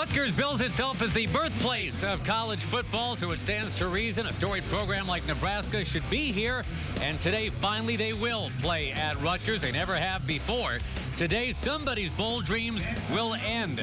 Rutgers bills itself as the birthplace of college football, so it stands to reason a storied program like Nebraska should be here. And today, finally, they will play at Rutgers. They never have before. Today, somebody's bowl dreams will end.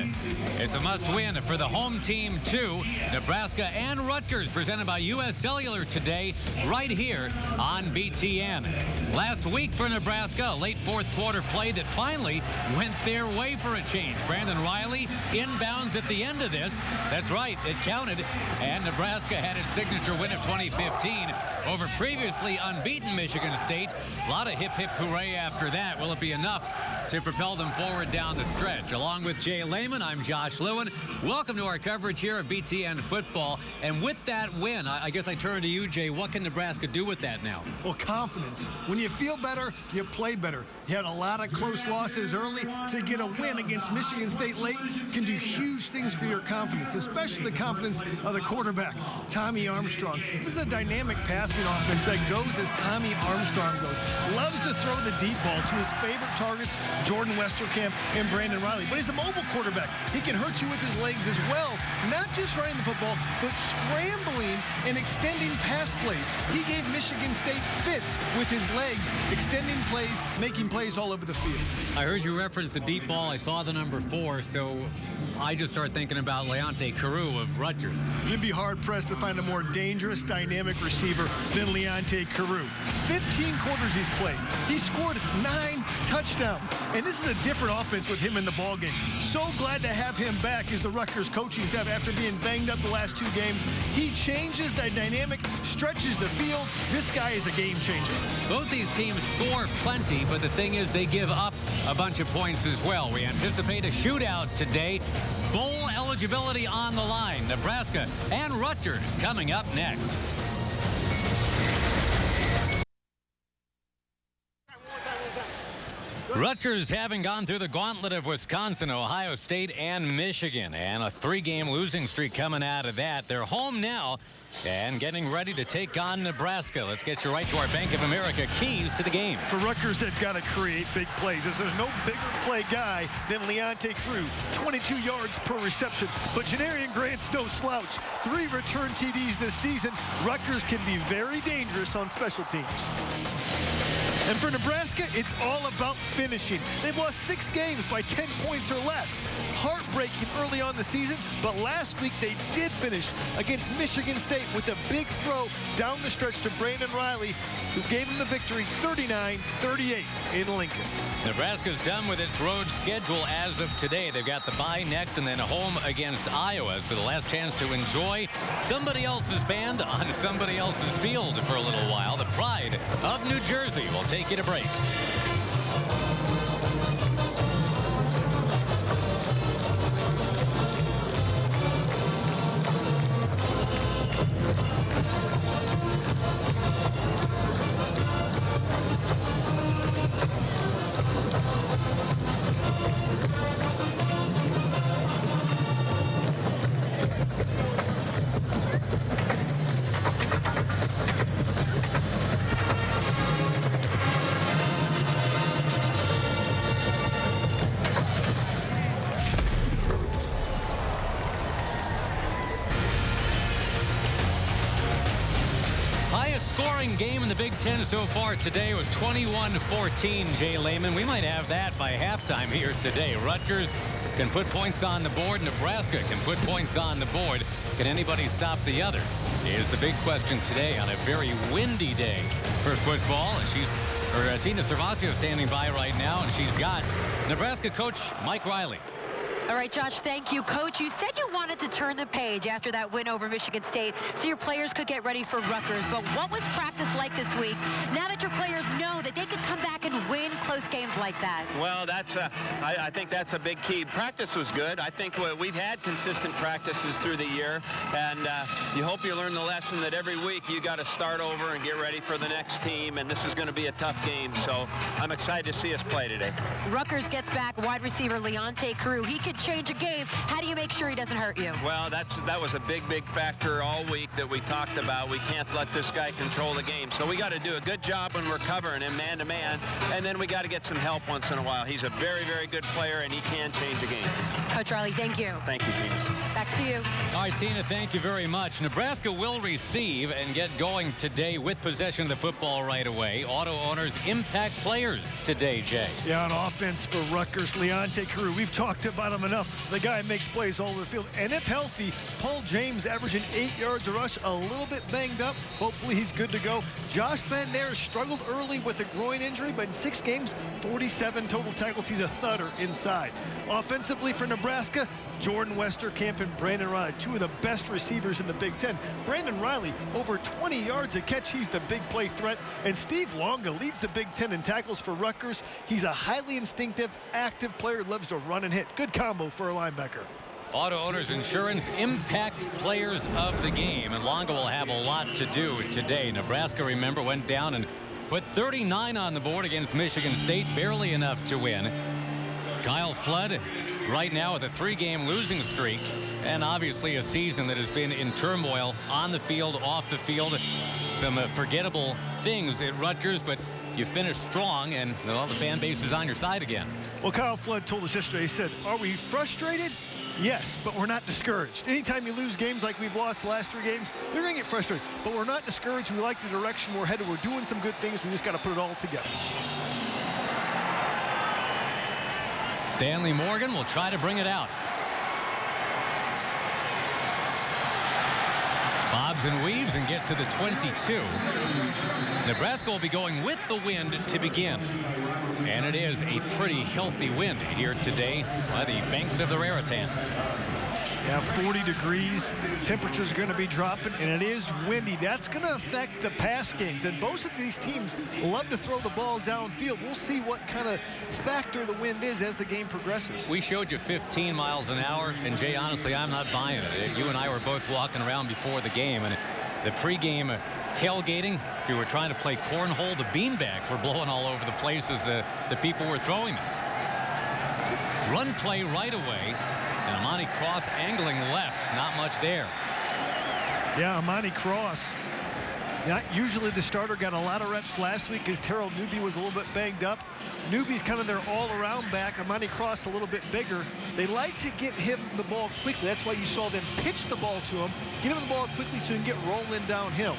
It's a must-win for the home team, too. Nebraska and Rutgers, presented by U.S. Cellular today, right here on BTN. Last week for Nebraska, a late fourth quarter play that finally went their way for a change. Brandon Riley inbounds at the end of this. That's right, it counted. And Nebraska had its signature win of 2015 over previously unbeaten Michigan State. A lot of hip-hip hooray after that. Will it be enough to propel them forward down the stretch? Along with Jay Lehman, I'm Josh Lewin. Welcome to our coverage here of BTN football. And with that win, I guess I turn to you, Jay. What can Nebraska do with that now? Well, confidence. When you feel better, you play better. You had a lot of close losses early. To get a win against Michigan State late can do huge things for your confidence, especially the confidence of the quarterback, Tommy Armstrong. This is a dynamic passing offense that goes as Tommy Armstrong goes. Loves to throw the deep ball to his favorite targets, Jordan Westerkamp and Brandon Riley. But he's a mobile quarterback. He can hurt you with his legs as well. Not just running the football, but scrambling and extending pass plays. He gave Michigan State fits with his legs, extending plays, making plays all over the field. I heard you reference the deep ball. I saw the number 4, so I just start thinking about Leonte Carroo of Rutgers. You'd be hard-pressed to find a more dangerous, dynamic receiver than Leonte Carroo. 15 quarters he's played. He scored 9 touchdowns. And this is a different offense with him in the ballgame. So glad to have him back as the Rutgers coaching staff after being banged up the last 2 games. He changes the dynamic, stretches the field. This guy is a game changer. Both these teams score plenty, but the thing is they give up a bunch of points as well. We anticipate a shootout today. Bowl eligibility on the line. Nebraska and Rutgers coming up next. Rutgers having gone through the gauntlet of Wisconsin, Ohio State, and Michigan, and a 3-game losing streak coming out of that. They're home now and getting ready to take on Nebraska. Let's get you right to our Bank of America keys to the game. For Rutgers, they've got to create big plays. There's no bigger play guy than Leonte Carroo. 22 yards per reception. But Janarian Grant's no slouch. 3 return TDs this season. Rutgers can be very dangerous on special teams. And for Nebraska, it's all about finishing. They've lost 6 games by 10 points or less. Heartbreaking early on the season, but last week they did finish against Michigan State with a big throw down the stretch to Brandon Riley, who gave them the victory 39-38 in Lincoln. Nebraska's done with its road schedule as of today. They've got the bye next and then home against Iowa for the last chance to enjoy somebody else's band on somebody else's field for a little while. The pride of New Jersey will take you to break. Scoring game in the Big Ten so far today was 21-14, Jay Lehman. We might have that by halftime here today. Rutgers can put points on the board. Nebraska can put points on the board. Can anybody stop the other? Is the big question today on a very windy day for football. Tina Servacio standing by right now, and she's got Nebraska coach Mike Riley. All right, Josh, thank you. Coach, you said you wanted to turn the page after that win over Michigan State so your players could get ready for Rutgers. But what was practice like this week now that your players know that they could come back and win close games like that? Well, I think that's a big key. Practice was good. I think we've had consistent practices through the year, and you hope you learn the lesson that every week you got to start over and get ready for the next team, and this is going to be a tough game. So I'm excited to see us play today. Rutgers gets back wide receiver Leonte Carroo. He could change a game. How do you make sure he doesn't hurt you? Well, that was a big factor all week that we talked about. We can't let this guy control the game. So we got to do a good job when we're covering him man-to-man, and then we got to get some help once in a while. He's a very, very good player, and he can change a game. Coach Riley, thank you. Thank you, Tina. Back to you. All right, Tina, thank you very much. Nebraska will receive and get going today with possession of the football right away. Auto owners impact players today, Jay. Yeah, on offense for Rutgers, Leonte Carew. We've talked about him enough. The guy makes plays all over the field. And if healthy, Paul James averaging 8 yards a rush, a little bit banged up. Hopefully he's good to go. Josh Bender struggled early with a groin injury, but in 6 games, 47 total tackles. He's a thudder inside. Offensively for Nebraska, Jordan Westerkamp and Brandon Riley, 2 of the best receivers in the Big Ten. Brandon Riley, over 20 yards a catch. He's the big play threat. And Steve Longa leads the Big Ten in tackles for Rutgers. He's a highly instinctive, active player, loves to run and hit. Good combo for a linebacker. Auto Owners Insurance impact players of the game, and Longa will have a lot to do today. Nebraska, remember, went down and put 39 on the board against Michigan State, barely enough to win. Kyle Flood right now with a 3-game losing streak, and obviously a season that has been in turmoil on the field, off the field. Some forgettable things at Rutgers, but you finished strong, and well, the fan base is on your side again. Well, Kyle Flood told us yesterday, he said, are we frustrated? Yes, but we're not discouraged. Anytime you lose games like we've lost the last 3 games, you're going to get frustrated. But we're not discouraged. We like the direction we're headed. We're doing some good things. We just got to put it all together. Stanley Morgan will try to bring it out. Bobs and weaves and gets to the 22. Nebraska will be going with the wind to begin. And it is a pretty healthy wind here today by the banks of the Raritan. Yeah, 40 degrees. Temperatures are going to be dropping, and it is windy. That's going to affect the pass games. And both of these teams love to throw the ball downfield. We'll see what kind of factor the wind is as the game progresses. We showed you 15 miles an hour, and Jay, honestly, I'm not buying it. You and I were both walking around before the game, and the pregame tailgating, if you were trying to play cornhole, the beanbags were blowing all over the place as the people were throwing them. Run play right away. And Amani Cross angling left. Not much there. Yeah, Amani Cross. Not usually the starter. Got a lot of reps last week because Terrell Newby was a little bit banged up. Newby's kind of their all-around back. Amani Cross a little bit bigger. They like to get him the ball quickly. That's why you saw them pitch the ball to him. Get him the ball quickly so he can get rolling downhill.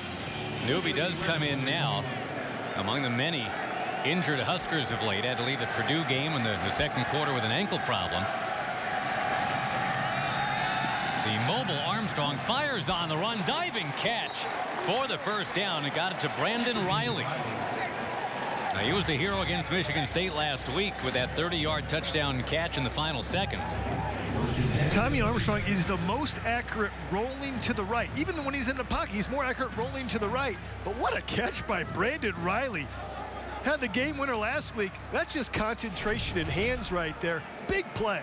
Newby does come in now among the many injured Huskers of late. Had to leave the Purdue game in the second quarter with an ankle problem. The mobile Armstrong fires on the run, diving catch for the first down, and got it to Brandon Riley. Now, he was a hero against Michigan State last week with that 30-yard touchdown catch in the final seconds. Tommy Armstrong is the most accurate rolling to the right. Even when he's in the pocket, he's more accurate rolling to the right. But what a catch by Brandon Riley. Had the game winner last week. That's just concentration and hands right there. Big play.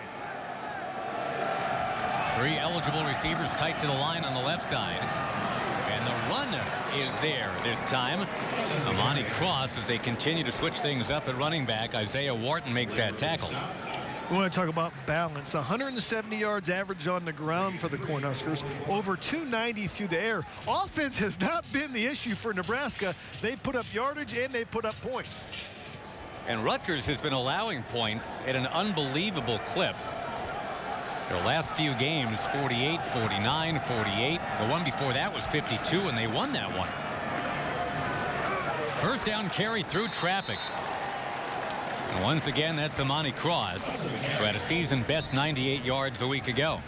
3 eligible receivers tight to the line on the left side. And the run is there this time. Amani Cross, as they continue to switch things up at running back. Isaiah Wharton makes that tackle. We want to talk about balance. 170 yards average on the ground for the Cornhuskers. Over 290 through the air. Offense has not been the issue for Nebraska. They put up yardage and they put up points. And Rutgers has been allowing points at an unbelievable clip. Their last few games, 48, 49, 48. The one before that was 52, and they won that one. First down carry through traffic. And once again, that's Amani Cross, who had a season-best 98 yards a week ago.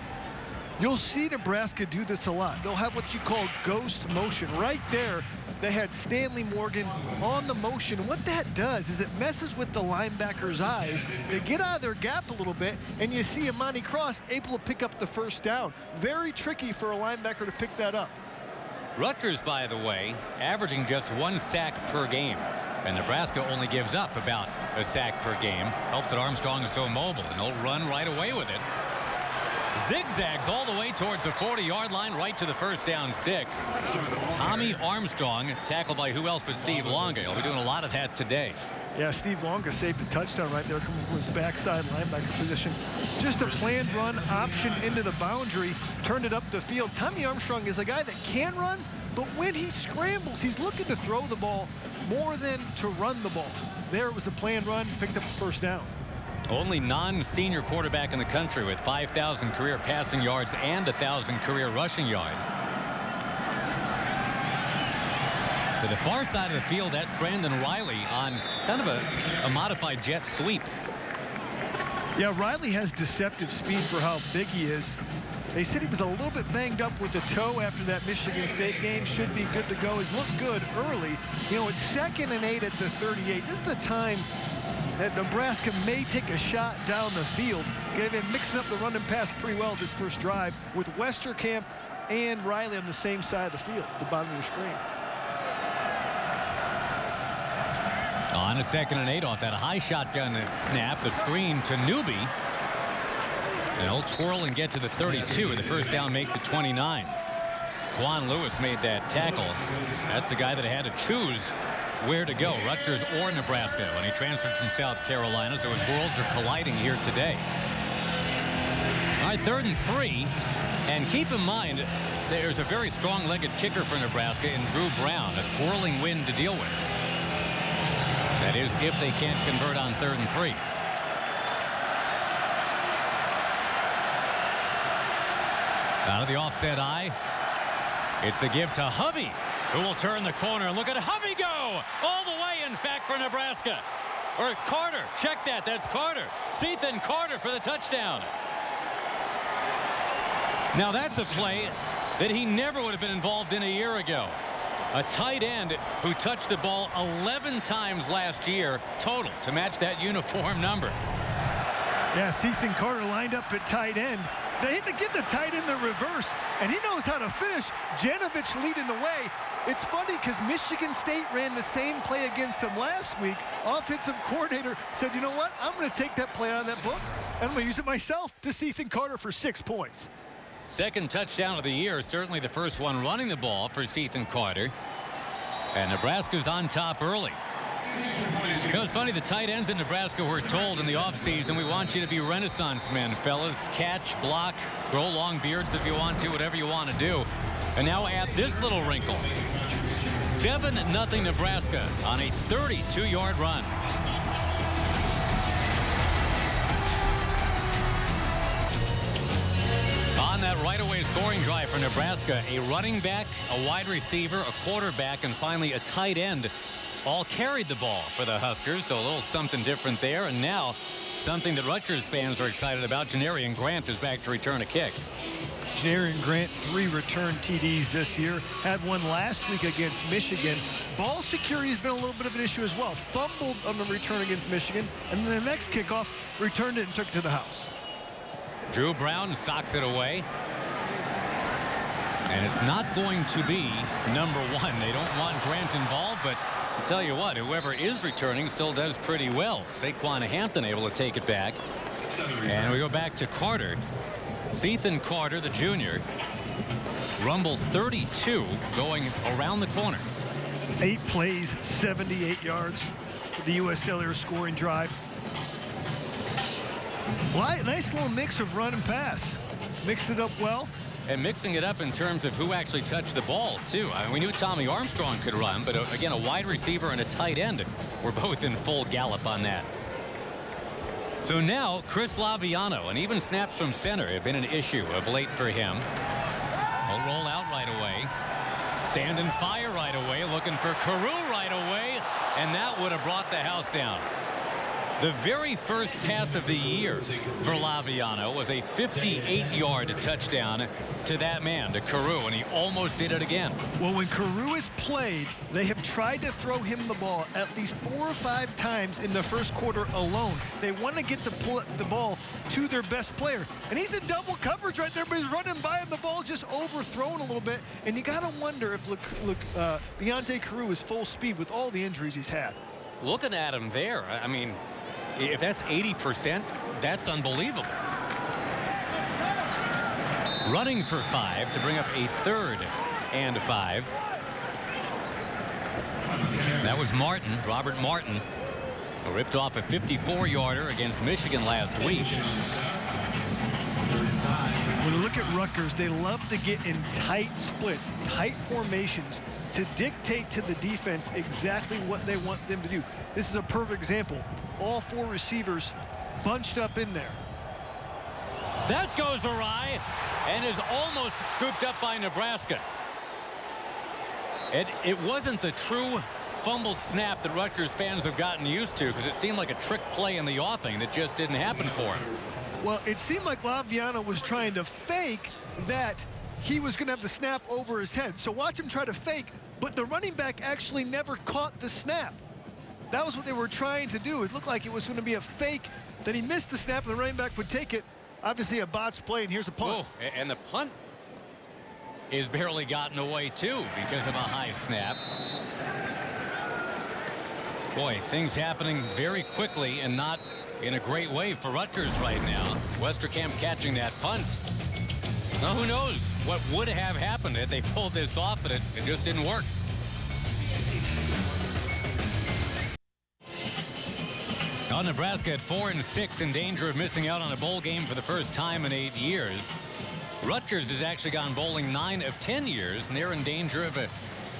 You'll see Nebraska do this a lot. They'll have what you call ghost motion. Right there, they had Stanley Morgan on the motion. What that does is it messes with the linebacker's eyes. They get out of their gap a little bit, and you see Amani Cross able to pick up the first down. Very tricky for a linebacker to pick that up. Rutgers, by the way, averaging just 1 sack per game. And Nebraska only gives up about a sack per game. Helps that Armstrong is so mobile, and he'll run right away with it. Zigzags all the way towards the 40-yard line, right to the first down sticks. Tommy Armstrong, tackled by who else but Steve Longa. He'll be doing a lot of that today. Yeah, Steve Longa saved a touchdown right there, coming from his backside linebacker position. Just a planned run option into the boundary, turned it up the field. Tommy Armstrong is a guy that can run, but when he scrambles, he's looking to throw the ball more than to run the ball. There it was a planned run, picked up the first down. Only non-senior quarterback in the country with 5,000 career passing yards and 1,000 career rushing yards. To the far side of the field, that's Brandon Riley on kind of a modified jet sweep. Yeah, Riley has deceptive speed for how big he is. They said he was a little bit banged up with the toe after that Michigan State game. Should be good to go. He's looked good early. You know, it's 2nd and 8 at the 38. This is the time that Nebraska may take a shot down the field. They've been mixing up the run and pass pretty well this first drive with Westerkamp and Riley on the same side of the field, the bottom of your screen. On a 2nd and 8 off that high shotgun snap, the screen to Newby. And he'll twirl and get to the 32. The first down make the 29. Quan Lewis made that tackle. That's the guy that had to choose where to go, Rutgers or Nebraska, when he transferred from South Carolina. So his worlds are colliding here today. All right, 3rd and 3. And keep in mind, there's a very strong-legged kicker for Nebraska in Drew Brown, a swirling wind to deal with. That is, if they can't convert on 3rd and 3. Out of the offset eye. It's a give to Hovey, who will turn the corner. Look at Hovey go all the way, in fact, for Nebraska. Or Carter. Check that. That's Carter. Sethan Carter for the touchdown. Now, that's a play that he never would have been involved in a year ago. A tight end who touched the ball 11 times last year total to match that uniform number. Yeah, Sethan Carter lined up at tight end. They had to get the tight end the reverse, and he knows how to finish. Janovich leading the way. It's funny because Michigan State ran the same play against him last week. Offensive coordinator said, you know what? I'm going to take that play out of that book, and I'm going to use it myself to Sethan Carter for 6 points. 2nd touchdown of the year, certainly the first one running the ball for Sethan Carter. And Nebraska's on top early. You know, it's funny, the tight ends in Nebraska were told in the offseason, we want you to be Renaissance men, fellas. Catch, block, grow long beards if you want to, whatever you want to do. And now add this little wrinkle. 7-0 Nebraska on a 32-yard run. On that right-away scoring drive for Nebraska, a running back, a wide receiver, a quarterback, and finally a tight end all carried the ball for the Huskers, so a little something different there. And now something that Rutgers fans are excited about. Janarian Grant is back to return a kick. Janarian Grant, 3 return TDs this year. Had one last week against Michigan. Ball security has been a little bit of an issue as well. Fumbled on the return against Michigan, and then the next kickoff, returned it and took it to the house. Drew Brown socks it away. And it's not going to be number 1. They don't want Grant involved, but I'll tell you what, whoever is returning still does pretty well. Saquon Hampton able to take it back. And we go back to Carter. Sethan Carter, the junior, rumbles 32 going around the corner. 8 plays, 78 yards for the U.S. Cellular scoring drive. Well, nice little mix of run and pass. Mixed it up well. And mixing it up in terms of who actually touched the ball, too. I mean, we knew Tommy Armstrong could run, but again, a wide receiver and a tight end were both in full gallop on that. So now, Chris Laviano, and even snaps from center have been an issue of late for him. He'll roll out right away. Stand and fire right away, looking for Carew right away, and that would have brought the house down. The very first pass of the year for Laviano was a 58-yard touchdown to that man, to Carew, and he almost did it again. Well, when Carew is played, they have tried to throw him the ball at least 4 or 5 times in the first quarter alone. They want to get the ball to their best player, and he's in double coverage right there, but he's running by him. The ball's just overthrown a little bit, and you got to wonder if Deontay Carew is full speed with all the injuries he's had. Looking at him there, I mean, if that's 80%, that's unbelievable. Running for 5 to bring up a 3rd and 5. That was Martin, Robert Martin, who ripped off a 54-yarder against Michigan last week. When you look at Rutgers, they love to get in tight splits, tight formations to dictate to the defense exactly what they want them to do. This is a perfect example. All 4 receivers bunched up in there. That goes awry and is almost scooped up by Nebraska. It wasn't the true fumbled snap that Rutgers fans have gotten used to, because it seemed like a trick play in the offing that just didn't happen for him. Well, it seemed like Laviano was trying to fake that he was going to have the snap over his head. So watch him try to fake, but the running back actually never caught the snap. That was what they were trying to do. It looked like it was going to be a fake, that he missed the snap and the running back would take it. Obviously a botched play, and here's a punt. Oh, and the punt is barely gotten away too because of a high snap. Boy, things happening very quickly and not in a great way for Rutgers right now. Westerkamp catching that punt. Now who knows what would have happened if they pulled this off, but it just didn't work. Well, Nebraska at 4-6, in danger of missing out on a bowl game for the first time in 8 years. Rutgers has actually gone bowling 9 of 10 years, and they're in danger of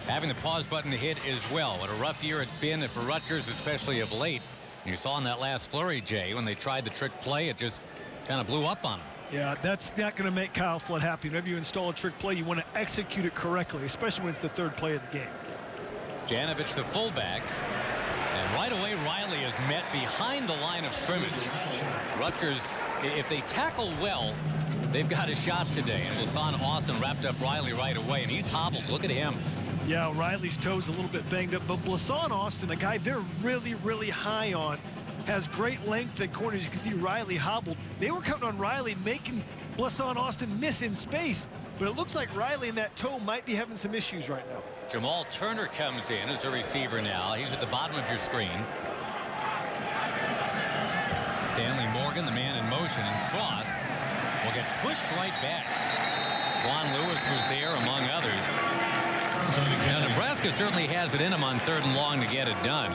having the pause button hit as well. What a rough year it's been for Rutgers, especially of late. You saw in that last flurry, Jay, when they tried the trick play, it just kind of blew up on them. Yeah, that's not going to make Kyle Flood happy. Whenever you install a trick play, you want to execute it correctly, especially when it's the third play of the game. Janovich, the fullback. And right away, Riley is met behind the line of scrimmage. Rutgers, if they tackle well, they've got a shot today. And Lasan Austin wrapped up Riley right away, and he's hobbled. Look at him. Yeah, Riley's toe's a little bit banged up, but Lasan Austin, a guy they're really, really high on, has great length at corners. You can see Riley hobbled. They were counting on Riley making Lasan Austin miss in space, but it looks like Riley and that toe might be having some issues right now. Jamal Turner comes in as a receiver now. He's at the bottom of your screen. Stanley Morgan, the man in motion, and Cross will get pushed right back. Juan Lewis was there, among others. Now, Nebraska certainly has it in him on 3rd and long to get it done.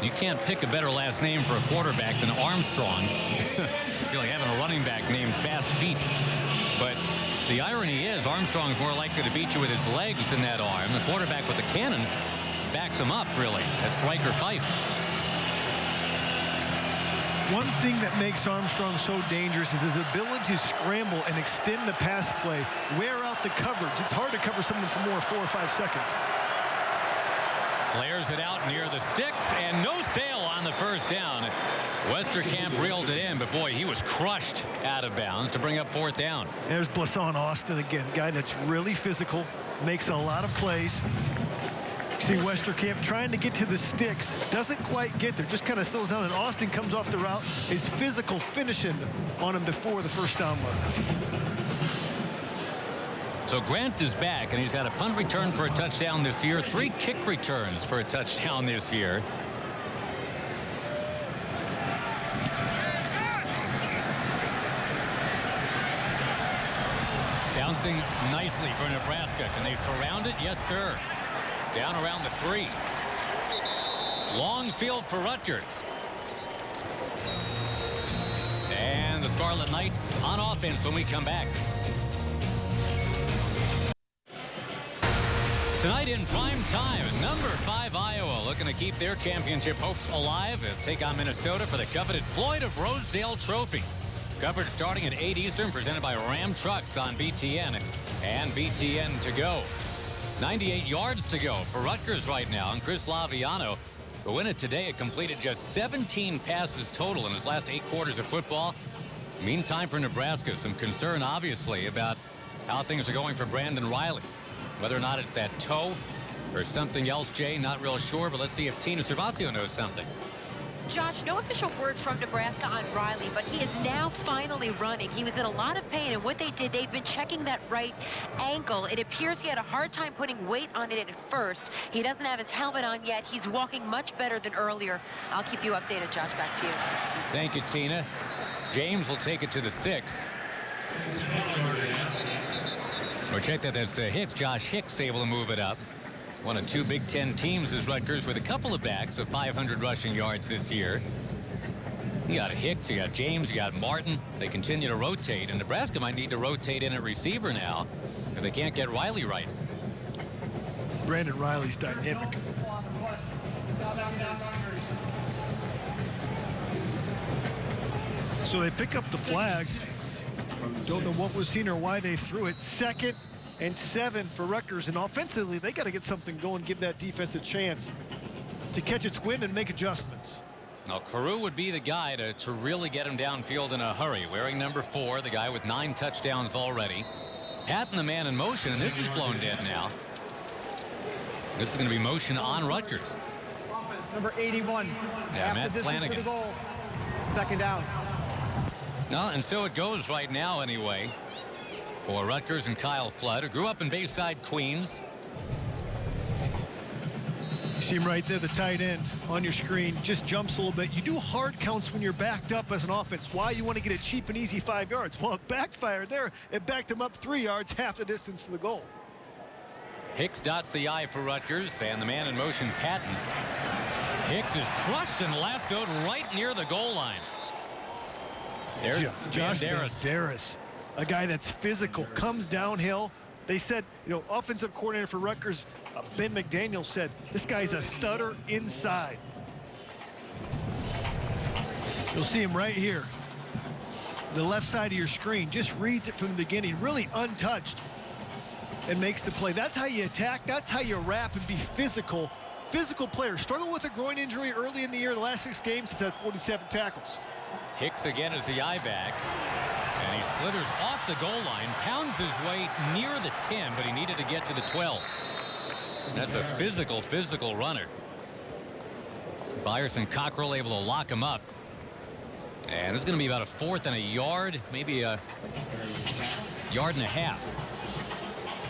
You can't pick a better last name for a quarterback than Armstrong. I feel like having a running back named Fast Feet. But the irony is Armstrong's more likely to beat you with his legs than that arm. The quarterback with the cannon backs him up, really. That's Riker Fife. One thing that makes Armstrong so dangerous is his ability to scramble and extend the pass play, wear out the coverage. It's hard to cover someone for more 4 or 5 seconds. Flares it out near the sticks, and no sail on the first down. Westerkamp reeled it in, but boy, he was crushed out of bounds to bring up 4th down. There's Lasan Austin again, guy that's really physical, makes a lot of plays. See Westerkamp trying to get to the sticks, doesn't quite get there, just kind of slows down, and Austin comes off the route, is physical, finishing on him before the first down mark. So Grant is back, and he's had a punt return for a touchdown this year, 3 kick returns for a touchdown this year. Bouncing nicely for Nebraska. Can they surround it? Yes, sir. Down around the 3. Long field for Rutgers. And the Scarlet Knights on offense when we come back. Tonight in prime time, number 5 Iowa looking to keep their championship hopes alive and take on Minnesota for the coveted Floyd of Rosedale Trophy. Covered starting at 8 Eastern, presented by Ram Trucks on BTN and BTN to go. 98 yards to go for Rutgers right now, and Chris Laviano, who win it today, had completed just 17 passes total in his last 8 quarters of football. Meantime for Nebraska, some concern obviously about how things are going for Brandon Riley. Whether or not it's that toe or something else, Jay, not real sure, but let's see if Tina Servacio knows something. Josh, no official word from Nebraska on Riley, but he is now finally running. He was in a lot of pain, and what they did, they've been checking that right ankle. It appears he had a hard time putting weight on it at first. He doesn't have his helmet on yet. He's walking much better than earlier. I'll keep you updated, Josh. Back to you. Thank you, Tina. James will take it to the 6. Or check that. That's Hicks. Josh Hicks able to move it up. One of 2 Big Ten teams is Rutgers, with a couple of backs of 500 rushing yards this year. You got Hicks, you got James, you got Martin. They continue to rotate, and Nebraska might need to rotate in at receiver now if they can't get Riley right. Brandon Riley's dynamic. So they pick up the flag. Don't know what was seen or why they threw it. 2nd and 7 for Rutgers. And offensively, they got to get something going, give that defense a chance to catch its wind and make adjustments. Now, Carew would be the guy to really get him downfield in a hurry. Wearing number 4, the guy with 9 touchdowns already. Patton, the man in motion, and this is blown dead now. This is going to be motion on Rutgers. Number 81. Yeah, Matt Flanagan. 2nd down. No, and so it goes right now anyway for Rutgers and Kyle Flood, who grew up in Bayside, Queens. You see him right there, the tight end on your screen, just jumps a little bit. You do hard counts when you're backed up as an offense. Why? You want to get a cheap and easy 5 yards. Well, it backfired there. It backed him up 3 yards, half the distance to the goal. Hicks dots the I for Rutgers, and the man in motion, Patton. Hicks is crushed and lassoed right near the goal line. There's Josh Banderas. A guy that's physical, comes downhill. They said, offensive coordinator for Rutgers, Ben McDaniel, said, this guy's a thudder inside. You'll see him right here. The left side of your screen, just reads it from the beginning, really untouched, and makes the play. That's how you attack. That's how you wrap and be physical. Physical player. Struggled with a groin injury early in the year. The last 6 games, he's had 47 tackles. Hicks again is the I back. And he slithers off the goal line, pounds his way near the 10, but he needed to get to the 12. That's a physical runner. Byerson Cockrell able to lock him up. And this is going to be about a 4th and a yard, maybe a yard and a half.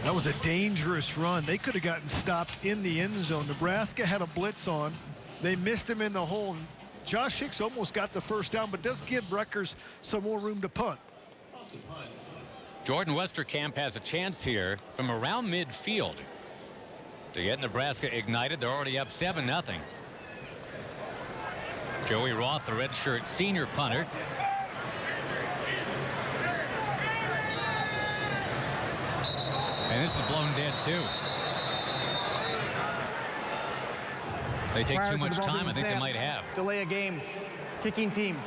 That was a dangerous run. They could have gotten stopped in the end zone. Nebraska had a blitz on. They missed him in the hole. Josh Hicks almost got the 1st down, but does give Rutgers some more room to punt. Jordan Westerkamp has a chance here from around midfield to get Nebraska ignited. They're already up 7-0. Joey Roth, the redshirt senior punter. And this is blown dead too. They take too much time. I think they might have. Delay a game. Kicking team.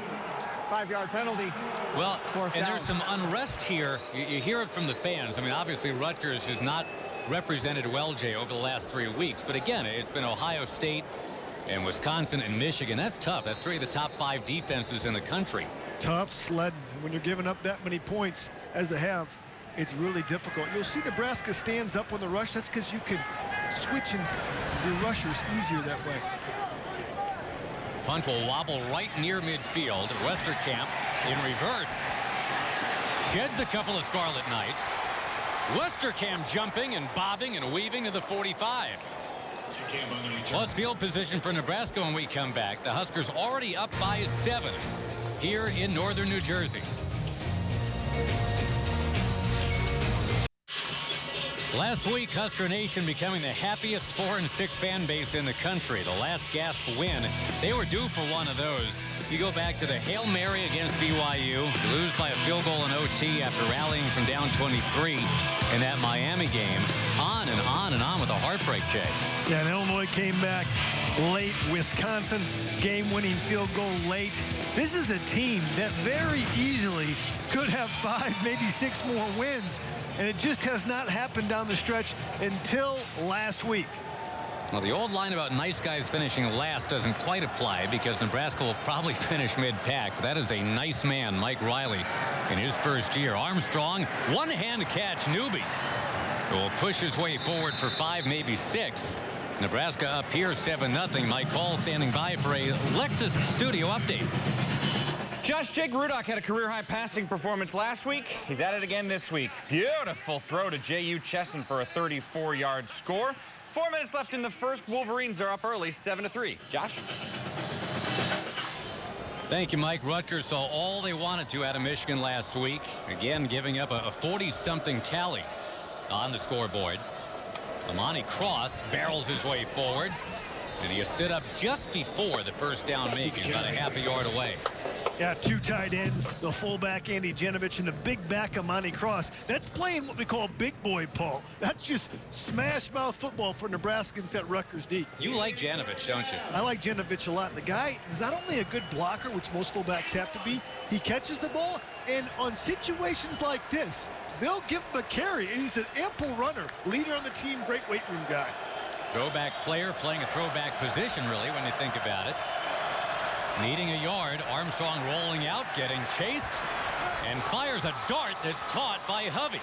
5-yard penalty. Well, and down. there's some unrest here. You hear it from the fans. I mean, obviously Rutgers has not represented well, Jay, over the last 3 weeks. But again, it's been Ohio State and Wisconsin and Michigan. That's tough. That's 3 of the top 5 defenses in the country. Tough sledding. When you're giving up that many points as they have, it's really difficult. You'll see Nebraska stands up on the rush. That's because you can switch in your rushers easier that way. Punt will wobble right near midfield. Westerkamp in reverse. Sheds a couple of Scarlet Knights. Westerkamp jumping and bobbing and weaving to the 45. Plus field position for Nebraska when we come back. The Huskers already up by 7 here in northern New Jersey. Last week, Husker Nation becoming the happiest 4-6 fan base in the country. The last gasp win, they were due for one of those. You go back to the Hail Mary against BYU. You lose by a field goal in OT after rallying from down 23 in that Miami game. On and on and on with a heartbreak, Jay. Yeah, and Illinois came back late. Wisconsin, game-winning field goal late. This is a team that very easily could have 5, maybe 6 more wins. And it just has not happened down the stretch until last week. Well, the old line about nice guys finishing last doesn't quite apply because Nebraska will probably finish mid-pack. But that is a nice man, Mike Riley, in his first year. Armstrong, one-hand catch, newbie, will push his way forward for 5, maybe 6. Nebraska up here 7-0. Mike Hall standing by for a Lexus studio update. Josh, Jake Rudock had a career-high passing performance last week. He's at it again this week. Beautiful throw to J.U. Chesson for a 34-yard score. 4 minutes left in the first. Wolverines are up early, 7-3. Josh? Thank you, Mike. Rutgers saw all they wanted to out of Michigan last week. Again, giving up a 40-something tally on the scoreboard. Amani Cross barrels his way forward, and he has stood up just before the first down make. He's about a half a yard away. Yeah, 2 tight ends, the fullback Andy Janovich and the big back Amani Cross. That's playing what we call big boy Paul. That's just smash mouth football for Nebraskans at Rutgers D. You like Janovich, don't you? I like Janovich a lot. The guy is not only a good blocker, which most fullbacks have to be, he catches the ball, and on situations like this, they'll give him a carry, and he's an ample runner, leader on the team, great weight room guy. Throwback player playing a throwback position, really, when you think about it. Needing a yard, Armstrong rolling out, getting chased, and fires a dart that's caught by Hovey.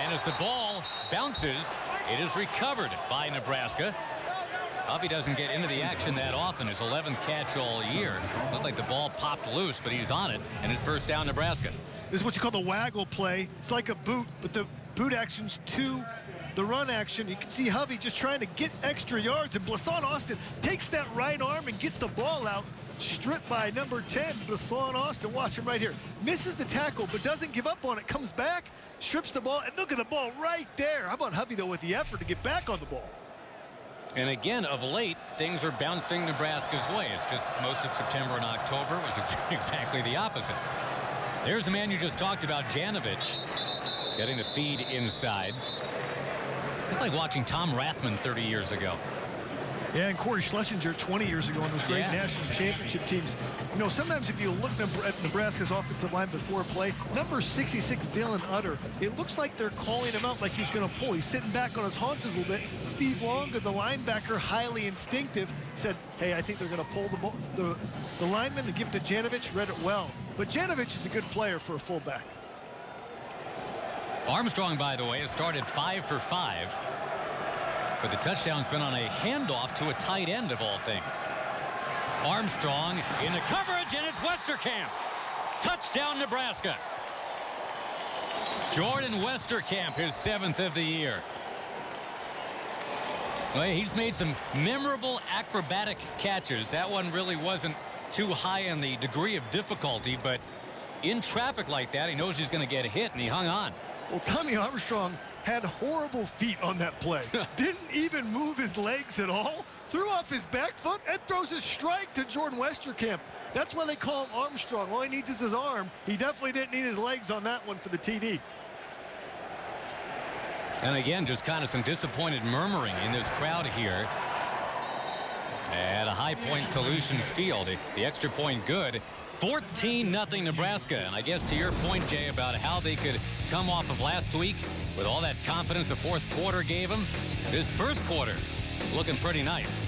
And as the ball bounces, it is recovered by Nebraska. Hovey doesn't get into the action that often, his 11th catch all year. Looked like the ball popped loose, but he's on it, and it's first down Nebraska. This is what you call the waggle play. It's like a boot, but the boot action's to the run action. You can see Hovey just trying to get extra yards, and Blasson Austin takes that right arm and gets the ball out. Stripped by number 10, Blasson Austin. Watch him right here. Misses the tackle, but doesn't give up on it. Comes back, strips the ball, and look at the ball right there. How about Hovey, though, with the effort to get back on the ball? And again, of late, things are bouncing Nebraska's way. It's just most of September and October was exactly the opposite. There's the man you just talked about, Janovich, getting the feed inside. It's like watching Tom Rathman 30 years ago. Yeah, and Corey Schlesinger 20 years ago on those great national championship teams. You know, sometimes if you look at Nebraska's offensive line before play, number 66, Dylan Utter, it looks like they're calling him out like he's going to pull. He's sitting back on his haunches a little bit. Steve Long, the linebacker, highly instinctive, said, hey, I think they're going to pull the ball. The lineman to give it to Janovich, read it well. But Janovich is a good player for a fullback. Armstrong, by the way, has started 5 for 5. But the touchdown's been on a handoff to a tight end of all things. Armstrong in the coverage, and it's Westerkamp. Touchdown, Nebraska. Jordan Westerkamp, his 7th of the year. Well, he's made some memorable acrobatic catches. That one really wasn't too high in the degree of difficulty, but in traffic like that, he knows he's going to get hit, and he hung on. Well, Tommy Armstrong had horrible feet on that play. Didn't even move his legs at all. Threw off his back foot and throws a strike to Jordan Westerkamp. That's why they call him Armstrong. All he needs is his arm. He definitely didn't need his legs on that one for the TD. And again, just kind of some disappointed murmuring in this crowd here at a High Point Solutions field. The extra point good. 14-0 Nebraska. And I guess to your point, Jay, about how they could come off of last week with all that confidence the fourth quarter gave them, this first quarter looking pretty nice.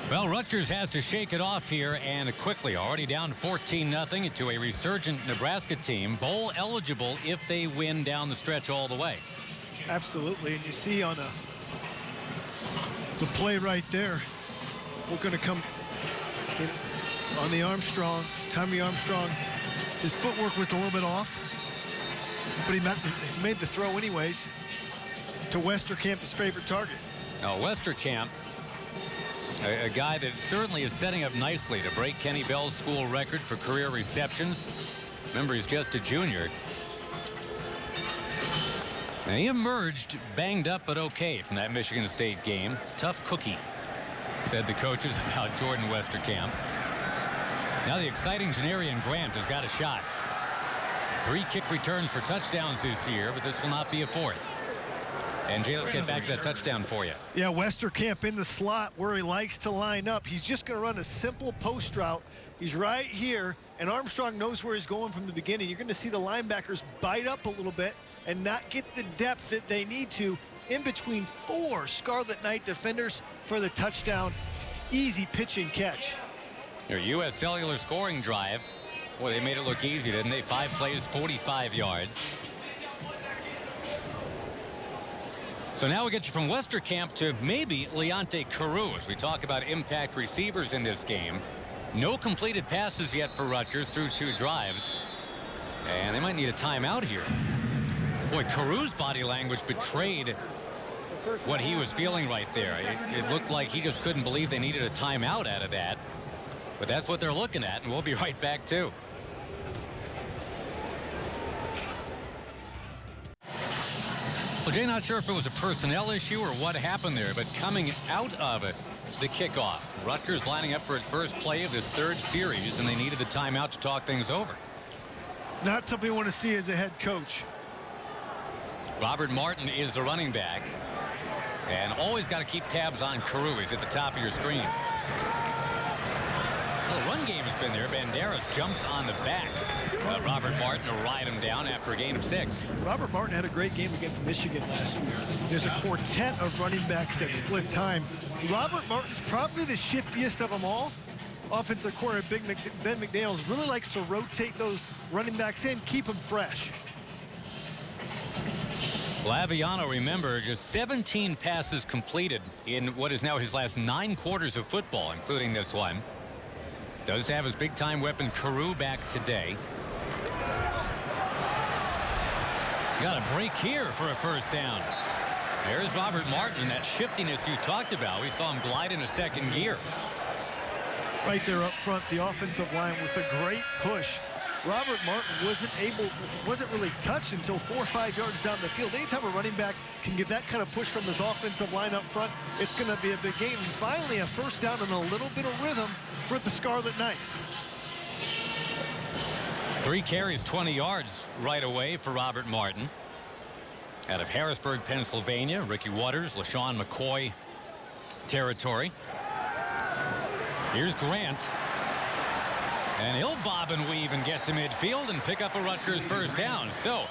Well, Rutgers has to shake it off here, and quickly, already down 14-0 to a resurgent Nebraska team, bowl eligible if they win down the stretch all the way. Absolutely, and you see on the play right there, we're going to come in on the Armstrong. Tommy Armstrong, his footwork was a little bit off, but he made the throw anyways to Westerkamp, his favorite target. Now, Westerkamp, a guy that certainly is setting up nicely to break Kenny Bell's school record for career receptions. Remember, he's just a junior. And he emerged banged up but okay from that Michigan State game. Tough cookie, said the coaches about Jordan Westerkamp. Now the exciting Janarian Grant has got a shot. 3 kick returns for touchdowns this year, but this will not be a 4th. And Jay, let's get back to that touchdown for you. Yeah, Westerkamp in the slot where he likes to line up. He's just going to run a simple post route. He's right here, and Armstrong knows where he's going from the beginning. You're going to see the linebackers bite up a little bit and not get the depth that they need to in between 4 Scarlet Knight defenders for the touchdown. Easy pitch and catch. Your U.S. Cellular scoring drive. Boy, they made it look easy, didn't they? 5 plays, 45 yards. So now we get you from Westerkamp to maybe Leonte Carew as we talk about impact receivers in this game. No completed passes yet for Rutgers through 2 drives. And they might need a timeout here. Boy, Carew's body language betrayed what he was feeling right there. It looked like he just couldn't believe they needed a timeout out of that. But that's what they're looking at, and we'll be right back, too. Well, Jay, not sure if it was a personnel issue or what happened there, but coming out of it, the kickoff, Rutgers lining up for its first play of this third series, and they needed the timeout to talk things over. Not something you want to see as a head coach. Robert Martin is the running back. And always got to keep tabs on Carew. He's at the top of your screen. Well, the run game has been there. Banderas jumps on the back of Robert Martin to ride him down after a gain of 6. Robert Martin had a great game against Michigan last year. There's a quartet of running backs that split time. Robert Martin's probably the shiftiest of them all. Offensive coordinator Ben McDaniels really likes to rotate those running backs in, keep them fresh. Laviano, remember, just 17 passes completed in what is now his last 9 quarters of football, including this one. Does have his big-time weapon Carew back today. Got a break here for a first down. There's Robert Martin, that shiftiness you talked about. We saw him glide in a second gear. Right there up front, the offensive line with a great push. Robert Martin wasn't really touched until 4 or 5 yards down the field. Anytime a running back can get that kind of push from this offensive line up front, it's going to be a big game. And finally, a first down and a little bit of rhythm for the Scarlet Knights. 3 carries, 20 yards right away for Robert Martin. Out of Harrisburg, Pennsylvania, Ricky Waters, LaShawn McCoy territory. Here's Grant. And he'll bob and weave and get to midfield and pick up a Rutgers first down. So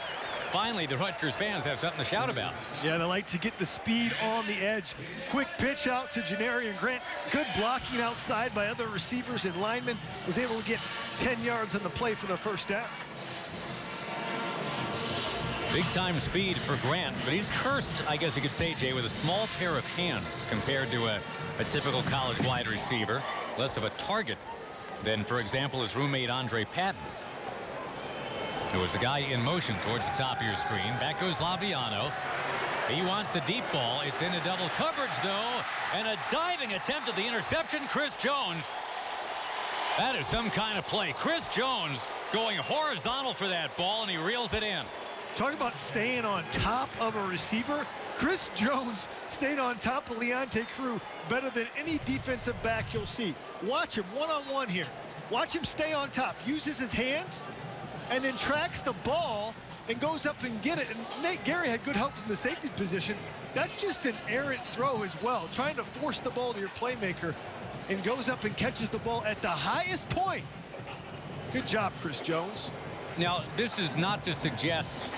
finally, the Rutgers fans have something to shout about. Yeah, they like to get the speed on the edge. Quick pitch out to Janarian Grant. Good blocking outside by other receivers and linemen. Was able to get 10 yards on the play for the first down. Big time speed for Grant, but he's cursed, I guess you could say, Jay, with a small pair of hands compared to a typical college wide receiver. Less of a target than, for example, his roommate Andre Patton. There was a guy in motion towards the top of your screen. Back goes Laviano. He wants the deep ball. It's into double coverage, though, and a diving attempt at the interception. Chris Jones. That is some kind of play. Chris Jones going horizontal for that ball, and he reels it in. Talk about staying on top of a receiver. Chris Jones stayed on top of Leonte Carew better than any defensive back you'll see. Watch him one-on-one here. Watch him stay on top. Uses his hands and then tracks the ball and goes up and get it. And Nate Gary had good help from the safety position. That's just an errant throw as well, trying to force the ball to your playmaker, and goes up and catches the ball at the highest point. Good job, Chris Jones. Now, this is not to suggest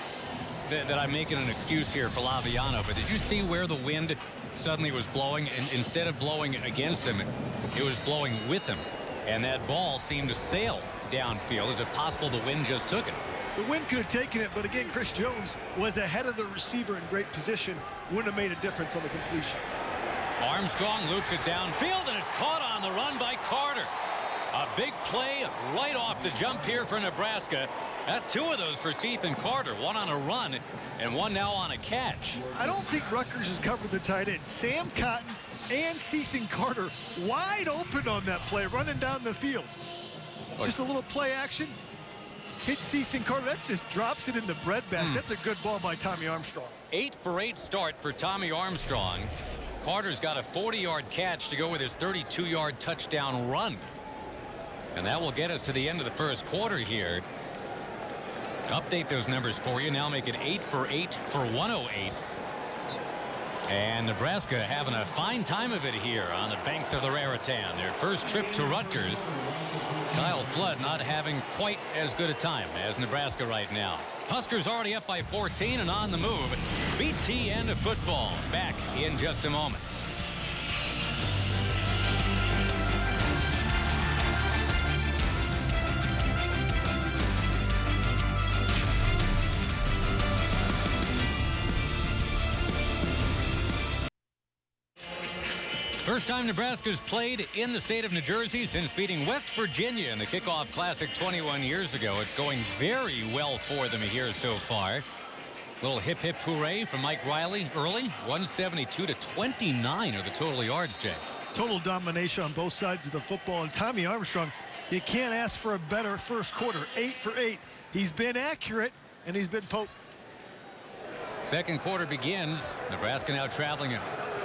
that I'm making an excuse here for Laviano, but did you see where the wind suddenly was blowing? And instead of blowing against him, it was blowing with him. And that ball seemed to sail downfield. Is it possible the wind just took it? The wind could have taken it, but again, Chris Jones was ahead of the receiver in great position. Wouldn't have made a difference on the completion. Armstrong loops it downfield, and it's caught on the run by Carter. A big play right off the jump here for Nebraska. That's 2 of those for Ethan Carter. 1 on a run and 1 now on a catch. I don't think Rutgers has covered the tight end. Sam Cotton and Ethan Carter wide open on that play, running down the field. Just a little play action. Hits Ethan Carter. That just drops it in the breadbasket. That's a good ball by Tommy Armstrong. 8 for 8 start for Tommy Armstrong. Carter's got a 40-yard catch to go with his 32-yard touchdown run. And that will get us to the end of the first quarter here. Update those numbers for you. Now make it 8 for 8 for 108. And Nebraska having a fine time of it here on the banks of the Raritan. Their first trip to Rutgers. Kyle Flood not having quite as good a time as Nebraska right now. Huskers already up by 14 and on the move. BTN football back in just a moment. First time Nebraska's played in the state of New Jersey since beating West Virginia in the Kickoff Classic 21 years ago. It's going very well for them here so far. Little hip hip hooray from Mike Riley early. 172-29 are the total yards, Jay. Total domination on both sides of the football. And Tommy Armstrong, you can't ask for a better first quarter. 8 for 8. He's been accurate and he's been potent. Second quarter begins. Nebraska now traveling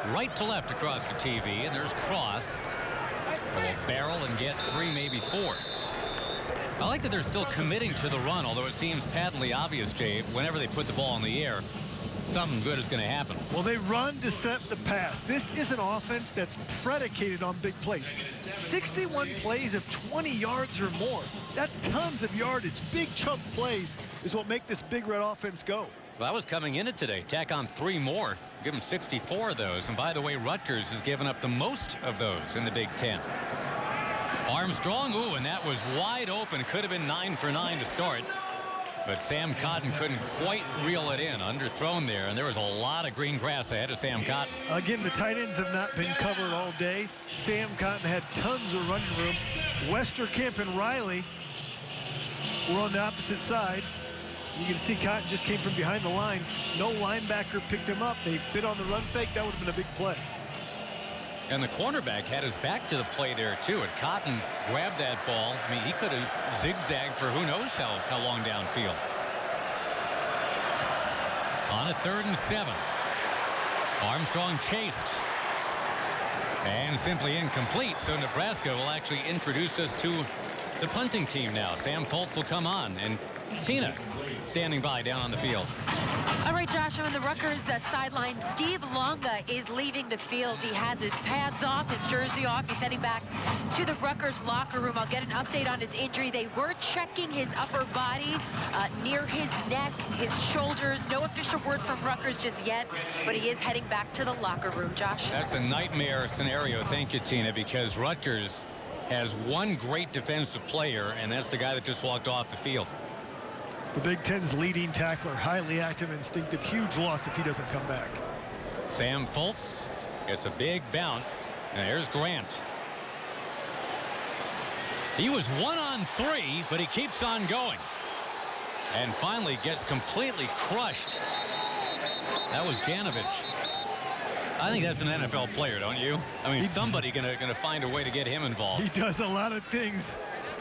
right to left across the TV, and there's Cross. Will barrel and get 3, maybe 4. I like that they're still committing to the run, although it seems patently obvious, Jay, whenever they put the ball in the air, something good is going to happen. Well, they run to set the pass. This is an offense that's predicated on big plays. 61 plays of 20 yards or more. That's tons of yardage. Big chunk plays is what make this Big Red offense go. Well, that was coming in it today. Tack on 3 more. Give them 64 of those. And by the way, Rutgers has given up the most of those in the Big Ten. Armstrong, ooh, and that was wide open. Could have been 9 for 9 to start. But Sam Cotton couldn't quite reel it in. Underthrown there, and there was a lot of green grass ahead of Sam Cotton. Again, the tight ends have not been covered all day. Sam Cotton had tons of running room. Westerkamp and Riley were on the opposite side. You can see Cotton just came from behind the line. No linebacker picked him up. They bit on the run fake. That would have been a big play. And the cornerback had his back to the play there, too. And Cotton grabbed that ball. I mean, he could have zigzagged for who knows how long downfield. On a 3rd and 7. Armstrong chased. And simply incomplete. So Nebraska will actually introduce us to the punting team now. Sam Foltz will come on. And Tina standing by down on the field. All right, Josh, on the Rutgers sideline, Steve Longa is leaving the field. He has his pads off, his jersey off. He's heading back to the Rutgers locker room. I'll get an update on his injury. They were checking his upper body near his neck, his shoulders. No official word from Rutgers just yet, but he is heading back to the locker room, Josh. That's a nightmare scenario. Thank you, Tina, because Rutgers has one great defensive player, and that's the guy that just walked off the field. The Big Ten's leading tackler, highly active, instinctive, huge loss if he doesn't come back. Sam Foltz gets a big bounce, and there's Grant. He was 1 on 3, but he keeps on going. And finally gets completely crushed. That was Janovich. I think that's an NFL player, don't you? I mean, somebody gonna find a way to get him involved. He does a lot of things.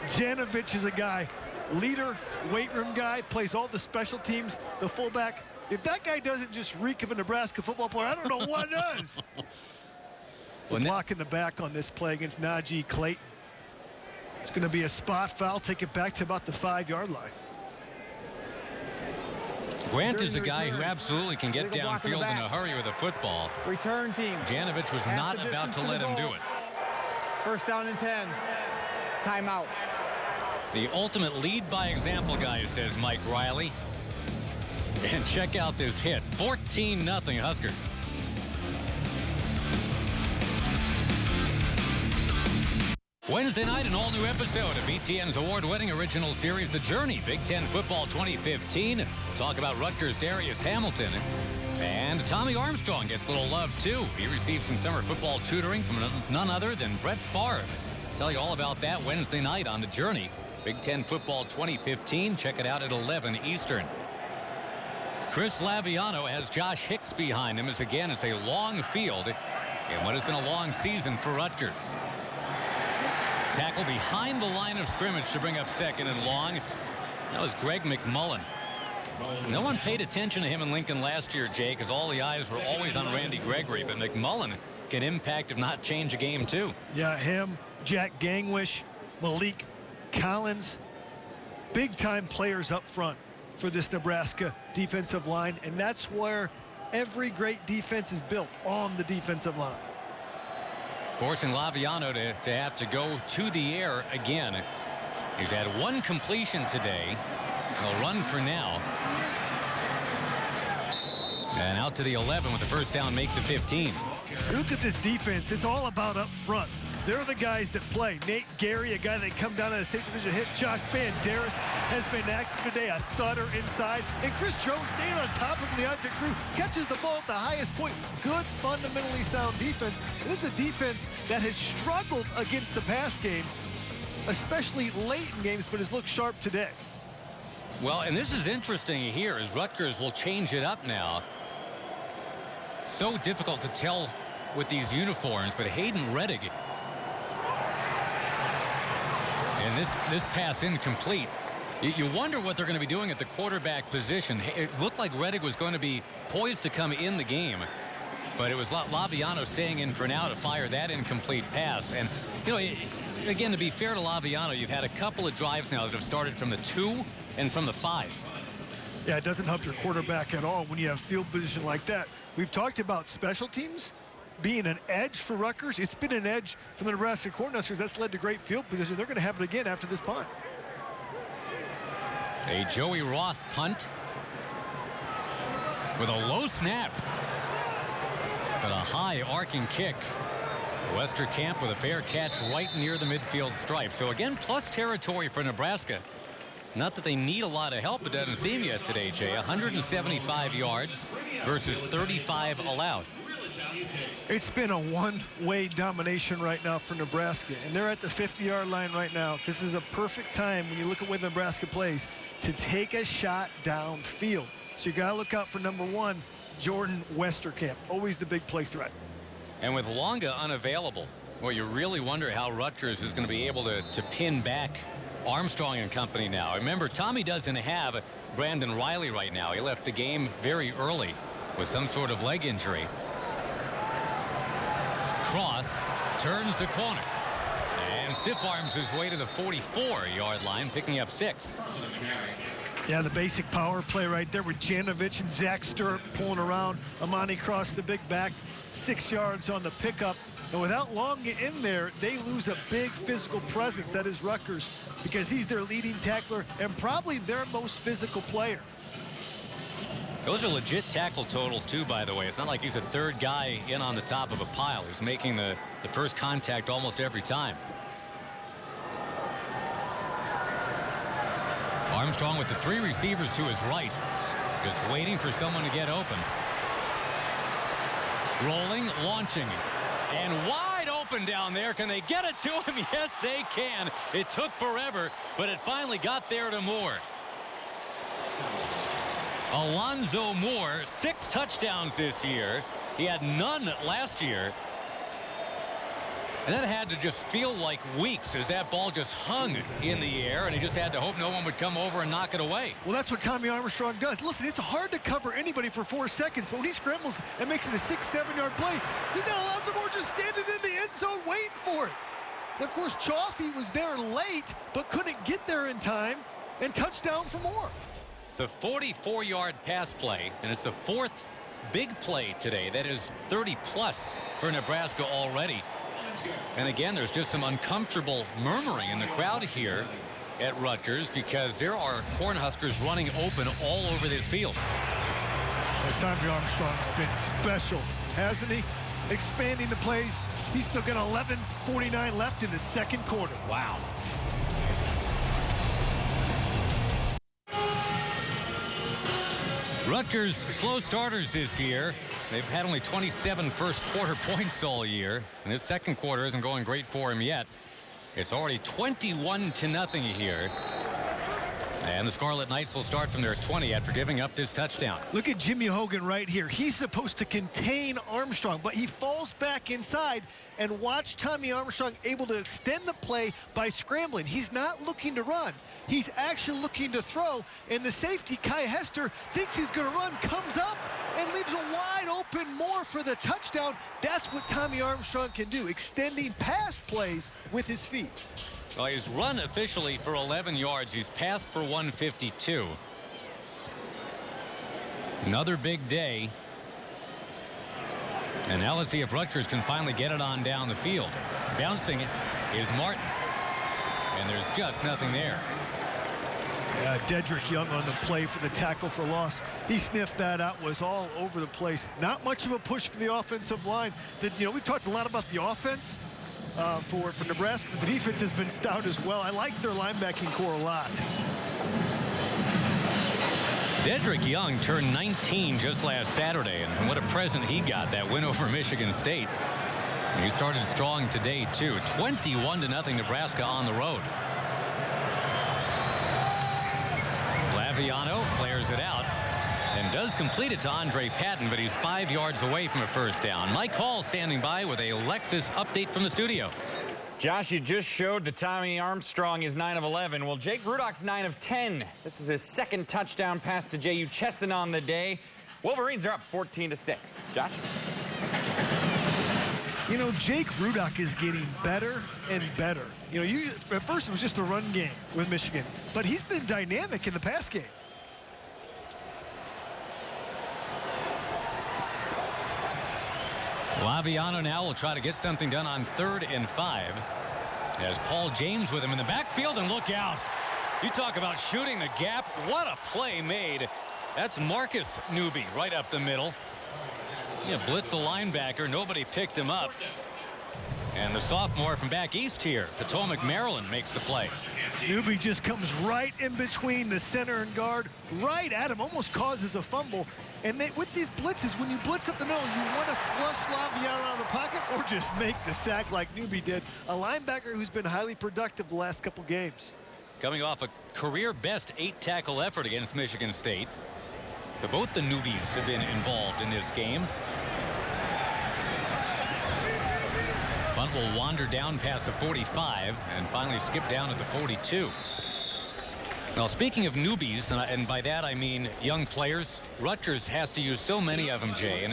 Janovich is a guy, leader, weight room guy, plays all the special teams, the fullback. If that guy doesn't just reek of a Nebraska football player, I don't know what does. It's a block in the back on this play against Najee Clayton. It's going to be a spot foul. Take it back to about the 5-yard line. Grant is a guy who absolutely can get downfield in a hurry with a football. Return team. Janovich was not about to let him do it. 1st down and 10. Timeout. The ultimate lead by example guy, says Mike Riley. And check out this hit. 14-0 Huskers. Wednesday night, an all-new episode of BTN's award-winning original series, The Journey, Big Ten Football 2015. We'll talk about Rutgers' Darius Hamilton. And Tommy Armstrong gets a little love, too. He received some summer football tutoring from none other than Brett Favre. Tell you all about that Wednesday night on The Journey, Big Ten Football 2015. Check it out at 11 Eastern. Chris Laviano has Josh Hicks behind him as, again, it's a long field in what has been a long season for Rutgers. Tackle behind the line of scrimmage to bring up 2nd and long. That was Greg McMullen. No one paid attention to him in Lincoln last year, Jay, because all the eyes were always on Randy Gregory. But McMullen can impact, if not change, a game, too. Yeah, him, Jack Gangwish, Malik Collins, big-time players up front for this Nebraska defensive line. And that's where every great defense is built, on the defensive line. Forcing Laviano to have to go to the air again. He's had 1 completion today. He'll run for now. And out to the 11 with the 1st down, make the 15. Look at this defense. It's all about up front. They're the guys that play. Nate Gary, a guy that come down on a safety division hit. Josh Banderas has been active today. A thudder inside. And Chris Jones staying on top of the Leonte crew. Catches the ball at the highest point. Good, fundamentally sound defense. This is a defense that has struggled against the pass game, especially late in games, but has looked sharp today. Well, and this is interesting here as Rutgers will change it up now. So difficult to tell with these uniforms, but Hayden Rettig. And this pass incomplete. You wonder what they're going to be doing at the quarterback position. It looked like Reddick was going to be poised to come in the game, but it was Laviano staying in for now to fire that incomplete pass. And, you know, again, to be fair to Laviano, you've had a couple of drives now that have started from the 2 and from the 5. Yeah, it doesn't help your quarterback at all when you have field position like that. We've talked about special teams being an edge for Rutgers. It's been an edge for the Nebraska Cornhuskers. That's led to great field position. They're going to have it again after this punt. A Joey Roth punt with a low snap, but a high arcing kick. Westerkamp with a fair catch right near the midfield stripe. So again, plus territory for Nebraska. Not that they need a lot of help. It doesn't seem yet today, Jay. 175 yards versus 35 allowed. It's been a one-way domination right now for Nebraska, and they're at the 50-yard line right now. This is a perfect time when you look at where Nebraska plays to take a shot downfield. So you got to look out for number 1, Jordan Westerkamp, always the big play threat. And with Longa unavailable, well, you really wonder how Rutgers is going to be able to pin back Armstrong and company now. Remember, Tommy doesn't have Brandon Riley right now. He left the game very early with some sort of leg injury. Cross turns the corner and stiff arms his way to the 44-yard line, picking up 6. Yeah, the basic power play right there with Janovich and Zach Sturp pulling around. Amani Cross, the big back, 6 yards on the pickup. And without Longa in there, they lose a big physical presence. That is Rutgers, because he's their leading tackler and probably their most physical player. Those are legit tackle totals, too, by the way. It's not like he's a third guy in on the top of a pile. He's making the first contact almost every time. Armstrong with the 3 receivers to his right, just waiting for someone to get open. Rolling, launching, and wide open down there. Can they get it to him? Yes, they can. It took forever, but it finally got there to Moore. Alonzo Moore, 6 touchdowns this year. He had none last year. And that had to just feel like weeks as that ball just hung in the air, and he just had to hope no one would come over and knock it away. Well, that's what Tommy Armstrong does. Listen, it's hard to cover anybody for 4 seconds, but when he scrambles and makes it a 6-7-yard play, you got Alonzo Moore just standing in the end zone waiting for it. And of course, Chaffee was there late, but couldn't get there in time, and touchdown for Moore. It's a 44-yard pass play, and it's the 4th big play today. That is 30-plus for Nebraska already. And again, there's just some uncomfortable murmuring in the crowd here at Rutgers because there are Cornhuskers running open all over this field. Well, Tommy Armstrong's been special, hasn't he? Expanding the plays. He's still got 11:49 left in the second quarter. Wow. Rutgers slow starters this year. They've had only 27 first quarter points all year, and this second quarter isn't going great for him yet. It's already 21-0 here. And the Scarlet Knights will start from their 20 after giving up this touchdown. Look at Jimmy Hogan right here. He's supposed to contain Armstrong, but he falls back inside, and watch Tommy Armstrong able to extend the play by scrambling. He's not looking to run. He's actually looking to throw, and the safety, Kai Hester, thinks he's going to run, comes up, and leaves a wide open Moore for the touchdown. That's what Tommy Armstrong can do, extending pass plays with his feet. Well, he's run officially for 11 yards. He's passed for 152. Another big day. And now let's see if Rutgers can finally get it on down the field. Bouncing is Martin. And there's just nothing there. Yeah, Dedrick Young on the play for the tackle for loss. He sniffed that out, was all over the place. Not much of a push for the offensive line. We talked a lot about the offense for Nebraska, but the defense has been stout as well. I like their linebacking core a lot. Dedrick Young turned 19 just last Saturday, and what a present he got, that win over Michigan State. And he started strong today, too. 21-0 Nebraska on the road. Laviano flares it out and does complete it to Andre Patton, but he's 5 yards away from a first down. Mike Hall standing by with a Lexus update from the studio. Josh, you just showed that Tommy Armstrong is 9 of 11. Well, Jake Rudock's 9 of 10. This is his second touchdown pass to J.U. Chesson on the day. Wolverines are up 14-6. Josh? You know, Jake Rudock is getting better and better. You know, at first it was just a run game with Michigan, but he's been dynamic in the pass game. Laviano now will try to get something done on 3rd and 5. As Paul James with him in the backfield, and look out. You talk about shooting the gap. What a play made. That's Marcus Newby right up the middle. Yeah, blitz a linebacker. Nobody picked him up. And the sophomore from back east here, Potomac, Maryland, makes the play. Newby just comes right in between the center and guard, right at him, almost causes a fumble. And with these blitzes, when you blitz up the middle, you want to flush Laviano out of the pocket or just make the sack like Newby did. A linebacker who's been highly productive the last couple games. Coming off a career-best 8-tackle effort against Michigan State. So both the newbies have been involved in this game. Punt will wander down past the 45 and finally skip down at the 42. Now, speaking of newbies, and by that I mean young players, Rutgers has to use so many of them, Jay. And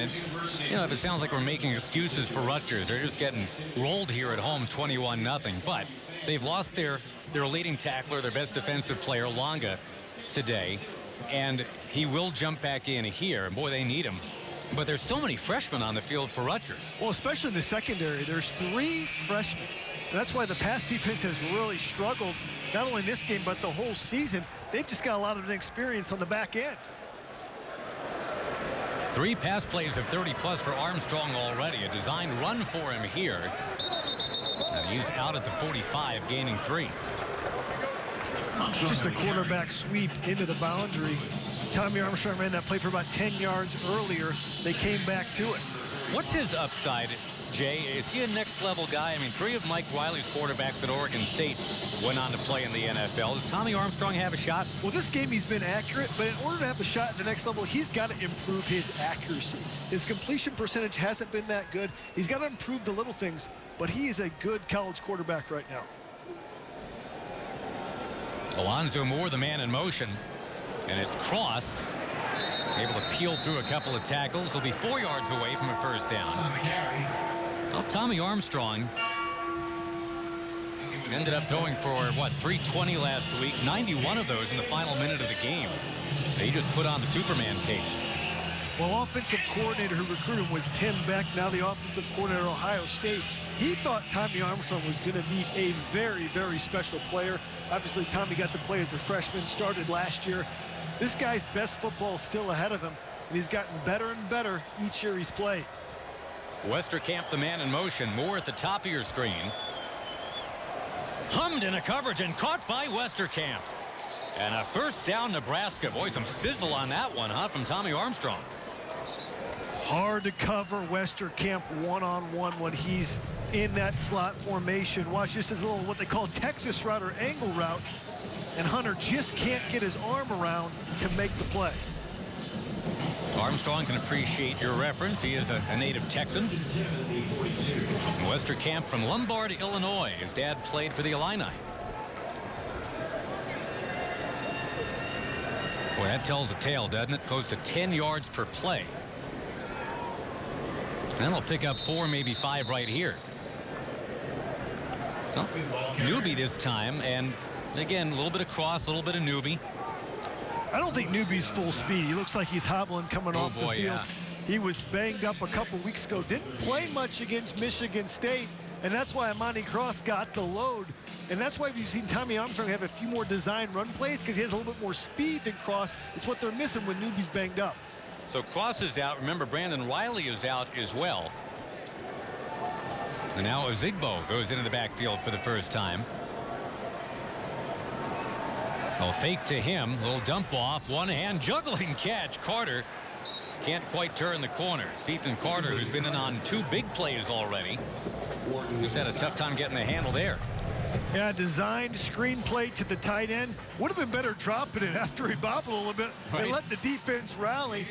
you know, if it sounds like we're making excuses for Rutgers, they're just getting rolled here at home 21-0. But they've lost their leading tackler, their best defensive player, Longa, today. And he will jump back in here. And boy, they need him. But there's so many freshmen on the field for Rutgers. Well, especially in the secondary, there's 3 freshmen. And that's why the pass defense has really struggled, not only in this game, but the whole season. They've just got a lot of inexperience on the back end. 3 pass plays of 30-plus for Armstrong already. A design run for him here. And he's out at the 45, gaining 3. Just a quarterback sweep into the boundary. Tommy Armstrong ran that play for about 10 yards earlier. They came back to it. What's his upside, Jay? Is he a next-level guy? I mean, 3 of Mike Riley's quarterbacks at Oregon State went on to play in the NFL. Does Tommy Armstrong have a shot? Well, this game he's been accurate, but in order to have a shot at the next level, he's got to improve his accuracy. His completion percentage hasn't been that good. He's got to improve the little things, but he is a good college quarterback right now. Alonzo Moore, the man in motion. And it's Cross, able to peel through a couple of tackles. He'll be 4 yards away from a first down. Well, Tommy Armstrong ended up throwing for, what, 320 last week, 91 of those in the final minute of the game. He just put on the Superman cape. Well, offensive coordinator who recruited him was Tim Beck, now the offensive coordinator at Ohio State. He thought Tommy Armstrong was going to be a very, very special player. Obviously, Tommy got to play as a freshman, started last year. This guy's best football is still ahead of him, and he's gotten better and better each year he's played. Westerkamp, the man in motion. Moore at the top of your screen. Hummed in a coverage and caught by Westerkamp. And a first down, Nebraska. Boy, some sizzle on that one, huh, from Tommy Armstrong. It's hard to cover Westerkamp one-on-one when he's in that slot formation. Watch, this is a little what they call Texas route or angle route. And Hunter just can't get his arm around to make the play. Armstrong can appreciate your reference. He is a native Texan. Westerkamp from Lombard, Illinois. His dad played for the Illini. Boy, that tells a tale, doesn't it? Close to 10 yards per play. And they'll pick up 4, maybe 5 right here. So, Newby this time, and again, a little bit of Cross, a little bit of Newby. I don't think Newby's full speed. He looks like he's hobbling coming off the field. Yeah. He was banged up a couple weeks ago. Didn't play much against Michigan State, and that's why Amani Cross got the load. And that's why we've seen Tommy Armstrong have a few more design run plays, because he has a little bit more speed than Cross. It's what they're missing when Newby's banged up. So Cross is out. Remember, Brandon Riley is out as well. And now Ozigbo goes into the backfield for the first time. A fake to him. A little dump off. One hand juggling catch. Carter can't quite turn the corner. Ethan Carter, who's been in on 2 big plays already, who's had a tough time getting the handle there. Yeah, designed screen play to the tight end. Would have been better dropping it after he bobbled a little bit. Right. They let the defense rally.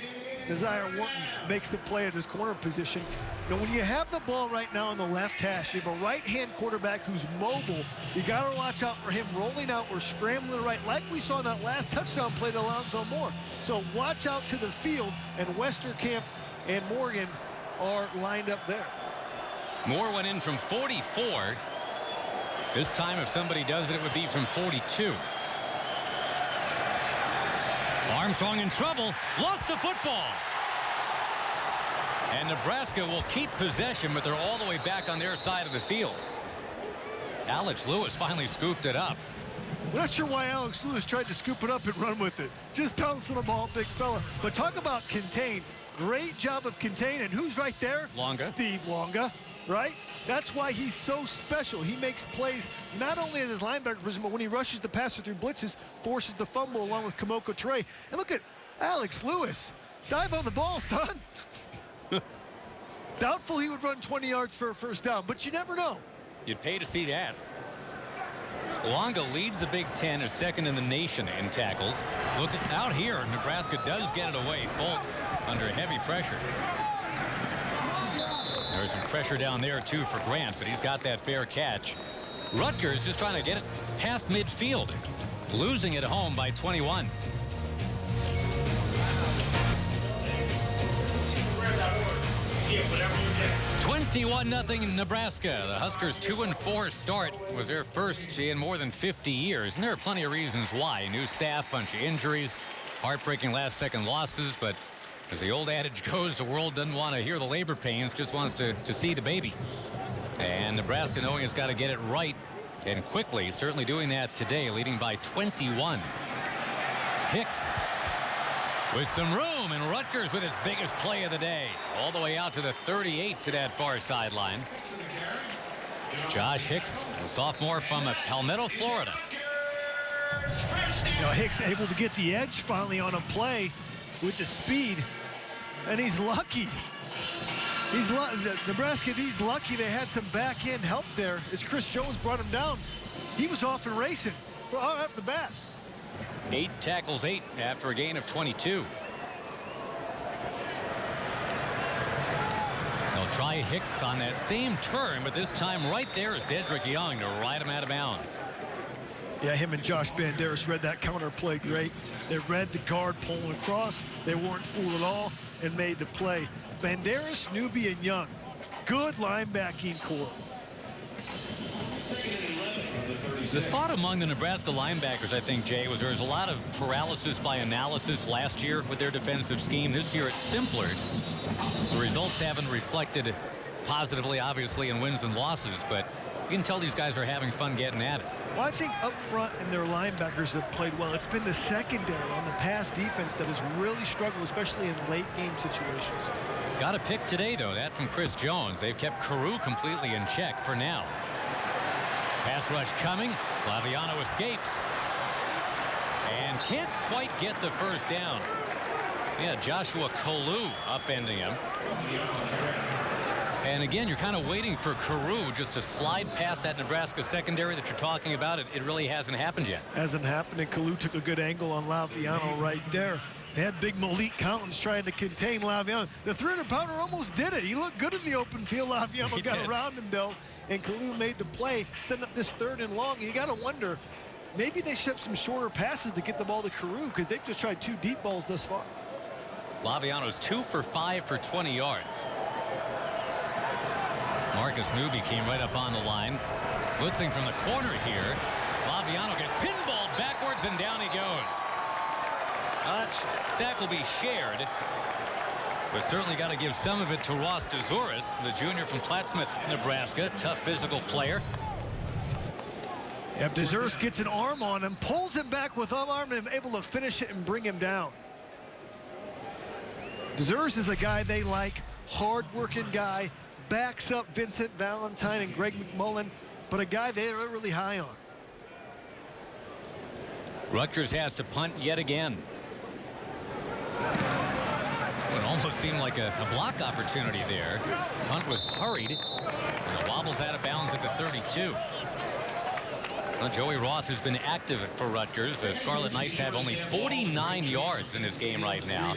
Desire Wharton makes the play at his corner position. Now, when you have the ball right now on the left hash, you have a right-hand quarterback who's mobile. You got to watch out for him rolling out or scrambling right, like we saw in that last touchdown play to Alonzo Moore. So watch out to the field, and Westerkamp and Morgan are lined up there. Moore went in from 44. This time, if somebody does it, it would be from 42. Armstrong in trouble, lost the football. And Nebraska will keep possession, but they're all the way back on their side of the field. Alex Lewis finally scooped it up. We're not sure why Alex Lewis tried to scoop it up and run with it. Just bouncing the ball, big fella. But talk about contain. Great job of containing. Who's right there? Longa. Steve Longa, right? That's why he's so special. He makes plays not only as his linebacker position, but when he rushes the passer through blitzes, forces the fumble along with Kamoko Trey. And look at Alex Lewis. Dive on the ball, son. Doubtful he would run 20 yards for a first down, but you never know. You'd pay to see that. Longa leads the Big Ten as second in the nation in tackles. Look out here. Nebraska does get it away. Fultz under heavy pressure. There's some pressure down there, too, for Grant, but he's got that fair catch. Rutgers just trying to get it past midfield, losing it at home by 21. Yeah, 21-0 Nebraska. The Huskers' 2-4 start was their first in more than 50 years, and there are plenty of reasons why. New staff, bunch of injuries, heartbreaking last-second losses, but as the old adage goes, the world doesn't want to hear the labor pains, just wants to see the baby. And Nebraska, knowing it's got to get it right and quickly, certainly doing that today, leading by 21. Hicks with some room, and Rutgers with its biggest play of the day, all the way out to the 38 to that far sideline. Josh Hicks, a sophomore from Palmetto, Florida. Now Hicks able to get the edge finally on a play with the speed, and he's lucky. Nebraska, he's lucky they had some back end help there as Chris Jones brought him down. He was off and racing off the bat. 8 tackles, 8 after a gain of 22. They'll try Hicks on that same turn, but this time right there is Dedrick Young to ride him out of bounds. Yeah, him and Josh Banderas read that counter play great. They read the guard pulling across. They weren't fooled at all and made the play. Banderas, Newby, and Young. Good linebacking core. The thought among the Nebraska linebackers, I think, Jay, was there was a lot of paralysis by analysis last year with their defensive scheme. This year it's simpler. The results haven't reflected positively, obviously, in wins and losses, but you can tell these guys are having fun getting at it. Well, I think up front and their linebackers have played well. It's been the secondary on the pass defense that has really struggled, especially in late game situations. Got a pick today, though, that from Chris Jones. They've kept Carew completely in check for now. Pass rush coming. Laviano escapes. And can't quite get the first down. Yeah, Joshua Kalu upending him. And again, you're kind of waiting for Carew just to slide past that Nebraska secondary that you're talking about. It really hasn't happened yet. Hasn't happened, and Kalu took a good angle on Laviano right there. They had big Malik Collins trying to contain Laviano. The 300-pounder almost did it. He looked good in the open field. Laviano got around him, though, and Kalu made the play, setting up this 3rd and long. You got to wonder, maybe they shipped some shorter passes to get the ball to Carew because they've just tried 2 deep balls thus far. Laviano's 2 for 5 for 20 yards. Marcus Newby came right up on the line. Blitzing from the corner here. Laviano gets pinballed backwards, and down he goes. Sack will be shared, but certainly got to give some of it to Ross DeZoris, the junior from Plattsmouth, Nebraska. Tough physical player. Yep, DeZoris gets an arm on him, pulls him back with one arm, and able to finish it and bring him down. DeZoris is a guy they like, hard-working guy, backs up Vincent Valentine and Greg McMullen, but a guy they're really high on. Rutgers has to punt yet again. It almost seemed like a block opportunity there. Punt was hurried, and it wobbles out of bounds at the 32. Well, Joey Roth has been active for Rutgers. The Scarlet Knights have only 49 yards in this game right now.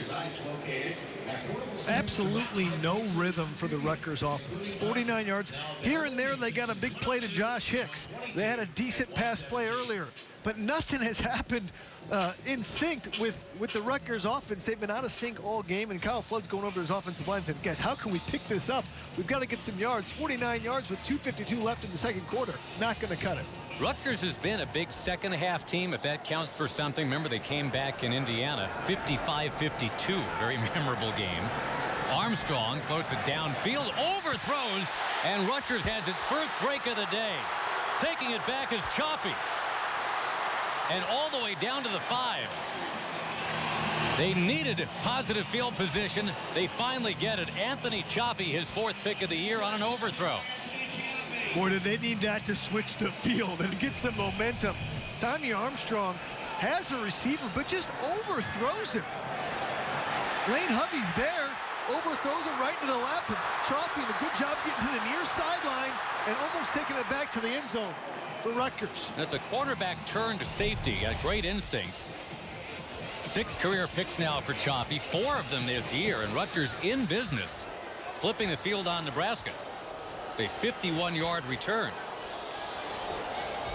Absolutely no rhythm for the Rutgers offense. 49 yards. Here and there, they got a big play to Josh Hicks. They had a decent pass play earlier, but nothing has happened in sync with the Rutgers offense. They've been out of sync all game, and Kyle Flood's going over his offensive line and said, guys, how can we pick this up? We've got to get some yards. 49 yards with 2:52 left in the second quarter. Not going to cut it. Rutgers has been a big second half team, if that counts for something. Remember, they came back in Indiana 55-52, very memorable game. Armstrong floats it downfield, overthrows, and Rutgers has its first break of the day. Taking it back is Chaffee. And all the way down to the 5. They needed positive field position. They finally get it. Anthony Chaffee, his 4th pick of the year on an overthrow. Boy, did they need that to switch the field and get some momentum. Tommy Armstrong has a receiver, but just overthrows him. Lane Hovey's there, overthrows it right into the lap of Chaffee, and a good job getting to the near sideline and almost taking it back to the end zone for Rutgers. That's a quarterback turn to safety. Got great instincts. 6 career picks now for Chaffee, 4 of them this year, and Rutgers in business, flipping the field on Nebraska. It's a 51-yard return.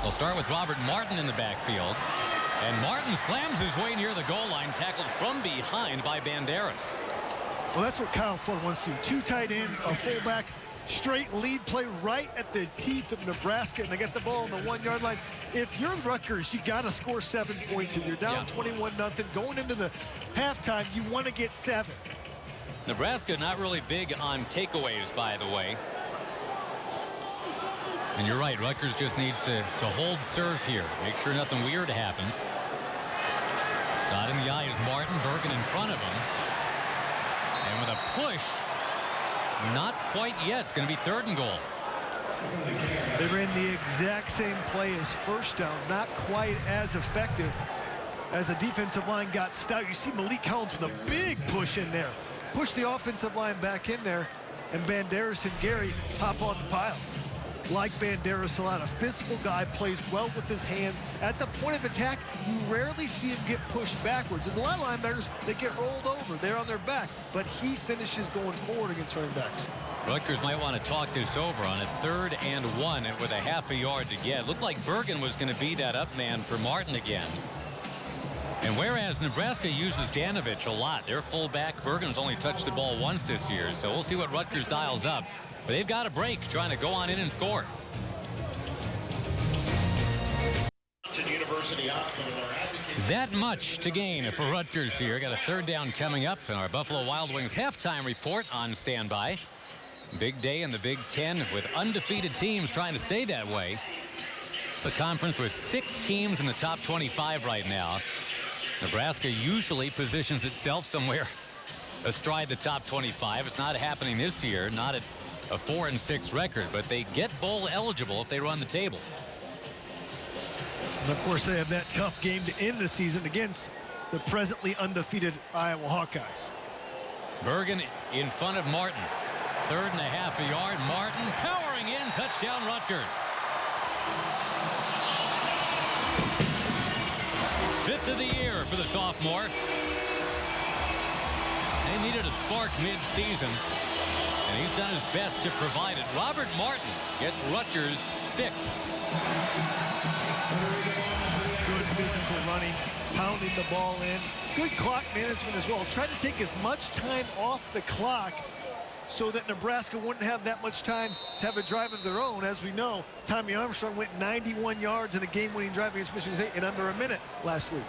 They'll start with Robert Martin in the backfield, and Martin slams his way near the goal line, tackled from behind by Banderas. Well, that's what Kyle Flood wants to do. 2 tight ends, a fullback, straight lead play right at the teeth of Nebraska, and they get the ball on the 1-yard line. If you're Rutgers, you got to score 7 points. If you're down 21-0 going into the halftime, you want to get 7. Nebraska not really big on takeaways, by the way. And you're right, Rutgers just needs to hold serve here. Make sure nothing weird happens. Dot in the eye is Martin. Bergen in front of him. And with a push, not quite yet. It's going to be 3rd and goal. They ran the exact same play as first down. Not quite as effective as the defensive line got stout. You see Malik Collins with a big push in there. Push the offensive line back in there, and Banderas and Gary hop on the pile. Like Banderas a lot, a physical guy, plays well with his hands. At the point of attack, you rarely see him get pushed backwards. There's a lot of linebackers that get rolled over. They're on their back, but he finishes going forward against running backs. Rutgers might want to talk this over on a 3rd and 1 with a half a yard to get. Looked like Bergen was going to be that up man for Martin again. And whereas Nebraska uses Danovich a lot, their fullback Bergen's only touched the ball once this year, so we'll see what Rutgers dials up. But they've got a break trying to go on in and score. That much to gain for Rutgers here. Got a 3rd down coming up, and our Buffalo Wild Wings halftime report on standby. Big day in the Big Ten with undefeated teams trying to stay that way. It's a conference with 6 teams in the top 25 right now. Nebraska usually positions itself somewhere astride the top 25. It's not happening this year, not at a 4-6 record, but they get bowl eligible if they run the table. And of course, they have that tough game to end the season against the presently undefeated Iowa Hawkeyes. Bergen in front of Martin. 3rd and a half a yard. Martin powering in. Touchdown Rutgers. 5th of the year for the sophomore. They needed a spark mid-season, and he's done his best to provide it. Robert Martin gets Rutgers 6. Good physical running, pounding the ball in. Good clock management as well. Trying to take as much time off the clock so that Nebraska wouldn't have that much time to have a drive of their own. As we know, Tommy Armstrong went 91 yards in a game-winning drive against Michigan State in under a minute last week.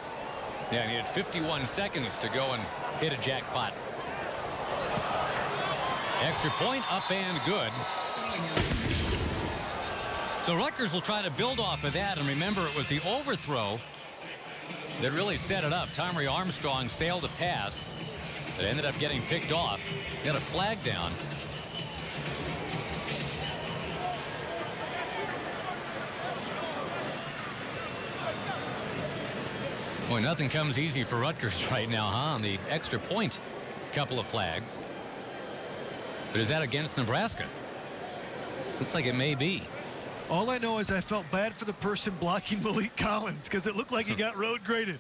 Yeah, and he had 51 seconds to go and hit a jackpot. Extra point up and good. So Rutgers will try to build off of that, and remember, it was the overthrow that really set it up. Tommy Armstrong sailed a pass that ended up getting picked off. Got a flag down. Boy, nothing comes easy for Rutgers right now, huh? On the extra point, couple of flags. But is that against Nebraska? Looks like it may be. All I know is I felt bad for the person blocking Malik Collins because it looked like he got road graded.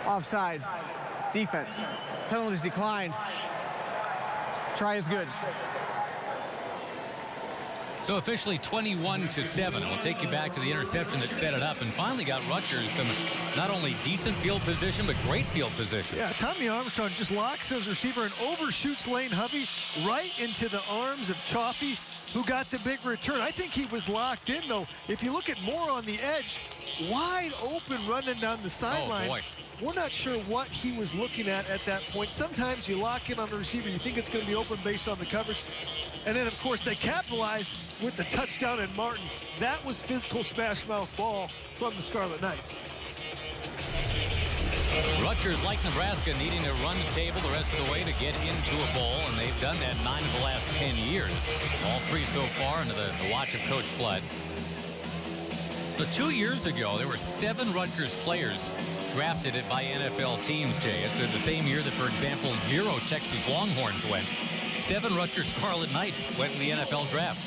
Offside. Defense. Penalties declined. Try is good. So officially 21-7. We'll take you back to the interception that set it up and finally got Rutgers some not only decent field position, but great field position. Yeah, Tommy Armstrong just locks his receiver and overshoots Lane Hovey right into the arms of Chaffee, who got the big return. I think he was locked in, though. If you look at Moore on the edge, wide open running down the sideline. Oh, boy. We're not sure what he was looking at that point. Sometimes you lock in on the receiver, you think it's going to be open based on the coverage. And then, of course, they capitalize with the touchdown in Martin. That was physical smash mouth ball from the Scarlet Knights. Rutgers, like Nebraska, needing to run the table the rest of the way to get into a bowl, and they've done that 9 of the last 10 years. All 3 so far under the watch of Coach Flood. But 2 years ago, there were 7 Rutgers players drafted it by NFL teams, Jay. It's the same year that, for example, 0 Texas Longhorns went. 7 Rutgers Scarlet Knights went in the NFL draft.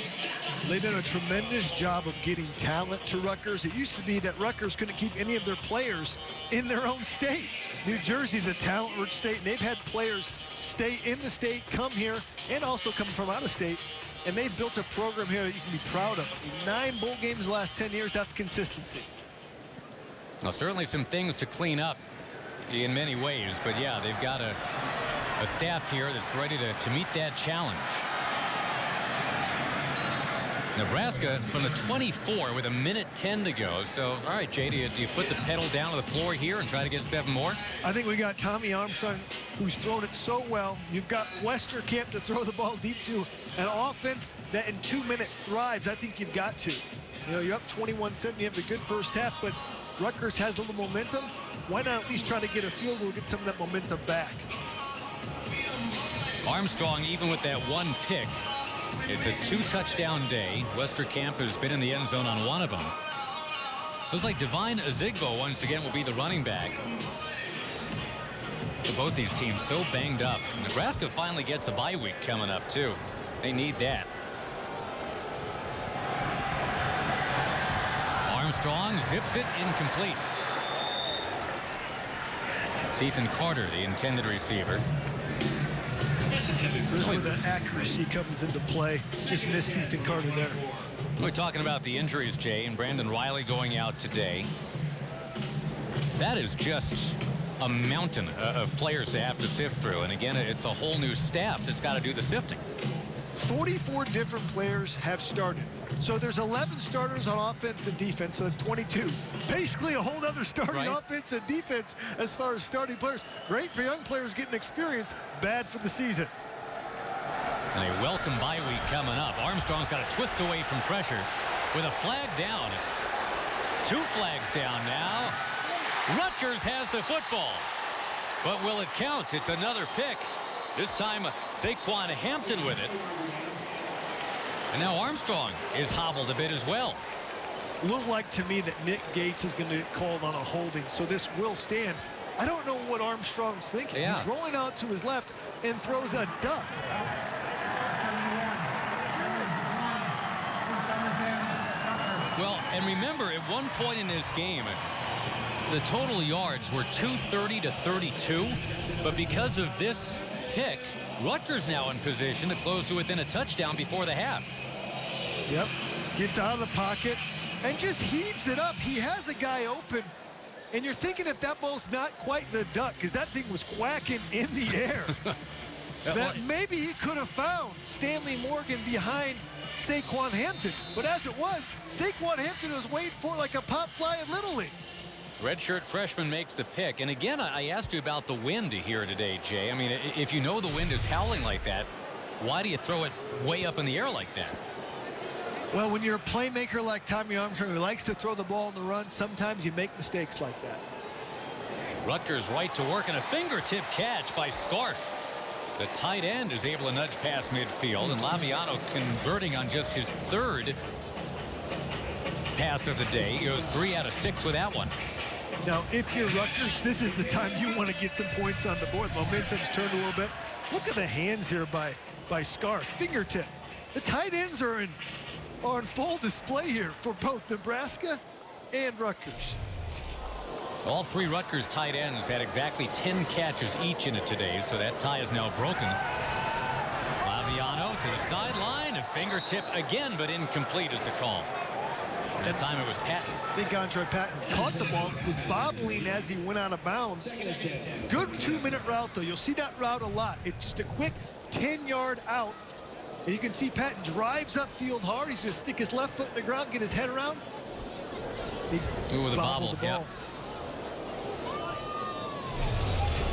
They did a tremendous job of getting talent to Rutgers. It used to be that Rutgers couldn't keep any of their players in their own state. New Jersey's a talent-rich state, and they've had players stay in the state, come here, and also come from out of state. And they've built a program here that you can be proud of. 9 bowl games the last 10 years, that's consistency. Well, certainly some things to clean up in many ways, but yeah, they've got a staff here that's ready to meet that challenge. Nebraska from the 24 with 1:10 to go. So, all right, Jay, do you put the pedal down to the floor here and try to get 7 more? I think we got Tommy Armstrong, who's thrown it so well. You've got Westerkamp to throw the ball deep to, an offense that in 2 minutes thrives. I think you've got to. You know, you're up 21-7. You have a good first half, but Rutgers has a little momentum. Why not at least try to get a field goal, get some of that momentum back? Armstrong, even with that 1 pick, it's a 2-touchdown day. Westerkamp has been in the end zone on 1 of them. Looks like Divine Azigbo once again will be the running back. But both these teams so banged up. Nebraska finally gets a bye week coming up too. They need that. Armstrong zips it incomplete. It's Ethan Carter, the intended receiver. This is where the accuracy comes into play. Just missed Ethan Carter there. We're talking about the injuries, Jay, and Brandon Riley going out today. That is just a mountain of players to have to sift through. And again, it's a whole new staff that's got to do the sifting. 44 different players have started. So there's 11 starters on offense and defense, so that's 22. Basically a whole other starting offense and defense as far as starting players. Great for young players getting experience, bad for the season. And a welcome bye week coming up. Armstrong's got to twist away from pressure with a flag down. 2 flags down now. Rutgers has the football. But will it count? It's another pick. This time, Saquon Hampton with it. And now Armstrong is hobbled a bit as well. Looked like to me that Nick Gates is going to get called on a holding, so this will stand. I don't know what Armstrong's thinking. Yeah. He's rolling out to his left and throws a duck. Well, and remember, at one point in this game, the total yards were 230 to 32, but because of this pick, Rutgers now in position to close to within a touchdown before the half. Yep, gets out of the pocket and just heaves it up. He has a guy open, and you're thinking if that ball's not quite the duck, because that thing was quacking in the air, that maybe he could have found Stanley Morgan behind Saquon Hampton. But as it was, Saquon Hampton was waiting for like a pop fly in Little League. Redshirt freshman makes the pick. And again, I asked you about the wind here today, Jay. I mean, if you know the wind is howling like that, why do you throw it way up in the air like that? Well, when you're a playmaker like Tommy Armstrong, who likes to throw the ball on the run, sometimes you make mistakes like that. Rutgers right to work, and a fingertip catch by Scarf. The tight end is able to nudge past midfield, and Laviano converting on just his 3rd pass of the day. He goes 3 out of 6 with that one. Now, if you're Rutgers, this is the time you want to get some points on the board. Momentum's turned a little bit. Look at the hands here by Scarf. Fingertip. The tight ends are on full display here for both Nebraska and Rutgers. All three Rutgers tight ends had exactly 10 catches each in it today, so that tie is now broken. Laviano to the sideline, a fingertip again, but incomplete is the call. That time it was Patton. I think Andre Patton caught the ball, was bobbling as he went out of bounds. Good 2-minute route, though. You'll see that route a lot. It's just a quick 10-yard out. And you can see Patton drives upfield hard. He's going to stick his left foot in the ground, get his head around. Ooh, the bobble. The ball. Yep.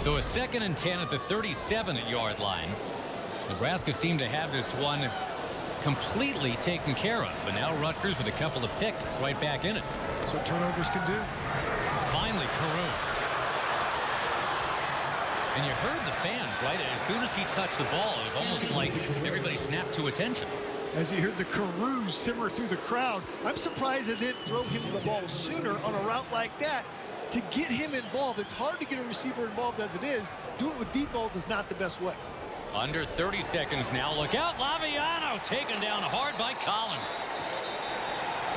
So a 2nd and 10 at the 37-yard line. Nebraska seemed to have this one completely taken care of, but now Rutgers with a couple of picks right back in it. That's what turnovers can do. Finally, Carew. And you heard the fans, right? As soon as he touched the ball, it was almost like everybody snapped to attention. As you heard the Carew simmer through the crowd, I'm surprised they didn't throw him the ball sooner on a route like that to get him involved. It's hard to get a receiver involved as it is. Doing it with deep balls is not the best way. Under 30 seconds now. Look out. Laviano taken down hard by Collins.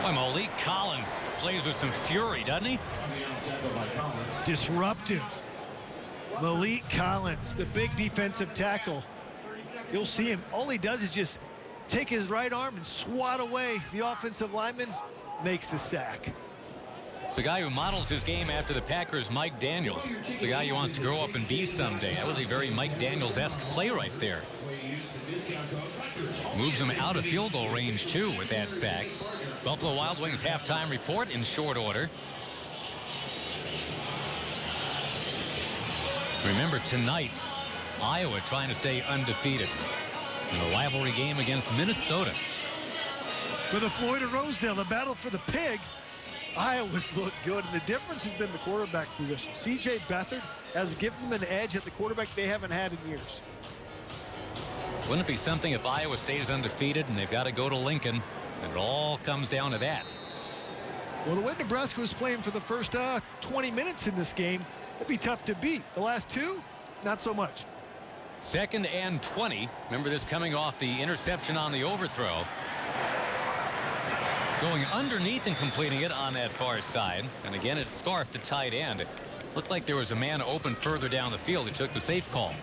Boy, Malik Collins plays with some fury, doesn't he? Disruptive. Malik Collins, the big defensive tackle. You'll see him. All he does is just take his right arm and swat away the offensive lineman. Makes the sack. It's a guy who models his game after the Packers' Mike Daniels. It's the guy who wants to grow up and be someday. That was a very Mike Daniels-esque play right there. Moves him out of field goal range, too, with that sack. Buffalo Wild Wings halftime report in short order. Remember, tonight, Iowa trying to stay undefeated in a rivalry game against Minnesota. For the Floyd of Rosedale, the battle for the pig. Iowa's looked good, and the difference has been the quarterback position. C.J. Beathard has given them an edge at the quarterback they haven't had in years. Wouldn't it be something if Iowa stays undefeated and they've got to go to Lincoln, and it all comes down to that? Well, the way Nebraska was playing for the first 20 minutes in this game, it'd be tough to beat. The last two, not so much. 2nd and 20. Remember this coming off the interception on the overthrow. Going underneath and completing it on that far side. And again, it's Scarf, the tight end. It looked like there was a man open further down the field. He took the safe call.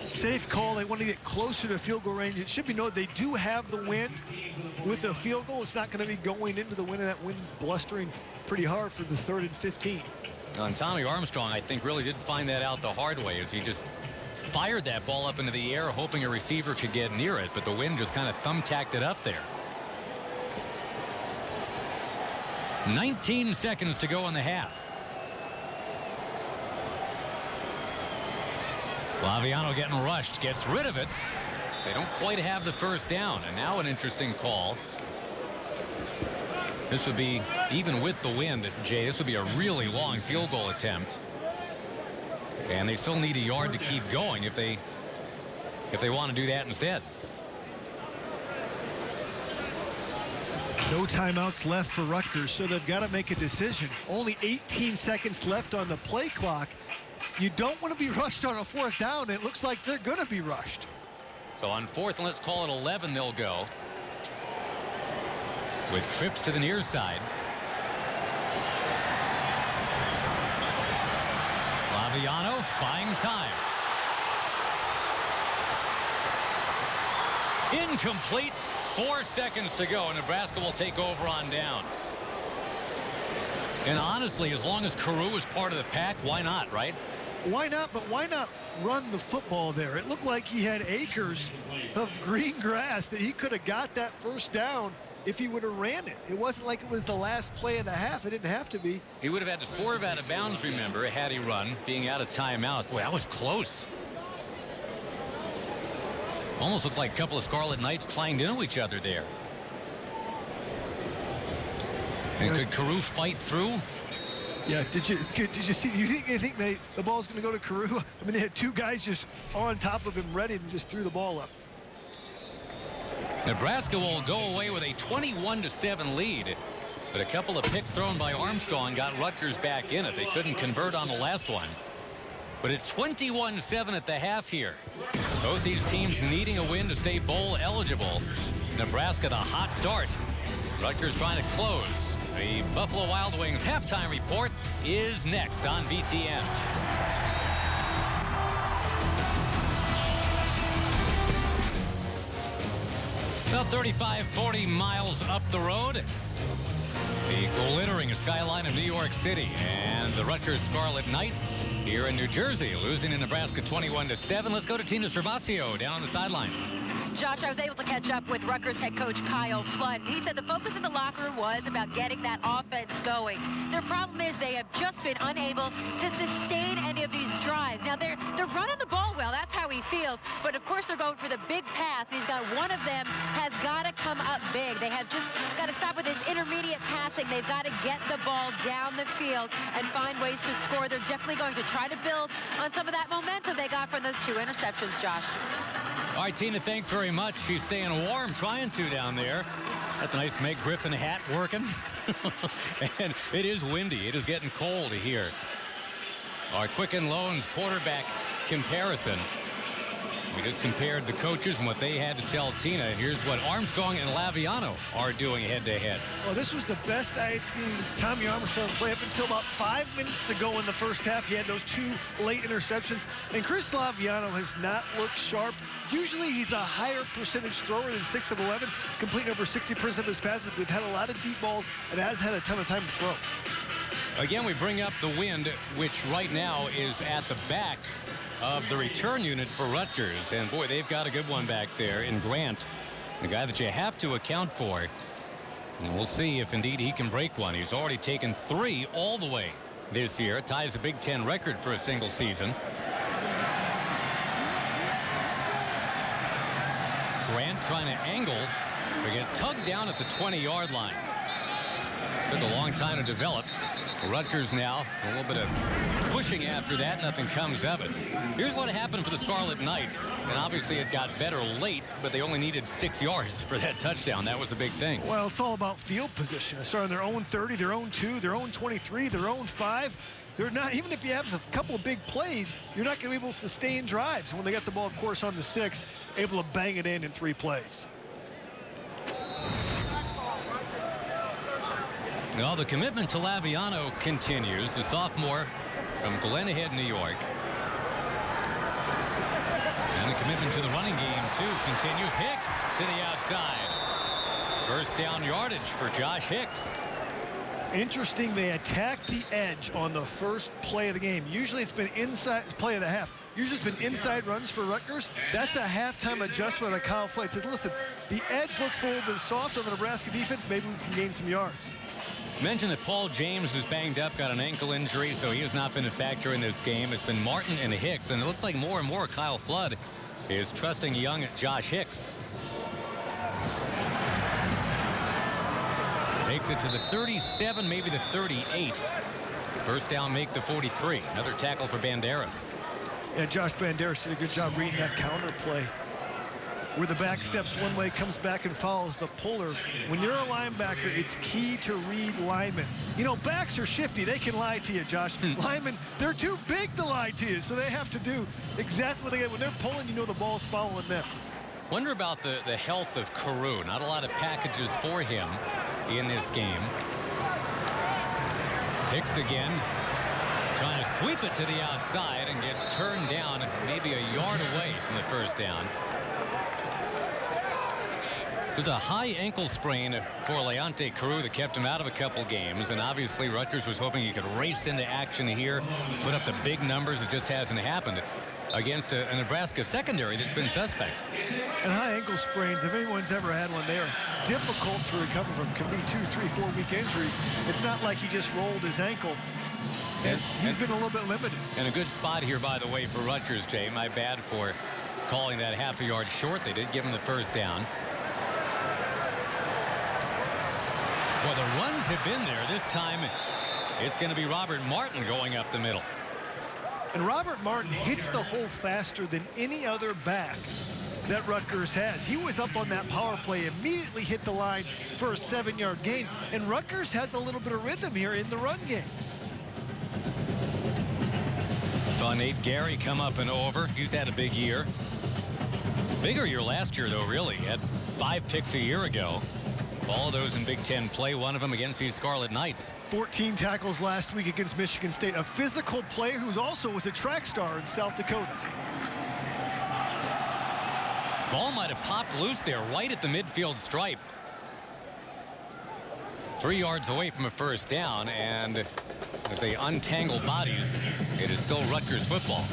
Safe call. They want to get closer to field goal range. It should be noted they do have the wind with a field goal. It's not going to be going into the wind, and that wind's blustering pretty hard for the 3rd and 15. And Tommy Armstrong, I think, really did find that out the hard way as he just fired that ball up into the air, hoping a receiver could get near it, but the wind just kind of thumbtacked it up there. 19 seconds to go in the half. Laviano getting rushed, gets rid of it. They don't quite have the first down, and now an interesting call. This would be, even with the wind, Jay, this would be a really long field goal attempt. And they still need a yard to keep going if they want to do that instead. No timeouts left for Rutgers, so they've got to make a decision. Only 18 seconds left on the play clock. You don't want to be rushed on a 4th down. It looks like they're going to be rushed. So on 4th and let's call it 11, they'll go. With trips to the near side. Laviano buying time. Incomplete. 4 seconds to go, and Nebraska will take over on downs. And honestly, as long as Carew is part of the pack, why not, right? Why not? But why not run the football there? It looked like he had acres of green grass that he could have got that first down if he would have ran it. It wasn't like it was the last play of the half. It didn't have to be. He would have had to swerve out of bounds, remember, had he run, being out of timeouts. Boy, that was close. Almost looked like a couple of Scarlet Knights clanged into each other there. And could Carew fight through? Yeah, did you see? You think the ball's going to go to Carew? I mean, they had two guys just on top of him ready and just threw the ball up. Nebraska will go away with a 21-7 lead. But a couple of picks thrown by Armstrong got Rutgers back in it. They couldn't convert on the last one. But it's 21-7 at the half here. Both these teams needing a win to stay bowl eligible. Nebraska the hot start. Rutgers trying to close. The Buffalo Wild Wings halftime report is next on BTN. About 35-40 miles up the road. The glittering skyline of New York City and the Rutgers Scarlet Knights here in New Jersey, losing in Nebraska 21-7. Let's go to Tina Cervasio down on the sidelines. Josh, I was able to catch up with Rutgers head coach Kyle Flood. He said the focus in the locker room was about getting that offense going. Their problem is they have just been unable to sustain any of these drives. Now, they're running the ball well. That's how he feels. But, of course, they're going for the big pass. He's got one of them has got to come up big. They have just got to stop with this intermediate passing. They've got to get the ball down the field and find ways to score. They're definitely going to try to build on some of that momentum they got from those 2 interceptions, Josh. All right, Tina, thanks very much. She's staying warm, trying to down there. Got the nice Meg Griffin hat working. And it is windy. It is getting cold here. Our Quicken Loans quarterback comparison. We just compared the coaches and what they had to tell Tina. Here's what Armstrong and Laviano are doing head-to-head. Well, this was the best I had seen Tommy Armstrong play up until about 5 minutes to go in the first half. He had those 2 late interceptions. And Chris Laviano has not looked sharp. Usually he's a higher percentage thrower than 6 of 11, completing over 60% of his passes. We've had a lot of deep balls and has had a ton of time to throw. Again, we bring up the wind, which right now is at the back of the return unit for Rutgers. And boy, they've got a good one back there in Grant, the guy that you have to account for. And we'll see if indeed he can break one. He's already taken 3 all the way this year. Ties a Big Ten record for a single season. Grant trying to angle, but gets tugged down at the 20-yard line. Took a long time to develop. Rutgers now a little bit of pushing after that. Nothing comes of it. Here's what happened for the Scarlet Knights. And obviously it got better late, but they only needed 6 yards for that touchdown. That was a big thing. Well, it's all about field position. They start on their own 30, their own 2, their own 23, their own 5. They're not, even if you have a couple of big plays, you're not going to be able to sustain drives. When they get the ball, of course, on the 6, able to bang it in 3 plays. Well, the commitment to Laviano continues. The sophomore from Glen Head, New York. And the commitment to the running game, too, continues. Hicks to the outside. First down yardage for Josh Hicks. Interesting, they attacked the edge on the first play of the game. Usually it's been inside play of the half. Usually it's been inside runs for Rutgers. That's a halftime adjustment on Kyle Flood. Said, listen, the edge looks a little bit soft on the Nebraska defense. Maybe we can gain some yards. Mentioned that Paul James is banged up, got an ankle injury, so he has not been a factor in this game. It's been Martin and Hicks, and it looks like more and more Kyle Flood is trusting young Josh Hicks. Takes it to the 37, maybe the 38. First down, make the 43. Another tackle for Banderas. Yeah, Josh Banderas did a good job reading that counter play. Where the back steps one way, comes back and follows the puller. When you're a linebacker, it's key to read linemen. You know, backs are shifty. They can lie to you, Josh. Linemen, they're too big to lie to you, so they have to do exactly what they get. When they're pulling, you know the ball's following them. Wonder about the health of Carew. Not a lot of packages for him in this game. Hicks again, trying to sweep it to the outside and gets turned down maybe a yard away from the first down. It was a high ankle sprain for Leonte Carew that kept him out of a couple games, and obviously Rutgers was hoping he could race into action here, put up the big numbers. It just hasn't happened against a Nebraska secondary that's been suspect. And high ankle sprains, if anyone's ever had one, they are difficult to recover from. Can be 2, 3, 4 week injuries. It's not like he just rolled his ankle. And he's been a little bit limited. And a good spot here, by the way, for Rutgers, Jay. My bad for calling that half a yard short. They did give him the first down. Well, the runs have been there. This time, it's going to be Robert Martin going up the middle. And Robert Martin hits the hole faster than any other back that Rutgers has. He was up on that power play, immediately hit the line for a 7-yard gain. And Rutgers has a little bit of rhythm here in the run game. Saw Nate Gary come up and over. He's had a big year. Bigger year last year, though, really. Had 5 picks a year ago. All of those in Big Ten play, one of them against these Scarlet Knights. 14 tackles last week against Michigan State. A physical player who also was a track star in South Dakota. Ball might have popped loose there right at the midfield stripe. 3 yards away from a first down, and as they untangle bodies, it is still Rutgers football.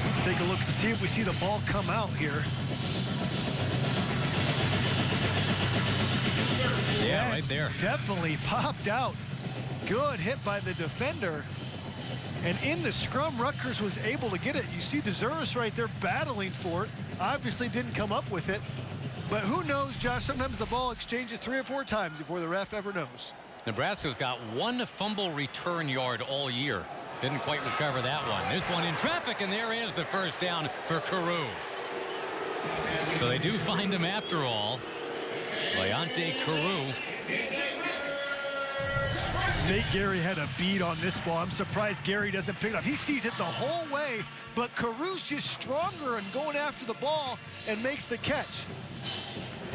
Let's take a look and see if we see the ball come out here. Yeah, right there. Definitely popped out. Good hit by the defender. And in the scrum, Rutgers was able to get it. You see DeZuris right there battling for it. Obviously didn't come up with it. But who knows, Josh, sometimes the ball exchanges 3 or 4 times before the ref ever knows. Nebraska's got 1 fumble return yard all year. Didn't quite recover that one. This one in traffic, and there is the first down for Carew. So they do find him after all. Leonte Carew. Nate Gary had a beat on this ball. I'm surprised Gary doesn't pick it up. He sees it the whole way, but Carew's just stronger and going after the ball and makes the catch.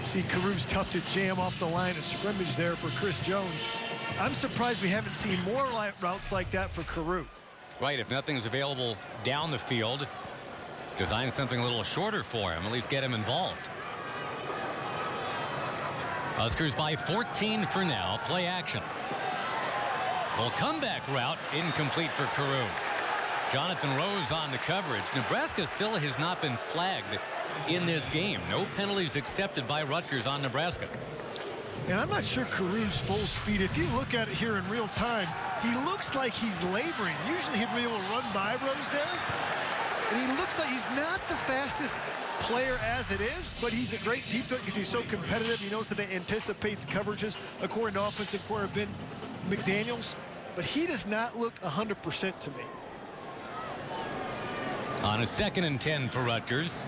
See, Carew's tough to jam off the line of scrimmage there for Chris Jones. I'm surprised we haven't seen more routes like that for Carew. Right, if nothing's available down the field, design something a little shorter for him, at least get him involved. Huskers by 14 for now. Play action. Well, comeback route incomplete for Carew. Jonathan Rose on the coverage. Nebraska still has not been flagged in this game. No penalties accepted by Rutgers on Nebraska. And I'm not sure Carew's full speed. If you look at it here in real time, he looks like he's laboring. Usually he'd be able to run by Rose there. And he looks like he's not the fastest player as it is, but he's a great deep threat because he's so competitive. He knows that he anticipates coverages according to offensive coordinator Ben McDaniels. But he does not look 100% to me. On a 2nd and 10 for Rutgers.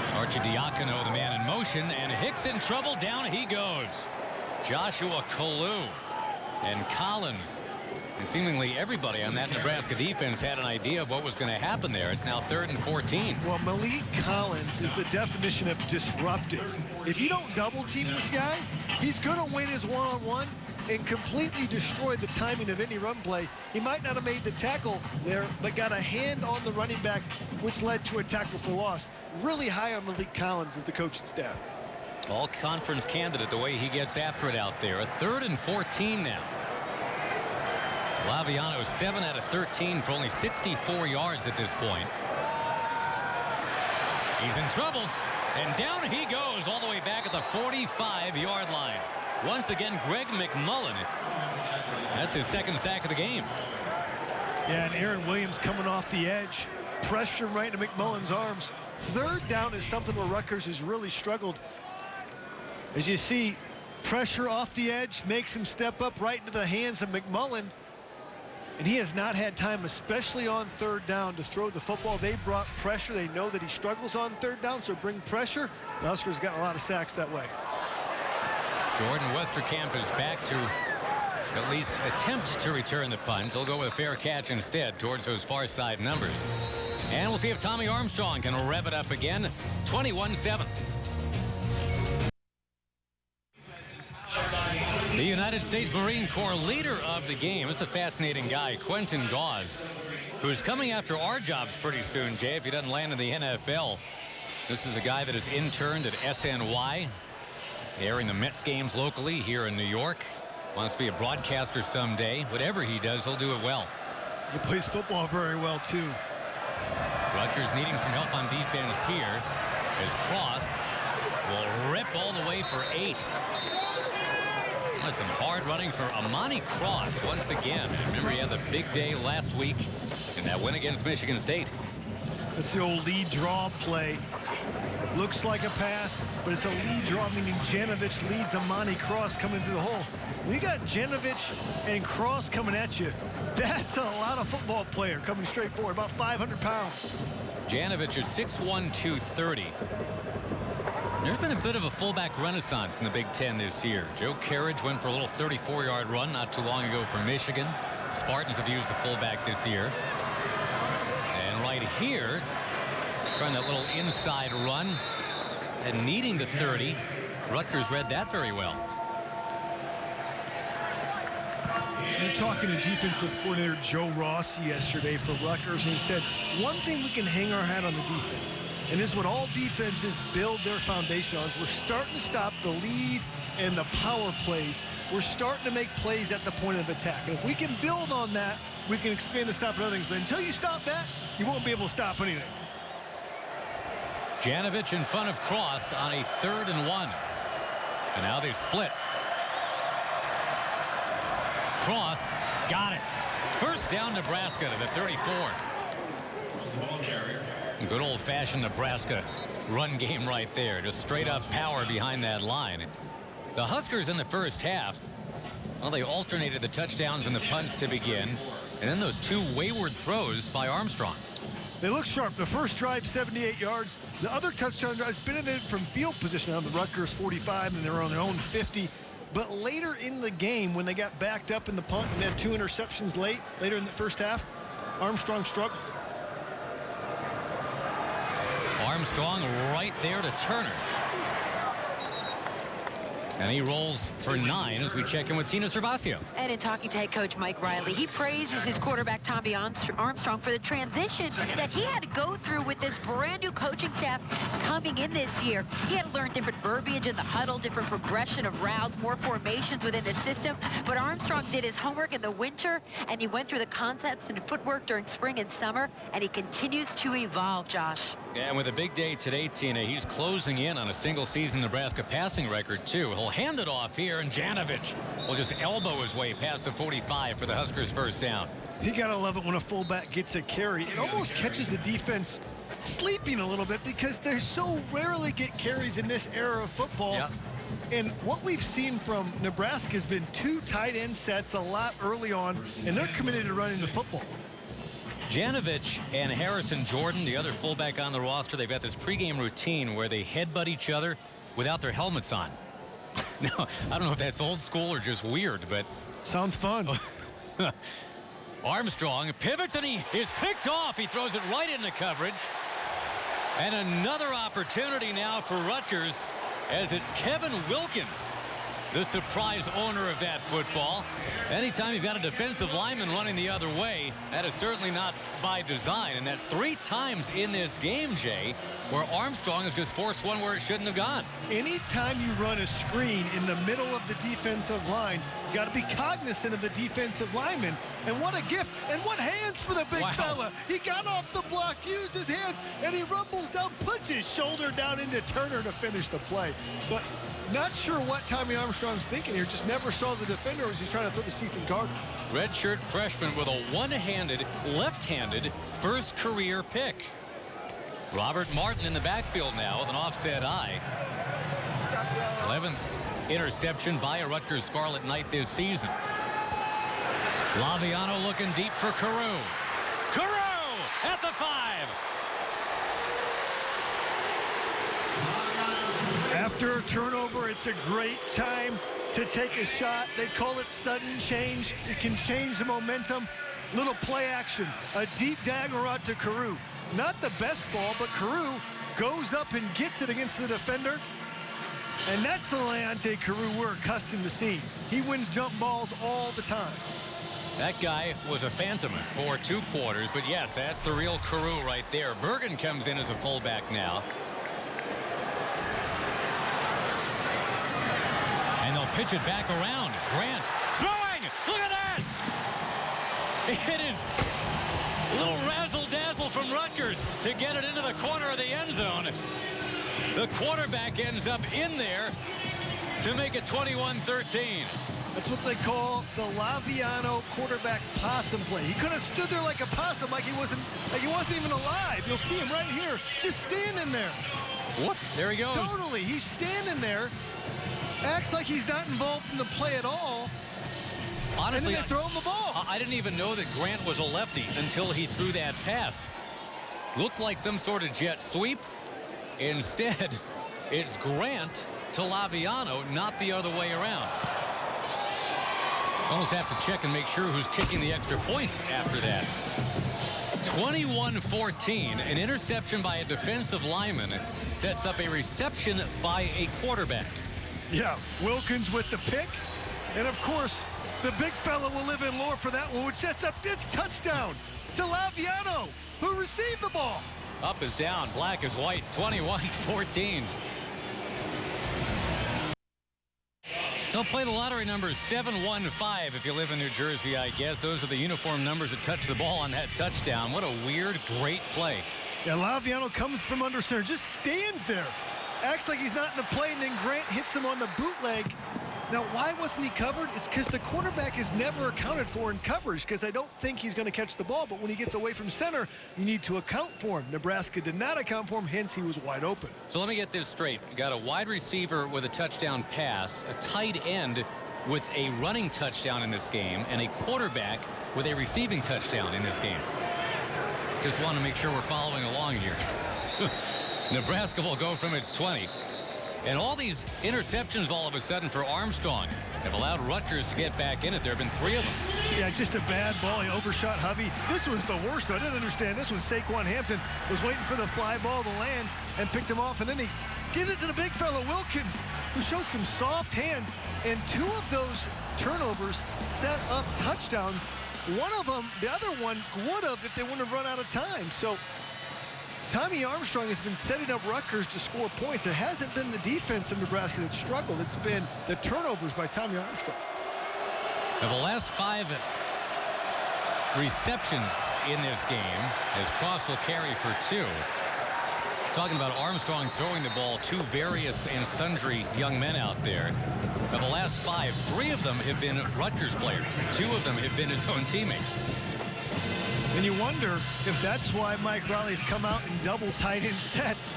Archidiakono, the man in motion, and Hicks in trouble. Down he goes. Joshua Kalu and Collins. And seemingly everybody on that Nebraska defense had an idea of what was going to happen there. It's now 3rd and 14. Well, Malik Collins is the definition of disruptive. If you don't double team this guy, he's going to win his one-on-one and completely destroy the timing of any run play. He might not have made the tackle there, but got a hand on the running back, which led to a tackle for loss. Really high on Malik Collins as the coaching staff. All conference candidate the way he gets after it out there. A 3rd and 14 now. Laviano 7 out of 13 for only 64 yards at this point. He's in trouble, and down he goes all the way back at the 45-yard line. Once again, Greg McMullen. That's his 2nd sack of the game. Yeah, and Aaron Williams coming off the edge. Pressure right into McMullen's arms. 3rd down is something where Rutgers has really struggled. As you see, pressure off the edge makes him step up right into the hands of McMullen. And he has not had time, especially on 3rd down, to throw the football. They brought pressure. They know that he struggles on 3rd down, so bring pressure. The Huskers got a lot of sacks that way. Jordan Westerkamp is back to at least attempt to return the punt. He'll go with a fair catch instead towards those far side numbers. And we'll see if Tommy Armstrong can rev it up again. 21-7. The United States Marine Corps leader of the game. It's a fascinating guy, Quentin Gauze, who's coming after our jobs pretty soon, Jay, if he doesn't land in the NFL. This is a guy that has interned at SNY, airing the Mets games locally here in New York. Wants to be a broadcaster someday. Whatever he does, he'll do it well. He plays football very well, too. Rutgers needing some help on defense here as Cross will rip all the way for 8. That's some hard running for Amani Cross once again. Remember, he had the big day last week in that win against Michigan State. That's the old lead draw play. Looks like a pass, but it's a lead draw, meaning Janovich leads Amani Cross coming through the hole. When you got Janovich and Cross coming at you, that's a lot of football player coming straight forward, about 500 pounds. Janovich is 6'1", 230. There's been a bit of a fullback renaissance in the Big Ten this year. Joe Carriage went for a little 34-yard run not too long ago for Michigan. Spartans have used the fullback this year. And right here, Trying that little inside run and needing the 30. Rutgers read that very well. You're talking to defensive coordinator Joe Rossi yesterday for Rutgers, and he said, one thing we can hang our hat on the defense, and this is what all defenses build their foundation on, is we're starting to stop the lead and the power plays. We're starting to make plays at the point of attack. And if we can build on that, we can expand to stop other things. But until you stop that, you won't be able to stop anything. Janovich in front of Cross on a 3rd and 1. And now they've split. Cross got it. First down, Nebraska to the 34. Good old-fashioned Nebraska run game right there. Just straight up power behind that line. The Huskers in the first half, well, they alternated the touchdowns and the punts to begin. And then those 2 wayward throws by Armstrong. They look sharp. The first drive, 78 yards. The other touchdown drives benefited from field position on the Rutgers 45, and they were on their own 50. But later in the game, when they got backed up in the punt and they had 2 interceptions later in the first half, Armstrong struggled. Armstrong right there to Turner. And he rolls for 9 as we check in with Tina Cervasio. And in talking to head coach Mike Riley, he praises his quarterback Tommy Armstrong for the transition that he had to go through with this brand new coaching staff coming in this year. He had to learn different verbiage in the huddle, different progression of routes, more formations within the system. But Armstrong did his homework in the winter, and he went through the concepts and footwork during spring and summer, and he continues to evolve, Josh. Yeah, and with a big day today, Tina, he's closing in on a single-season Nebraska passing record, too. He'll hand it off here, and Janovich will just elbow his way past the 45 for the Huskers' first down. You got to love it when a fullback gets a carry. It almost catches the defense sleeping a little bit because they so rarely get carries in this era of football. Yep. And what we've seen from Nebraska has been 2 tight end sets a lot early on, and they're committed to running the football. Janovich and Harrison Jordan, the other fullback on the roster, they've got this pregame routine where they headbutt each other without their helmets on. Now, I don't know if that's old school or just weird, but... Sounds fun. Armstrong pivots, and he is picked off. He throws it right into coverage. And another opportunity now for Rutgers, as it's Kevin Wilkins, the surprise owner of that football. Anytime you've got a defensive lineman running the other way, that is certainly not by design. And that's 3 times in this game, Jay, where Armstrong has just forced one where it shouldn't have gone. Anytime you run a screen in the middle of the defensive line, you got to be cognizant of the defensive lineman. And what a gift. And what hands for the big fella. He got off the block, used his hands, and he rumbles down, puts his shoulder down into Turner to finish the play. But not sure what Tommy Armstrong's thinking here. Just never saw the defender as he's trying to throw to Ethan Gardner. Redshirt freshman with a one-handed, left-handed first career pick. Robert Martin in the backfield now with an offset eye. 11th interception by a Rutgers Scarlet Knight this season. Laviano looking deep for Carew. Carew at the 5. After a turnover, it's a great time to take a shot. They call it sudden change. It can change the momentum. Little play action. A deep dagger out to Carew. Not the best ball, but Carew goes up and gets it against the defender. And that's the Leonte Carew we're accustomed to seeing. He wins jump balls all the time. That guy was a phantom for 2 quarters, but yes, that's the real Carew right there. Bergen comes in as a fullback now. And they'll pitch it back around. Grant throwing. Look at that. It is a little razzle-dazzle from Rutgers to get it into the corner of the end zone. The quarterback ends up in there to make it 21-13. That's what they call the Laviano quarterback possum play. He could have stood there like a possum, like he wasn't even alive. You'll see him right here, just standing there. What? There he goes. Totally. He's standing there, acts like he's not involved in the play at all. Honestly, and then they throw him the ball. I didn't even know that Grant was a lefty until he threw that pass. Looked like some sort of jet sweep. Instead, it's Grant to Laviano, not the other way around. Almost have to check and make sure who's kicking the extra point after that. 21-14. An interception by a defensive lineman sets up a reception by a quarterback. Yeah, Wilkins with the pick. And, of course, the big fella will live in lore for that one, which sets up this touchdown to Laviano, who received the ball. Up is down, black is white, 21-14. They'll play the lottery numbers 715 if you live in New Jersey, I guess. Those are the uniform numbers that touch the ball on that touchdown. What a weird, great play. Yeah, Laviano comes from under center, just stands there, acts like he's not in the play, and then Grant hits him on the bootleg. Now, why wasn't he covered? It's because the quarterback is never accounted for in coverage because they don't think he's going to catch the ball. But when he gets away from center, you need to account for him. Nebraska did not account for him, hence he was wide open. So let me get this straight. You got a wide receiver with a touchdown pass, a tight end with a running touchdown in this game, and a quarterback with a receiving touchdown in this game. Just want to make sure we're following along here. Nebraska will go from its 20. And all these interceptions all of a sudden for Armstrong have allowed Rutgers to get back in it. There have been 3 of them. Yeah, just a bad ball. He overshot Hovey. This was the worst. I didn't understand this one. Saquon Hampton was waiting for the fly ball to land and picked him off. And then he gives it to the big fella, Wilkins, who showed some soft hands. And 2 of those turnovers set up touchdowns. One of them, the other one, would have if they wouldn't have run out of time. So Tommy Armstrong has been setting up Rutgers to score points. It hasn't been the defense of Nebraska that's struggled. It's been the turnovers by Tommy Armstrong. Now, the last 5 receptions in this game, as Cross will carry for 2. Talking about Armstrong throwing the ball to various and sundry young men out there. Now, the last 5, 3 of them have been Rutgers players. 2 of them have been his own teammates. And you wonder if that's why Mike Riley's come out in double tight end sets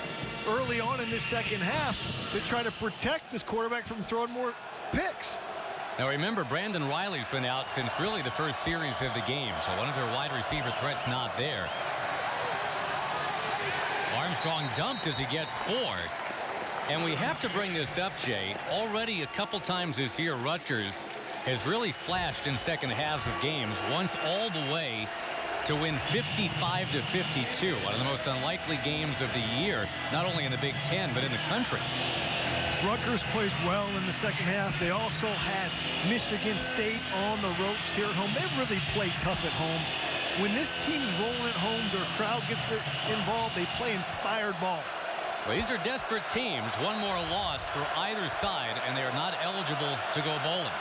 early on in this second half to try to protect this quarterback from throwing more picks. Now remember, Brandon Riley's been out since really the first series of the game, so one of their wide receiver threats not there. Armstrong dumped as he gets 4. And we have to bring this up, Jay. Already a couple times this year, Rutgers has really flashed in second halves of games, once all the way to win 55-52, one of the most unlikely games of the year, not only in the Big Ten, but in the country. Rutgers plays well in the second half. They also had Michigan State on the ropes here at home. They really play tough at home. When this team's rolling at home, their crowd gets involved. They play inspired ball. Well, these are desperate teams. One more loss for either side, and they are not eligible to go bowling.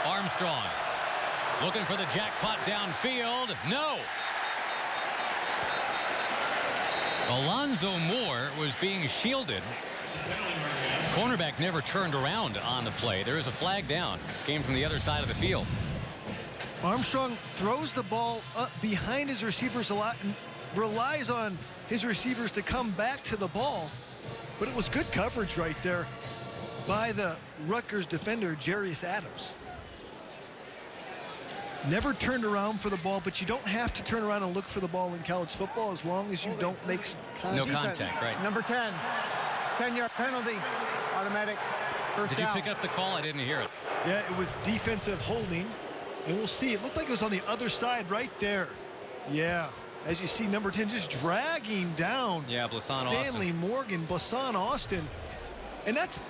Armstrong looking for the jackpot downfield. No. Alonzo Moore was being shielded. Cornerback never turned around on the play. There is a flag down. Came from the other side of the field. Armstrong throws the ball up behind his receivers a lot and relies on his receivers to come back to the ball. But it was good coverage right there by the Rutgers defender, Jarius Adams. Never turned around for the ball, but you don't have to turn around and look for the ball in college football as long as you don't make contact. No contact, right. Number 10, 10-yard penalty, automatic first down. Did you pick up the call? I didn't hear it. Yeah, it was defensive holding. And we'll see. It looked like it was on the other side right there. Yeah. As you see, number 10 just dragging down. Yeah, Blasson Stanley Austin. Morgan, Blasson Austin. And that's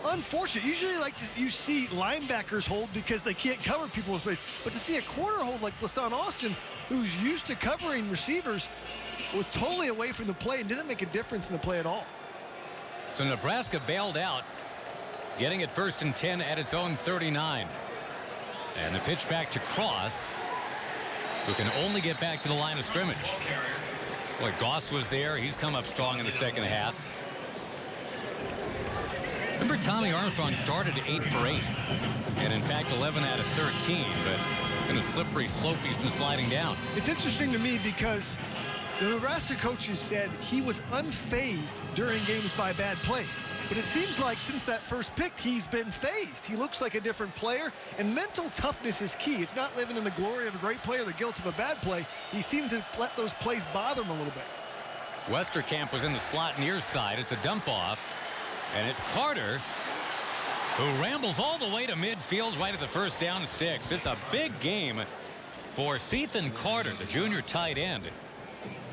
unfortunate. Usually you see linebackers hold because they can't cover people in space. But to see a corner hold like Blasson Austin, who's used to covering receivers, was totally away from the play and didn't make a difference in the play at all. So Nebraska bailed out, getting it 1st and 10 at its own 39. And the pitch back to Cross, who can only get back to the line of scrimmage. Boy, Goss was there. He's come up strong in the second half. Remember, Tommy Armstrong started 8 for 8. And in fact, 11 out of 13. But in a slippery slope, he's been sliding down. It's interesting to me because the Nebraska coaches said he was unfazed during games by bad plays. But it seems like since that first pick, he's been fazed. He looks like a different player, and mental toughness is key. It's not living in the glory of a great play or the guilt of a bad play. He seems to let those plays bother him a little bit. Westerkamp was in the slot near side. It's a dump off, and it's Carter who rambles all the way to midfield right at the first down sticks. It's a big game for Sethan Carter, the junior tight end.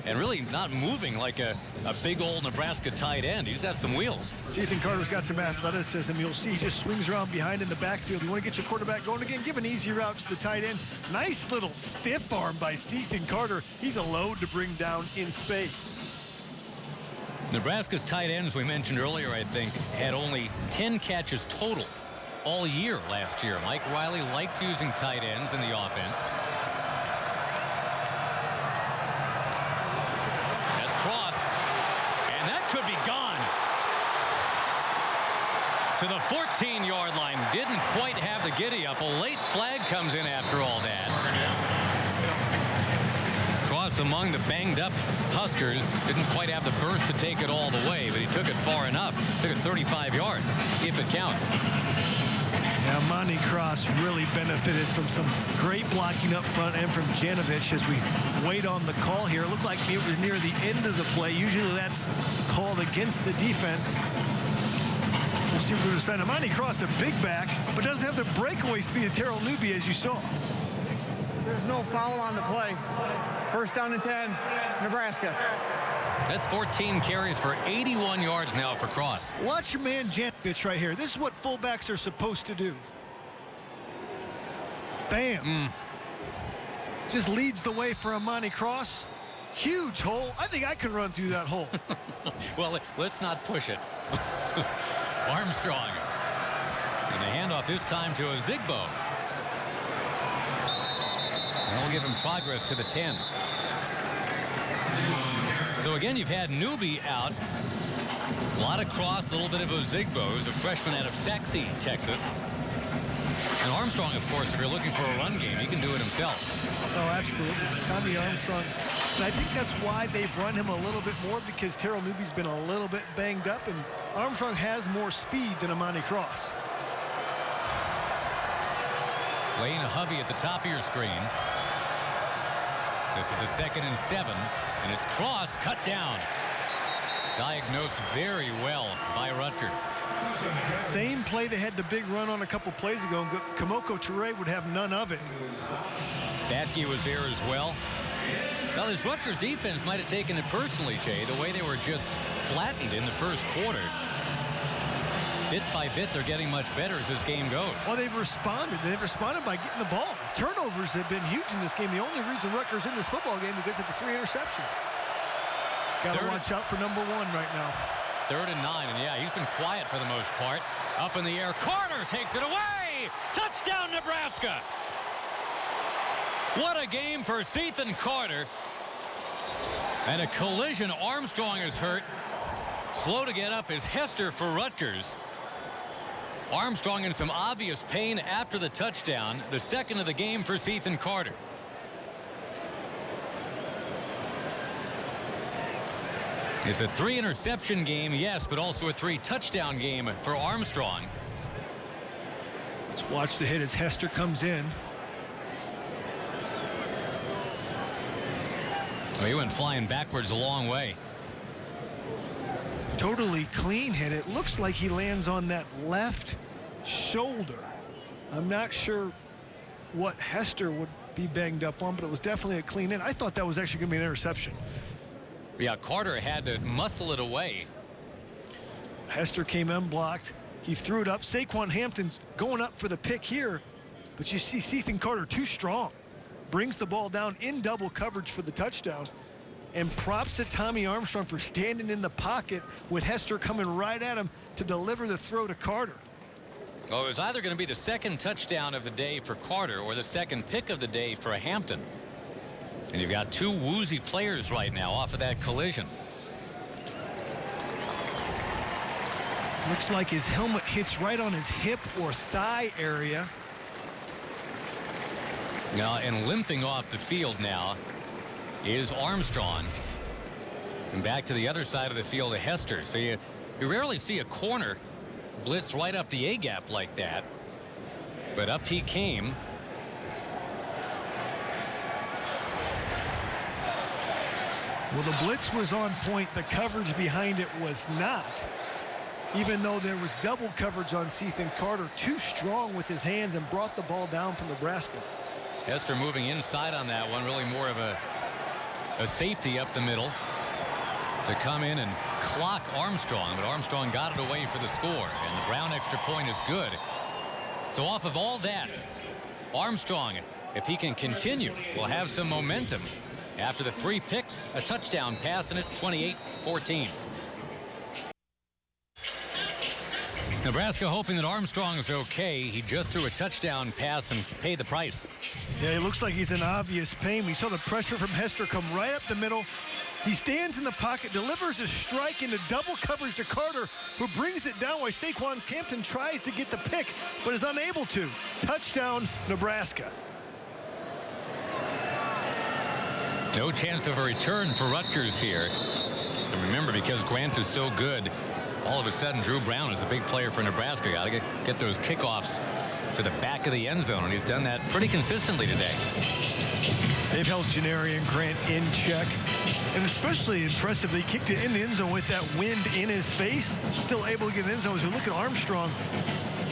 And really not moving like a big old Nebraska tight end. He's got some wheels. Sethan Carter's got some athleticism. You'll see he just swings around behind in the backfield. You want to get your quarterback going again, give an easy route to the tight end. Nice little stiff arm by Sethan Carter. He's a load to bring down in space. Nebraska's tight ends, we mentioned earlier, I think, had only 10 catches total all year last year. Mike Riley likes using tight ends in the offense. Cross, and that could be gone to the 14-yard line. Didn't quite have the giddy up. A late flag comes in after all that. Cross among the banged up Huskers. Didn't quite have the burst to take it all the way, but he took it far enough. Took it 35 yards, if it counts. Yeah, Monty Cross really benefited from some great blocking up front and from Janovich as we wait on the call here. It looked like it was near the end of the play. Usually that's called against the defense. We'll see what they're deciding. Monty Cross, a big back, but doesn't have the breakaway speed of Terrell Newby, as you saw. There's no foul on the play. First down and 10, Nebraska. That's 14 carries for 81 yards now for Cross. Watch your man Janovich right here. This is what fullbacks are supposed to do. Bam. Just leads the way for Amani Cross. Huge hole. I think I could run through that hole. Well, let's not push it. Armstrong. And the handoff this time to Ozigbo. And they'll give him progress to the 10. So again, you've had Newby out. A lot of Cross, a little bit of Ozigbo, who's a freshman out of Saxe, Texas. And Armstrong, of course, if you're looking for a run game, he can do it himself. Oh, absolutely. Tommy Armstrong. And I think that's why they've run him a little bit more, because Terrell Newby's been a little bit banged up, and Armstrong has more speed than Amani Cross. Laying a hubby at the top of your screen. This is a 2nd and 7, and it's Cross cut down. Diagnosed very well by Rutgers. Same play they had the big run on a couple plays ago. Kamoko Toure would have none of it. Batke was there as well. Well, this Rutgers defense might have taken it personally, Jay, the way they were just flattened in the first quarter. Bit by bit, they're getting much better as this game goes. Well, they've responded. They've responded by getting the ball. Turnovers have been huge in this game. The only reason Rutgers in this football game because of the 3 interceptions. Got to watch out for number 1 right now. 3rd and 9, and yeah, he's been quiet for the most part. Up in the air, Carter takes it away! Touchdown, Nebraska! What a game for Sethan Carter. And a collision. Armstrong is hurt. Slow to get up is Hester for Rutgers. Armstrong in some obvious pain after the touchdown. The 2nd of the game for Sethan Carter. It's a 3 interception game, yes, but also a 3 touchdown game for Armstrong. Let's watch the hit as Hester comes in. Oh, he went flying backwards a long way. Totally clean hit. It looks like he lands on that left shoulder. I'm not sure what Hester would be banged up on, but it was definitely a clean hit. I thought that was actually going to be an interception. Yeah, Carter had to muscle it away. Hester came unblocked. He threw it up. Saquon Hampton's going up for the pick here, but you see Sethan Carter too strong. Brings the ball down in double coverage for the touchdown. And props to Tommy Armstrong for standing in the pocket with Hester coming right at him to deliver the throw to Carter. Oh, it was either going to be the 2nd touchdown of the day for Carter or the 2nd pick of the day for Hampton. And you've got 2 woozy players right now off of that collision. Looks like his helmet hits right on his hip or thigh area. Now, and limping off the field now is Armstrong. And back to the other side of the field to Hester. So you rarely see a corner blitz right up the A-gap like that. But up he came. Well, the blitz was on point. The coverage behind it was not. Even though there was double coverage on Sethan Carter, too strong with his hands and brought the ball down for Nebraska. Hester moving inside on that one, really more of a safety up the middle to come in and clock Armstrong, but Armstrong got it away for the score, and the Brown extra point is good. So off of all that, Armstrong, if he can continue, will have some momentum. After the 3 picks, a touchdown pass, and it's 28-14. Nebraska hoping that Armstrong's okay. He just threw a touchdown pass and paid the price. Yeah, he looks like he's in obvious pain. We saw the pressure from Hester come right up the middle. He stands in the pocket, delivers a strike into double coverage to Carter, who brings it down while Saquon Campton tries to get the pick, but is unable to. Touchdown, Nebraska. No chance of a return for Rutgers here. And remember, because Grant is so good, all of a sudden Drew Brown is a big player for Nebraska. Got to get those kickoffs to the back of the end zone, and he's done that pretty consistently today. They've held Janarian Grant in check, and especially impressive, they kicked it in the end zone with that wind in his face. Still able to get in the end zone. As we look at Armstrong,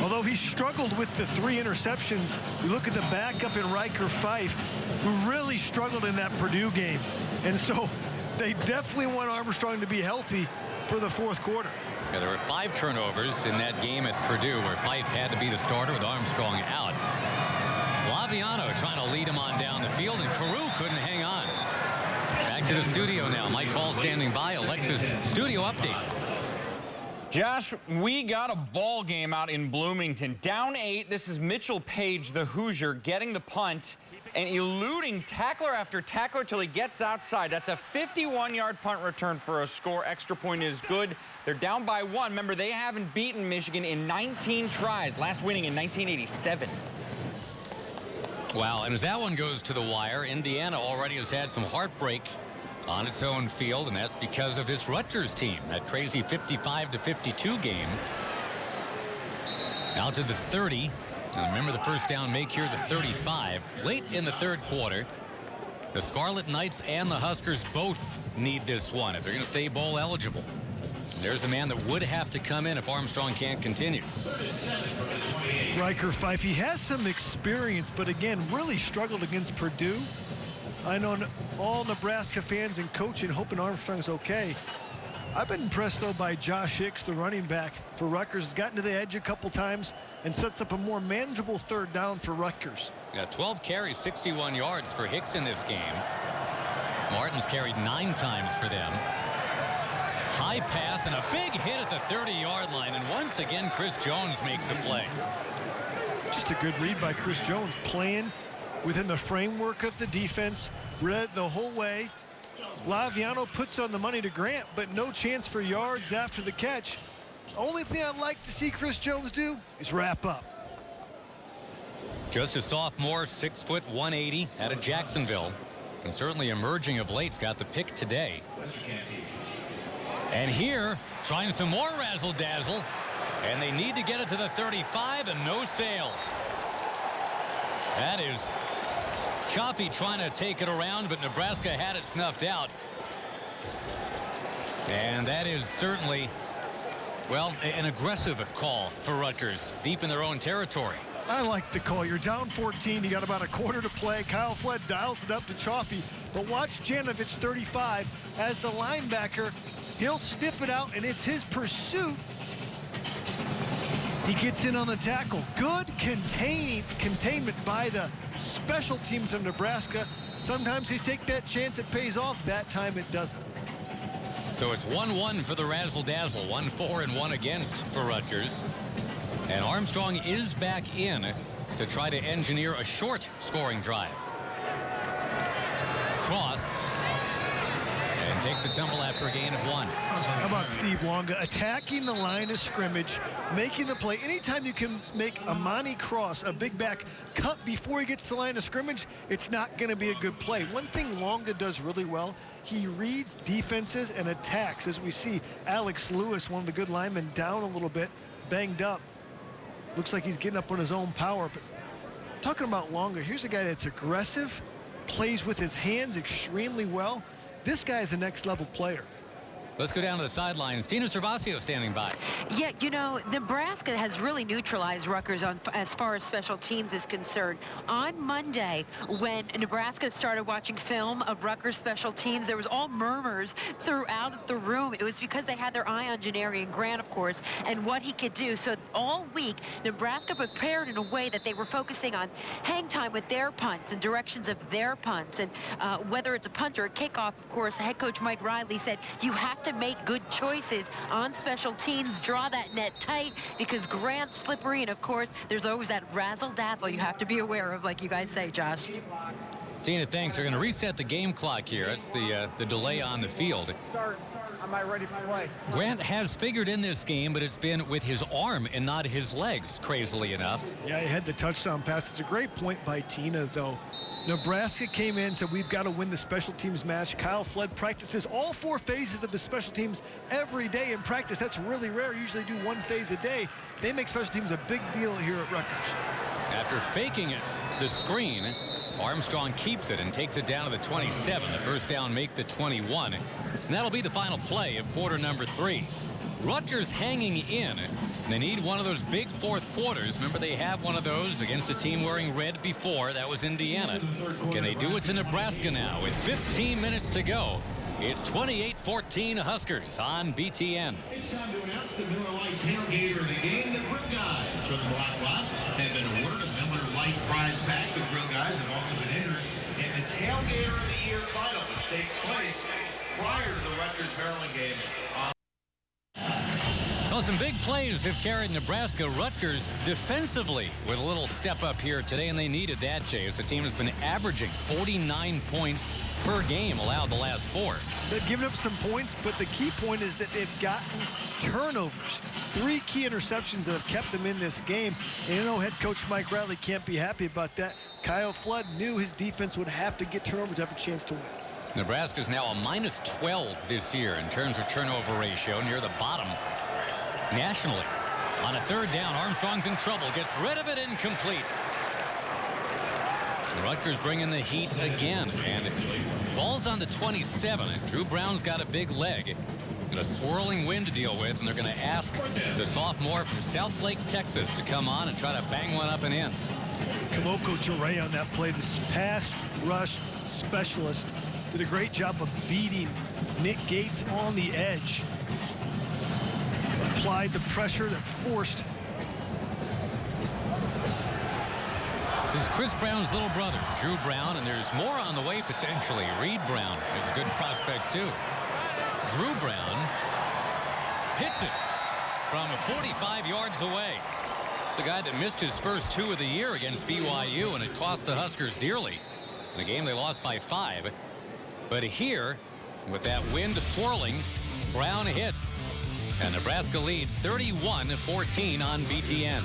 although he struggled with the 3 interceptions, we look at the backup in Riker Fife, who really struggled in that Purdue game. And so they definitely want Armstrong to be healthy for the 4th quarter. Yeah, there were 5 turnovers in that game at Purdue where Fife had to be the starter with Armstrong out. Laviano trying to lead him on down the field, and Carew couldn't hang on. Back to the studio now. Mike Hall standing by. Alexis, studio update. Josh, we got a ball game out in Bloomington. Down 8. This is Mitchell Page, the Hoosier, getting the punt and eluding tackler after tackler till he gets outside. That's a 51-yard punt return for a score. Extra point is good. They're down by 1. Remember, they haven't beaten Michigan in 19 tries, last winning in 1987. Wow, and as that one goes to the wire, Indiana already has had some heartbreak on its own field, and that's because of this Rutgers team. That crazy 55-52 game. Out to the 30. Now remember the first down make here, the 35. Late in the 3rd quarter, the Scarlet Knights and the Huskers both need this one if they're going to stay bowl eligible. There's a man that would have to come in if Armstrong can't continue. Riker Fife, he has some experience, but again, really struggled against Purdue. I know all Nebraska fans and coaching hoping Armstrong's okay. I've been impressed, though, by Josh Hicks, the running back for Rutgers. Has gotten to the edge a couple times and sets up a more manageable 3rd down for Rutgers. Yeah, 12 carries, 61 yards for Hicks in this game. Martin's carried 9 times for them. High pass and a big hit at the 30-yard line, and once again Chris Jones makes a play. Just a good read by Chris Jones, playing within the framework of the defense, read the whole way. Laviano puts on the money to Grant, but no chance for yards after the catch. Only thing I'd like to see Chris Jones do is wrap up. Just a sophomore, 6 foot 180 out of Jacksonville, and certainly emerging of late. He's got the pick today. And here, trying some more razzle-dazzle, and they need to get it to the 35, and no sale. That is choppy trying to take it around, but Nebraska had it snuffed out. And that is certainly, well, an aggressive call for Rutgers, deep in their own territory. I like the call. You're down 14. You got about a quarter to play. Kyle Flood dials it up to Chaffee, but watch Janovich 35 as the linebacker. He'll sniff it out, and it's his pursuit. He gets in on the tackle. Good containment by the special teams of Nebraska. Sometimes they take that chance, it pays off. That time it doesn't. So it's 1-1 for the razzle-dazzle. 1 for and 1 against for Rutgers. And Armstrong is back in to try to engineer a short scoring drive. Cross. And takes a tumble after a gain of 1. How about Steve Longa attacking the line of scrimmage, making the play? Anytime you can make Amani Cross, a big back, cut before he gets to the line of scrimmage, it's not going to be a good play. One thing Longa does really well, he reads defenses and attacks. As we see Alex Lewis, one of the good linemen, down a little bit, banged up. Looks like he's getting up on his own power. But talking about Longa, here's a guy that's aggressive, plays with his hands extremely well. This guy's a next level player. Let's go down to the sidelines. Tina Cervasio standing by. Yeah, you know, Nebraska has really neutralized Rutgers as far as special teams is concerned. On Monday, when Nebraska started watching film of Rutgers special teams, there was all murmurs throughout the room. It was because they had their eye on Janarian Grant, of course, and what he could do. So all week, Nebraska prepared in a way that they were focusing on hang time with their punts and directions of their punts. And whether it's a punt or a kickoff, of course, the head coach Mike Riley said, you have to make good choices on special teams, draw that net tight, because Grant's slippery, and of course there's always that razzle-dazzle you have to be aware of, like you guys say, Josh. Tina, thanks. They're going to reset the game clock here. It's the delay on the field. Start. Am I ready for play? Grant has figured in this game, but it's been with his arm and not his legs, crazily enough. Yeah, he had the touchdown pass. It's a great point by Tina, though. Nebraska came in and said, we've got to win the special teams match. Kyle Flood practices all 4 phases of the special teams every day in practice. That's really rare. Usually do 1 phase a day. They make special teams a big deal here at Rutgers. After faking the screen, Armstrong keeps it and takes it down to the 27. The first down make the 21. And that'll be the final play of quarter number 3. Rutgers hanging in. They need one of those big fourth quarters. Remember, they have one of those against a team wearing red before. That was Indiana. Can they do it to Nebraska now with 15 minutes to go? It's 28-14 Huskers on BTN. It's time to announce the Miller Lite tailgater of the game. The Grill Guys from the Black Lot have been awarded a Miller Lite prize pack. The Grill Guys have also been entered in the Tailgater of the Year final, which takes place prior to the Rutgers-Maryland game. Well, some big plays have carried Nebraska. Rutgers defensively with a little step up here today, and they needed that, Jay, as the team has been averaging 49 points per game allowed the last 4. They've given up some points, but the key point is that they've gotten turnovers. 3 key interceptions that have kept them in this game. And you know, head coach Mike Riley can't be happy about that. Kyle Flood knew his defense would have to get turnovers to have a chance to win. Nebraska's now a minus 12 this year in terms of turnover ratio, near the bottom nationally. On a third down, Armstrong's in trouble, gets rid of it, incomplete. Rutgers bringing the heat again, and ball's on the 27. Drew Brown's got a big leg and a swirling wind to deal with, and they're going to ask the sophomore from South Lake, Texas, to come on and try to bang one up and in. Kamoko Ture on that play, this pass rush specialist, did a great job of beating Nick Gates on the edge. Applied the pressure that forced. This is Chris Brown's little brother, Drew Brown, and there's more on the way potentially. Reed Brown is a good prospect too. Drew Brown hits it from 45 yards away. It's a guy that missed his first 2 of the year against BYU, and it cost the Huskers dearly in a game they lost by 5. But here, with that wind swirling, Brown hits, and Nebraska leads 31-14 on BTN.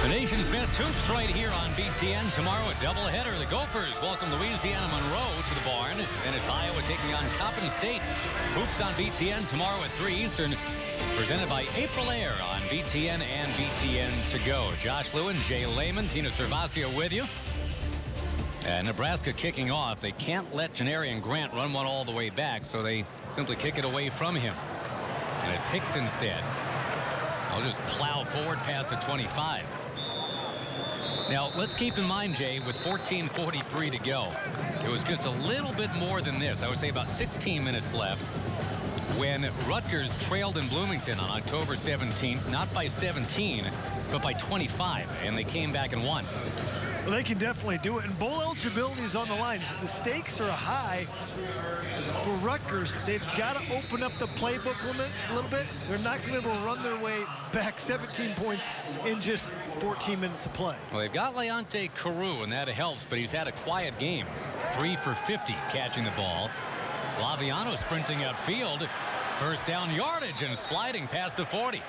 The nation's best hoops right here on BTN. Tomorrow a doubleheader. The Gophers welcome Louisiana Monroe to the barn. Then it's Iowa taking on Coppin State. Hoops on BTN tomorrow at 3 Eastern. Presented by April Air on BTN and BTN to go. Josh Lewin, Jay Lehman, Tina Cervasio with you. And Nebraska kicking off. They can't let Janarian Grant run one all the way back, so they simply kick it away from him. And it's Hicks instead. They'll just plow forward past the 25. Now, let's keep in mind, Jay, with 14:43 to go, it was just a little bit more than this. I would say about 16 minutes left when Rutgers trailed in Bloomington on October 17th, not by 17, but by 25, and they came back and won. Well, they can definitely do it, and bowl eligibility is on the line. The stakes are high for Rutgers. They've got to open up the playbook a little bit. They're not going to be able to run their way back 17 points in just 14 minutes of play. Well, they've got Leonte Carew, and that helps, but he's had a quiet game. 3 for 50 catching the ball. Laviano sprinting upfield. First down yardage and sliding past the 40.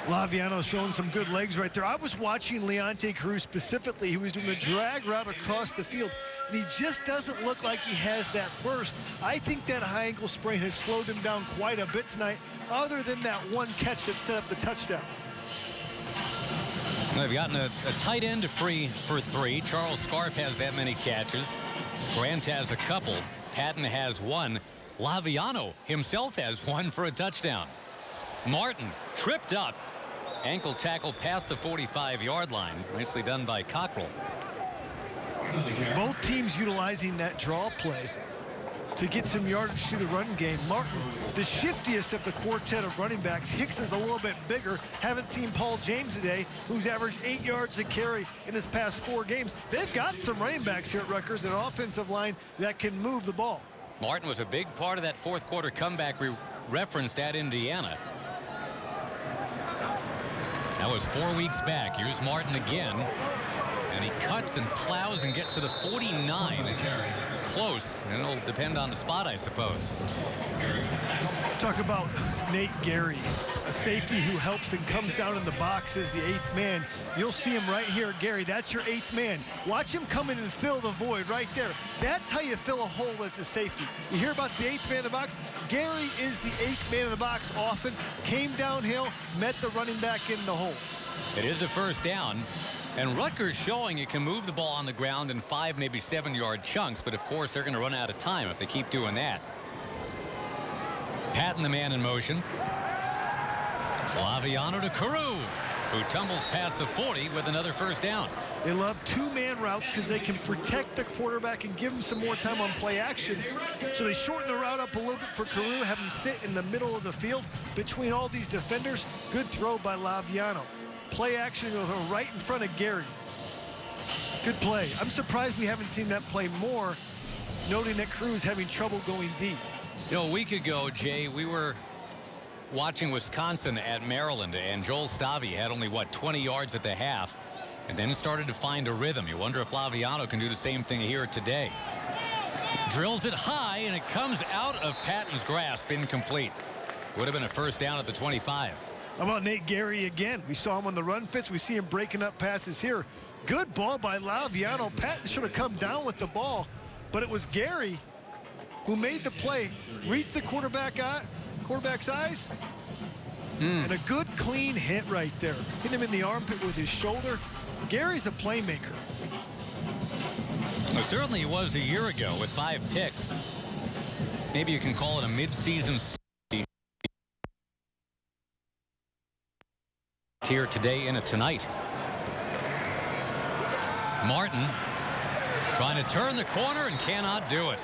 Laviano showing some good legs right there. I was watching Leonte Carew specifically. He was doing a drag route across the field, and he just doesn't look like he has that burst. I think that high ankle sprain has slowed him down quite a bit tonight, other than that one catch that set up the touchdown. They've gotten a tight end free for 3. Charles Scarp has that many catches. Grant has a couple. Patton has 1. Laviano himself has 1 for a touchdown. Martin tripped up. Ankle tackle past the 45-yard line. Nicely done by Cockrell. Both teams utilizing that draw play to get some yardage through the run game. Martin, the shiftiest of the quartet of running backs. Hicks is a little bit bigger. Haven't seen Paul James today, who's averaged 8 yards a carry in his past 4 games. They've got some running backs here at Rutgers, an offensive line that can move the ball. Martin was a big part of that fourth quarter comeback we referenced at Indiana. That was 4 weeks back. Here's Martin again. And he cuts and plows and gets to the 49. Close. And it'll depend on the spot, I suppose. Talk about Nate Gary, a safety who helps and comes down in the box as the 8th man. You'll see him right here. Gary, that's your 8th man. Watch him come in and fill the void right there. That's how you fill a hole as a safety. You hear about the 8th man in the box? Gary is the 8th man in the box often. Came downhill, met the running back in the hole. It is a first down. And Rutgers showing it can move the ball on the ground in 5, maybe 7-yard chunks. But, of course, they're going to run out of time if they keep doing that. Patton, the man in motion. Laviano to Carew, who tumbles past the 40 with another first down. They love 2-man routes because they can protect the quarterback and give him some more time on play action. So they shorten the route up a little bit for Carew, have him sit in the middle of the field between all these defenders. Good throw by Laviano. Play action with him right in front of Gary. Good play. I'm surprised we haven't seen that play more, noting that Crew's having trouble going deep. You know, a week ago, Jay, we were watching Wisconsin at Maryland, and Joel Stavy had only, 20 yards at the half, and then started to find a rhythm. You wonder if Laviano can do the same thing here today. Drills it high, and it comes out of Patton's grasp, incomplete. Would have been a first down at the 25. How about Nate Gary again? We saw him on the run fits. We see him breaking up passes here. Good ball by Laviano. Patton should have come down with the ball, but it was Gary who made the play, reached the quarterback's eyes, and a good clean hit right there. Hit him in the armpit with his shoulder. Gary's a playmaker. Well, certainly he was a year ago with 5 picks. Maybe you can call it a mid-season here today and tonight. Martin trying to turn the corner and cannot do it.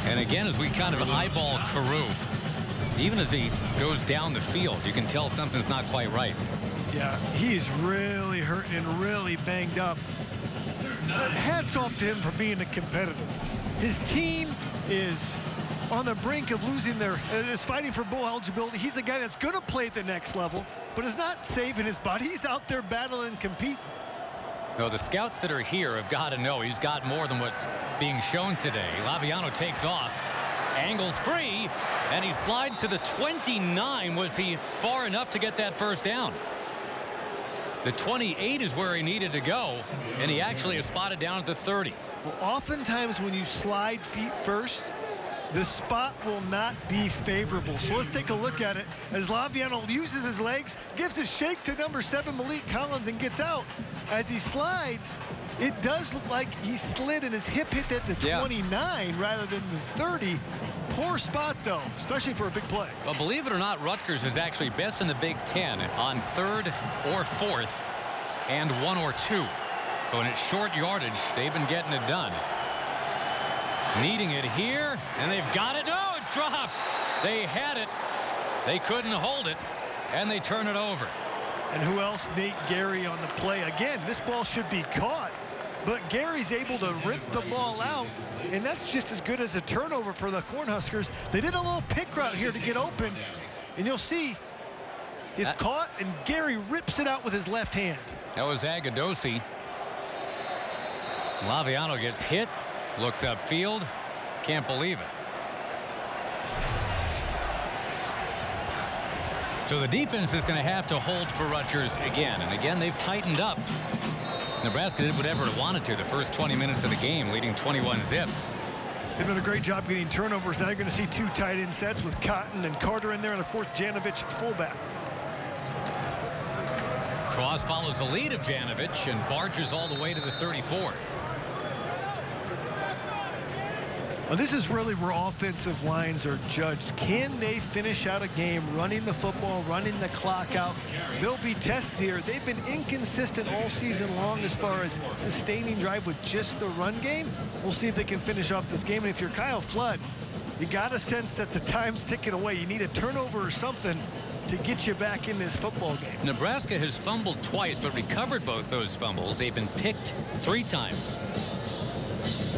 And again, as we kind of eyeball Carew, even as he goes down the field, you can tell something's not quite right. Yeah, he's really hurting and really banged up. Hats off to him for being a competitor. His team is on the brink of losing is fighting for bowl eligibility. He's the guy that's going to play at the next level, but is not saving his body. He's out there battling and competing. No, the scouts that are here have got to know he's got more than what's being shown today. Laviano takes off, angles free, and he slides to the 29. Was he far enough to get that first down? The 28 is where he needed to go, and he actually is spotted down at the 30. Well, oftentimes when you slide feet first, the spot will not be favorable. So let's take a look at it as Laviano uses his legs, gives a shake to number 7 Malik Collins, and gets out. As he slides, it does look like he slid and his hip hit at the 29 rather than the 30. Poor spot, though, especially for a big play. Well, believe it or not, Rutgers is actually best in the Big Ten on 3rd or 4th and 1 or 2. So in its short yardage, they've been getting it done. Needing it here, and they've got it. No, it's dropped. They had it. They couldn't hold it, and they turn it over. And who else? Nate Gary on the play. Again, this ball should be caught, but Gary's able to rip the ball out, and that's just as good as a turnover for the Cornhuskers. They did a little pick route here to get open, and you'll see it's caught, and Gary rips it out with his left hand. That was Agadosi. Laviano gets hit, looks upfield, can't believe it. So the defense is going to have to hold for Rutgers again. And again, they've tightened up. Nebraska did whatever it wanted to the first 20 minutes of the game, leading 21-zip. They've done a great job getting turnovers. Now you're going to see 2 tight end sets with Cotton and Carter in there, and of course Janovich at fullback. Cross follows the lead of Janovich and barges all the way to the 34. Well, this is really where offensive lines are judged. Can they finish out a game running the football, running the clock out? They'll be tested here. They've been inconsistent all season long as far as sustaining drive with just the run game. We'll see if they can finish off this game. And if you're Kyle Flood, you got to sense that the time's ticking away. You need a turnover or something to get you back in this football game. Nebraska has fumbled twice but recovered both those fumbles. They've been picked 3 times.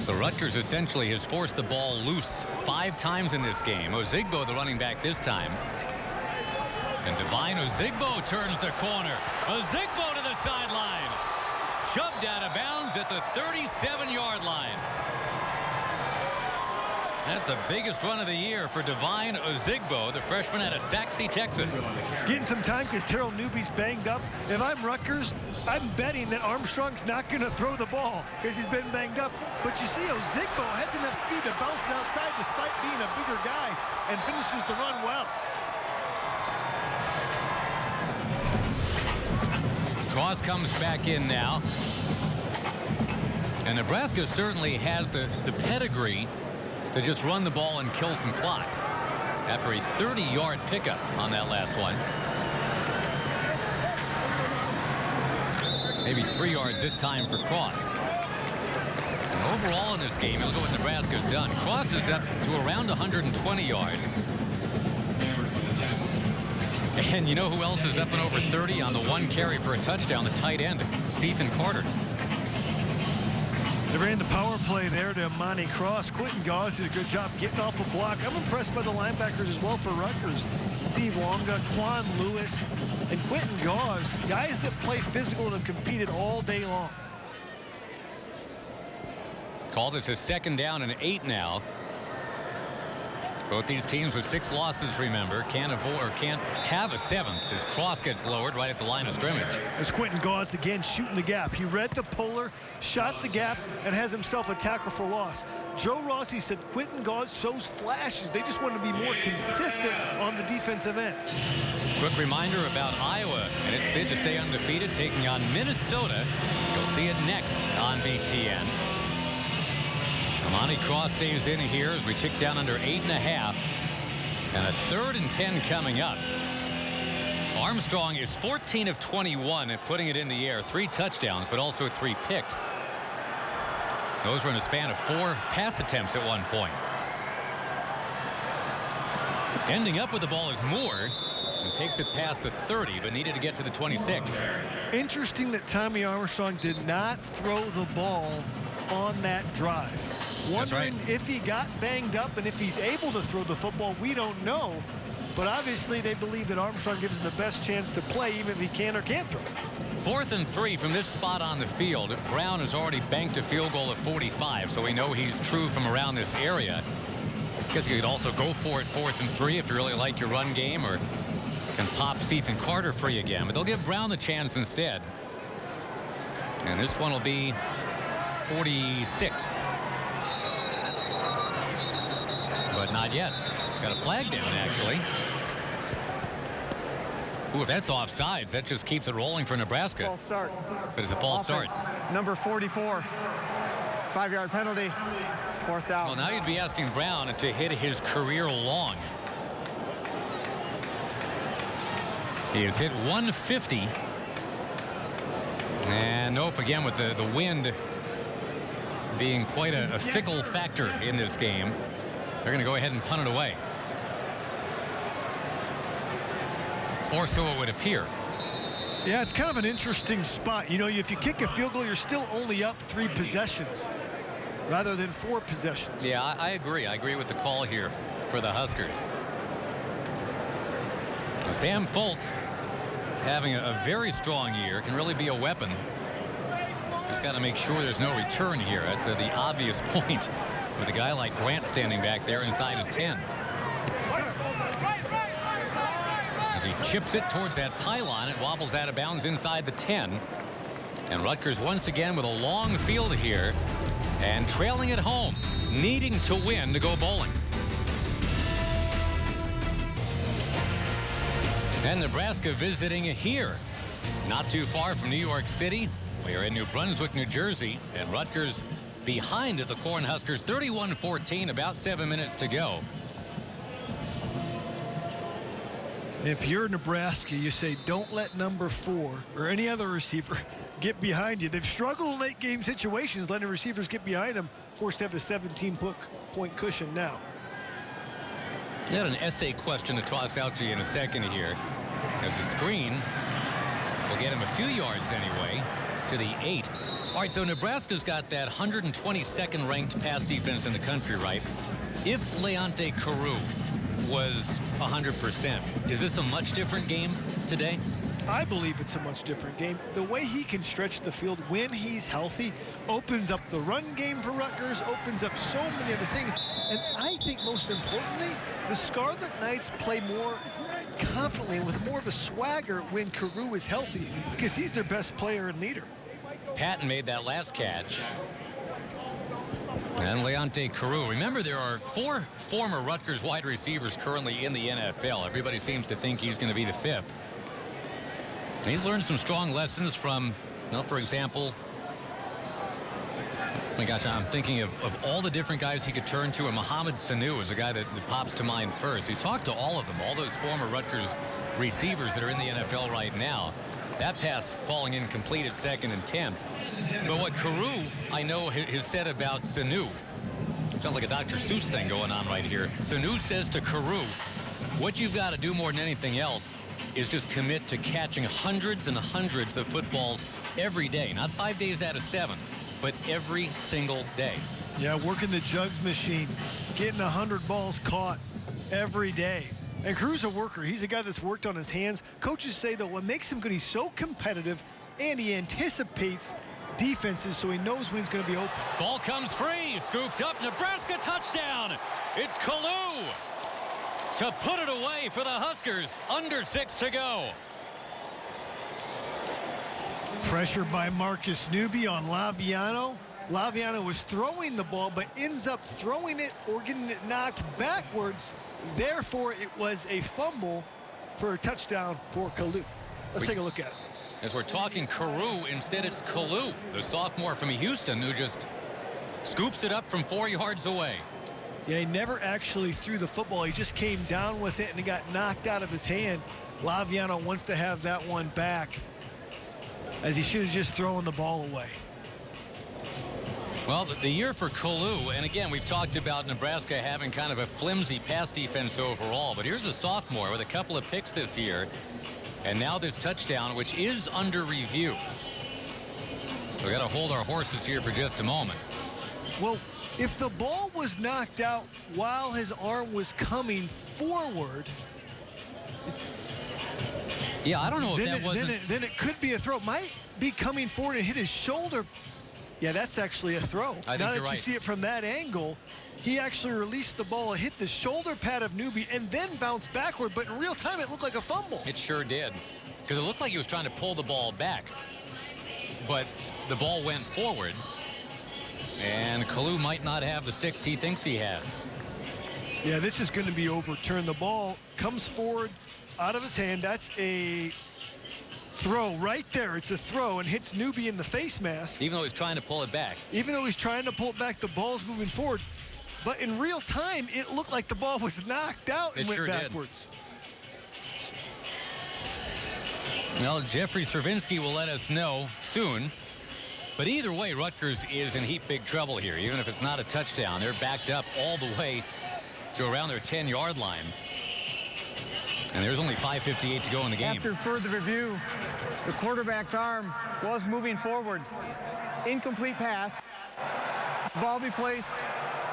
So Rutgers essentially has forced the ball loose 5 times in this game. Ozigbo, the running back this time. And Divine Ozigbo turns the corner. Ozigbo to the sideline. Shoved out of bounds at the 37-yard line. That's the biggest run of the year for Divine Ozigbo, the freshman out of Saxe, Texas. Getting some time because Terrell Newby's banged up. If I'm Rutgers, I'm betting that Armstrong's not going to throw the ball because he's been banged up. But you see, Ozigbo has enough speed to bounce it outside despite being a bigger guy and finishes the run well. Cross comes back in now. And Nebraska certainly has the pedigree to just run the ball and kill some clock after a 30-yard pickup on that last one. Maybe 3 yards this time for Cross. And overall in this game, you look at what Nebraska's done. Cross is up to around 120 yards. And you know who else is up and over 30 on the 1 carry for a touchdown? The tight end, Ethan Carter. They ran the power play there to Monty Cross. Quentin Gauze did a good job getting off a block. I'm impressed by the linebackers as well for Rutgers. Steve Longa, Quan Lewis, and Quentin Gauze, guys that play physical and have competed all day long. Call this a 2nd down and 8 now. Both these teams with 6 losses, remember, can't have a 7th as Cross gets lowered right at the line of scrimmage. There's Quentin Gauze again shooting the gap. He read the puller, shot the gap, and has himself a tackle for loss. Joe Rossi said Quentin Gauze shows flashes. They just want to be more consistent on the defensive end. Quick reminder about Iowa and its bid to stay undefeated, taking on Minnesota. You'll see it next on BTN. Monty Cross stays in here as we tick down under 8.5. And a 3rd and 10 coming up. Armstrong is 14 of 21 at putting it in the air. 3 touchdowns, but also 3 picks. Those were in a span of 4 pass attempts at one point. Ending up with the ball is Moore. And takes it past the 30, but needed to get to the 26. Interesting that Tommy Armstrong did not throw the ball on that drive. Wondering if he got banged up and if he's able to throw the football, we don't know. But obviously they believe that Armstrong gives him the best chance to play even if he can or can't throw. 4th and 3 from this spot on the field. Brown has already banked a field goal of 45, so we know he's true from around this area. I guess you could also go for it 4th and 3 if you really like your run game, or can pop Ethan Carter free again. But they'll give Brown the chance instead. And this one will be 46. But not yet. Got a flag down, actually. Ooh, if that's offsides, that just keeps it rolling for Nebraska. False start. But it's a false start. Number 44. 5-yard penalty. 4th down. Well, now you'd be asking Brown to hit his career long. He has hit 150. And nope, again with the wind being quite a fickle factor in this game. They're going to go ahead and punt it away. Or so it would appear. Yeah, it's kind of an interesting spot. You know, if you kick a field goal, you're still only up 3 possessions rather than 4 possessions. Yeah, I agree. I agree with the call here for the Huskers. Now, Sam Foltz having a very strong year, can really be a weapon. Just got to make sure there's no return here. That's the obvious point with a guy like Grant standing back there inside his 10. As he chips it towards that pylon, it wobbles out of bounds inside the 10. And Rutgers once again with a long field here and trailing it home. needing to win to go bowling. And Nebraska visiting here, not too far from New York City. We are in New Brunswick, New Jersey, and Rutgers behind at the Cornhuskers, 31-14, about 7 minutes to go. If you're Nebraska, you say don't let number 4 or any other receiver get behind you. They've struggled in late game situations, letting receivers get behind them. Of course, they have a 17-point cushion now. I got an essay question to toss out to you in a second here. As a screen will get him a few yards anyway to the 8. All right, so Nebraska's got that 122nd ranked pass defense in the country, right? If Leonte Carew was 100%, is this a much different game today? I believe it's a much different game. The way he can stretch the field when he's healthy opens up the run game for Rutgers, opens up so many other things. And I think most importantly, the Scarlet Knights play more confidently and with more of a swagger when Carew is healthy because he's their best player and leader. Patton made that last catch. And Leonte Carew. Remember, there are 4 former Rutgers wide receivers currently in the NFL. Everybody seems to think he's going to be the 5th. He's learned some strong lessons from, for example, oh my gosh, I'm thinking of all the different guys he could turn to, and Mohamed Sanu is a guy that pops to mind first. He's talked to all of them, all those former Rutgers receivers that are in the NFL right now. That pass falling incomplete at 2nd and 10. But what Carew, I know, has said about Sanu, it sounds like a Dr. Seuss thing going on right here. Sanu says to Carew, what you've got to do more than anything else is just commit to catching hundreds and hundreds of footballs every day. Not 5 days out of 7, but every single day. Yeah, working the jugs machine, getting 100 balls caught every day. And Carew's a worker. He's a guy that's worked on his hands. Coaches say, though, what makes him good, he's so competitive, and he anticipates defenses so he knows when he's going to be open. Ball comes free, scooped up, Nebraska touchdown. It's Kalu to put it away for the Huskers. Under 6 to go. Pressure by Marcus Newby on Laviano. Laviano was throwing the ball, but ends up throwing it or getting it knocked backwards. Therefore, it was a fumble for a touchdown for Kalu. Let's take a look at it. As we're talking Carew, instead it's Kalu, the sophomore from Houston, who just scoops it up from 4 yards away. Yeah, he never actually threw the football. He just came down with it and it got knocked out of his hand. Laviano wants to have that one back, as he should have just thrown the ball away. Well, the year for Kalu, and again, we've talked about Nebraska having kind of a flimsy pass defense overall, but here's a sophomore with a couple of picks this year, and now this touchdown, which is under review. So we got to hold our horses here for just a moment. Well, if the ball was knocked out while his arm was coming forward, yeah, I don't know if that wasn't. Then it could be a throw. It might be coming forward and hit his shoulder. Yeah, that's actually a throw. I think now that you're right. You see it from that angle, he actually released the ball, hit the shoulder pad of Newby, and then bounced backward. But in real time, it looked like a fumble. It sure did, because it looked like he was trying to pull the ball back, but the ball went forward, and Kalu might not have the 6 he thinks he has. Yeah, this is going to be overturned. The ball comes forward out of his hand. That's a throw right there. It's a throw and hits Newby in the face mask. Even though he's trying to pull it back. Even though he's trying to pull it back, the ball's moving forward. But in real time, it looked like the ball was knocked out and went backwards. Well, Jeffrey Stravinsky will let us know soon. But either way, Rutgers is in heap big trouble here. Even if it's not a touchdown, they're backed up all the way to around their 10-yard line. And there's only 5:58 to go in the game. After further review, the quarterback's arm was moving forward. Incomplete pass. Ball be placed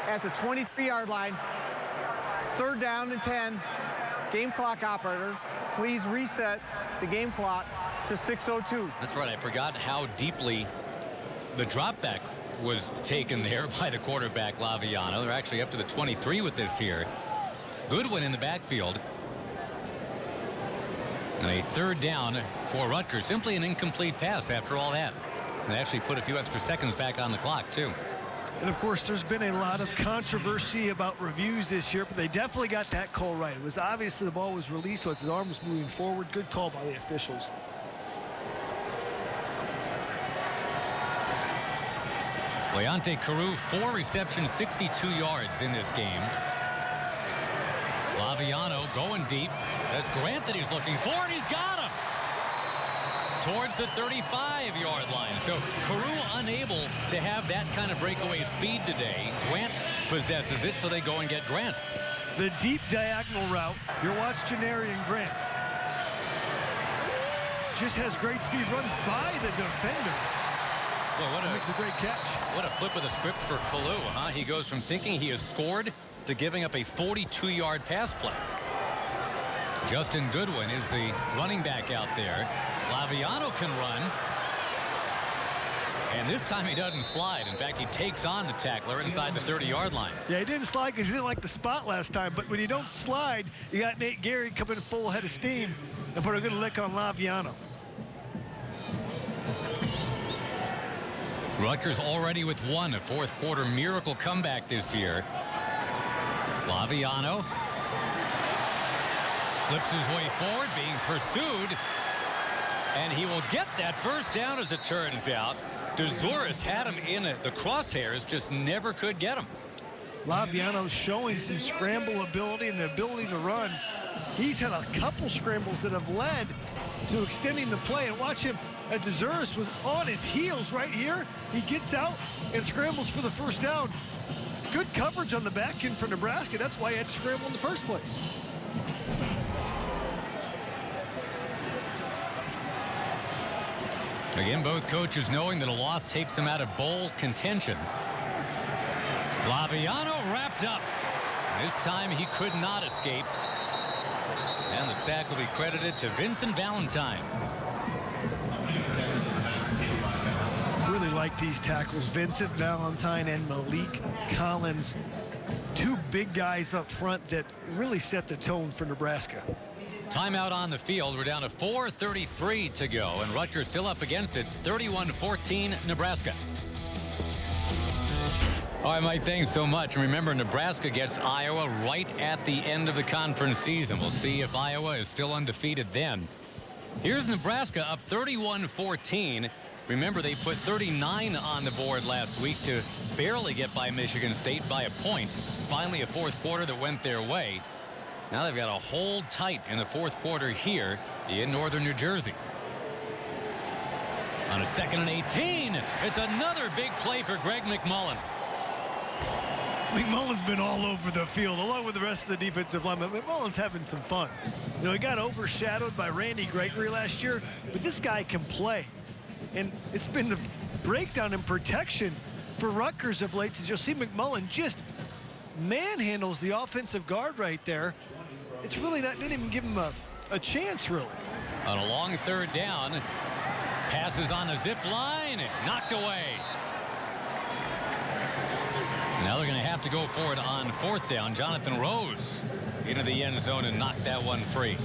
at the 23-yard line. 3rd down and 10. Game clock operator, please reset the game clock to 6:02. That's right. I forgot how deeply the drop back was taken there by the quarterback, Laviano. They're actually up to the 23 with this here. Goodwin in the backfield. And a 3rd down for Rutgers. Simply an incomplete pass after all that. And they actually put a few extra seconds back on the clock, too. And, of course, there's been a lot of controversy about reviews this year, but they definitely got that call right. It was obviously the ball was released as his arm was moving forward. Good call by the officials. Leonte Carew, 4 receptions, 62 yards in this game. Laviano going deep. That's Grant that he's looking for, and he's got him towards the 35-yard line. So Carew unable to have that kind of breakaway speed today. Grant possesses it, so they go and get Grant. The deep diagonal route. You're watching Janarian Grant. Just has great speed, runs by the defender. Boy, makes a great catch. What a flip of the script for Carew, huh? He goes from thinking he has scored to giving up a 42-yard pass play. Justin Goodwin is the running back out there. Laviano can run. And this time he doesn't slide. In fact, he takes on the tackler inside the 30-yard line. Yeah, he didn't slide because he didn't like the spot last time. But when you don't slide, you got Nate Gary coming full head of steam and put a good lick on Laviano. Rutgers already with one, a fourth quarter miracle comeback this year. Laviano slips his way forward, being pursued. And he will get that first down as it turns out. DeZuris had him in the crosshairs, just never could get him. Laviano showing some scramble ability and the ability to run. He's had a couple scrambles that have led to extending the play. And watch him. DeZuris was on his heels right here. He gets out and scrambles for the first down. Good coverage on the back end for Nebraska. That's why he had to scramble in the first place. Again, both coaches knowing that a loss takes them out of bowl contention. Laviano wrapped up. This time he could not escape. And the sack will be credited to Vincent Valentine. Really like these tackles. Vincent Valentine and Malik Collins. Two big guys up front that really set the tone for Nebraska. Timeout on the field. We're down to 4:33 to go, and Rutgers still up against it. 31-14 Nebraska. All right, Mike, thanks so much. And remember, Nebraska gets Iowa right at the end of the conference season. We'll see if Iowa is still undefeated then. Here's Nebraska up 31-14. Remember, they put 39 on the board last week to barely get by Michigan State by a point. Finally, a fourth quarter that went their way. Now they've got to hold tight in the fourth quarter here in northern New Jersey. On a 2nd and 18, it's another big play for Greg McMullen. McMullen's been all over the field along with the rest of the defensive line. But McMullen's having some fun. You know, he got overshadowed by Randy Gregory last year, but this guy can play. And it's been the breakdown in protection for Rutgers of late. As you'll see, McMullen just manhandles the offensive guard right there. It's really not, didn't even give him a chance, really. On a long third down, passes on the zip line, knocked away. Now they're going to have to go for it on fourth down. Jonathan Rose into the end zone and knocked that one free.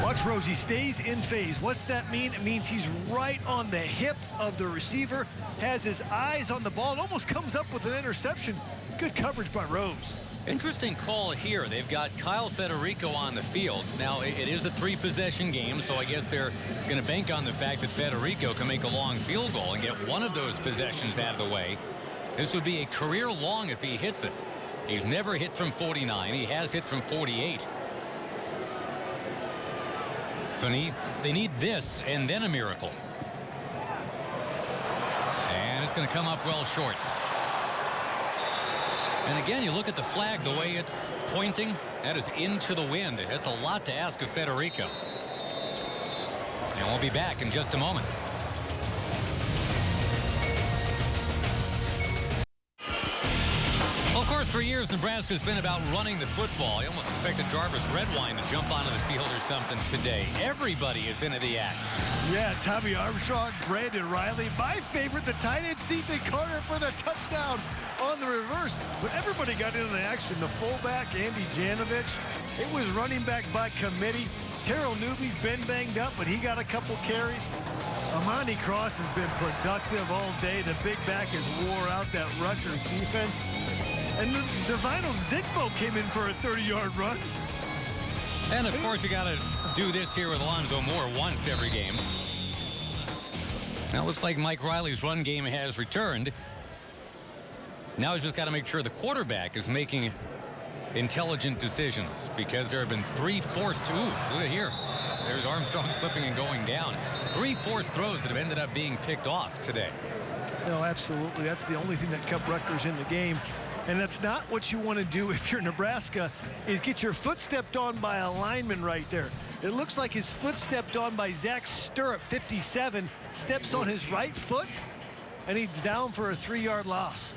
Watch Rose, he stays in phase. What's that mean? It means he's right on the hip of the receiver, has his eyes on the ball, and almost comes up with an interception. Good coverage by Rose. Interesting call here. They've got Kyle Federico on the field. Now, it is a 3-possession game, so I guess they're going to bank on the fact that Federico can make a long field goal and get one of those possessions out of the way. This would be a career long if he hits it. He's never hit from 49. He has hit from 48. So they need this and then a miracle. And it's going to come up well short. And again, you look at the flag, the way it's pointing, that is into the wind. That's a lot to ask of Federico. And we'll be back in just a moment. Well, of course, for years, Nebraska's been about running the football. You almost expected Jarvis Redwine to jump onto the field or something today. Everybody is into the act. Yeah, Tommy Armstrong, Brandon Riley. My favorite, the tight end, Ethan Carter for the touchdown on the reverse. But everybody got into the action. The fullback, Andy Janovich. It was running back by committee. Terrell Newby's been banged up, but he got a couple carries. Amani Cross has been productive all day. The big back has wore out that Rutgers defense. And Divino Zigbo came in for a 30-yard run. And, of course, you got to do this here with Alonzo Moore once every game. Now it looks like Mike Riley's run game has returned. Now he's just got to make sure the quarterback is making intelligent decisions, because there have been 3 forced. Ooh, look at here. There's Armstrong slipping and going down. 3 forced throws that have ended up being picked off today. No, absolutely. That's the only thing that kept Rutgers in the game. And that's not what you want to do if you're Nebraska, is get your foot stepped on by a lineman right there. It looks like his foot stepped on by Zach Stirrup, 57, steps on his right foot, and he's down for a 3-yard loss.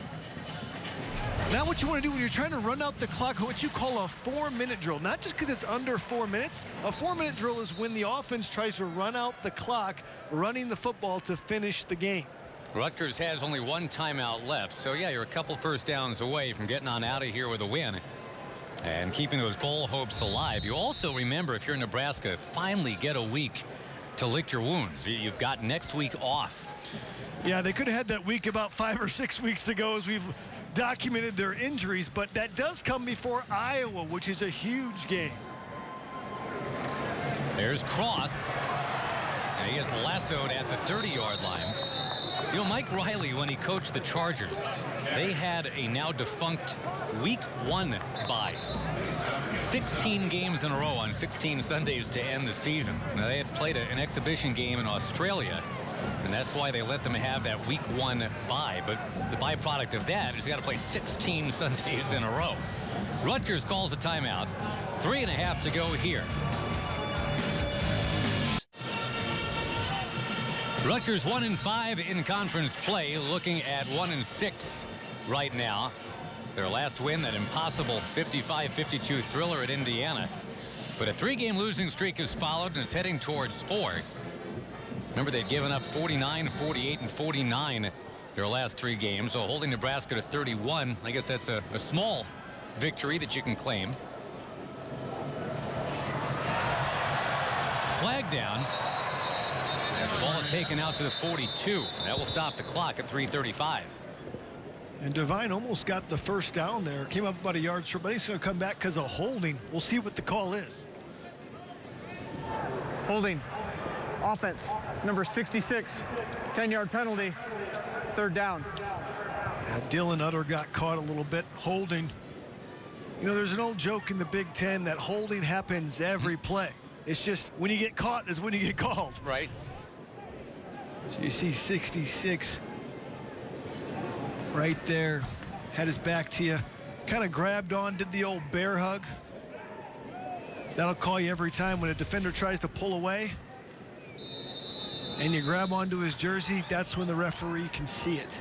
Now what you want to do when you're trying to run out the clock, what you call a 4-minute drill, not just because it's under 4 minutes. A 4-minute drill is when the offense tries to run out the clock, running the football to finish the game. Rutgers has only 1 timeout left, so yeah, you're a couple first downs away from getting on out of here with a win and keeping those bowl hopes alive. You also remember, if you're in Nebraska, finally get a week to lick your wounds. You've got next week off. Yeah, they could have had that week about 5 or 6 weeks ago as we've documented their injuries, but that does come before Iowa, which is a huge game. There's Cross, and he gets lassoed at the 30-yard line. You know, Mike Riley, when he coached the Chargers, they had a now defunct week 1 bye. 16 games in a row on 16 Sundays to end the season. Now, they had played an exhibition game in Australia, and that's why they let them have that week 1 bye. But the byproduct of that is you got to play 16 Sundays in a row. Rutgers calls a timeout. 3.5 to go here. Rutgers 1-5 in conference play, looking at 1-6 right now. Their last win, that impossible 55-52 thriller at Indiana. But a 3-game losing streak is followed, and it's heading towards 4. Remember, they'd given up 49, 48, and 49 their last 3 games, so holding Nebraska to 31, I guess that's a small victory that you can claim. Flag down as the ball is taken out to the 42. That will stop the clock at 3:35. And Devine almost got the first down there. Came up about a yard short, but he's going to come back because of holding. We'll see what the call is. Holding. Offense. Number 66. 10-yard penalty. 3rd down. Dylan Utter got caught a little bit. Holding. You know, there's an old joke in the Big Ten that holding happens every play. It's just when you get caught is when you get called. Right. So you see 66 right there, had his back to you, kind of grabbed on, did the old bear hug. That'll call you every time when a defender tries to pull away and you grab onto his jersey. That's when the referee can see it.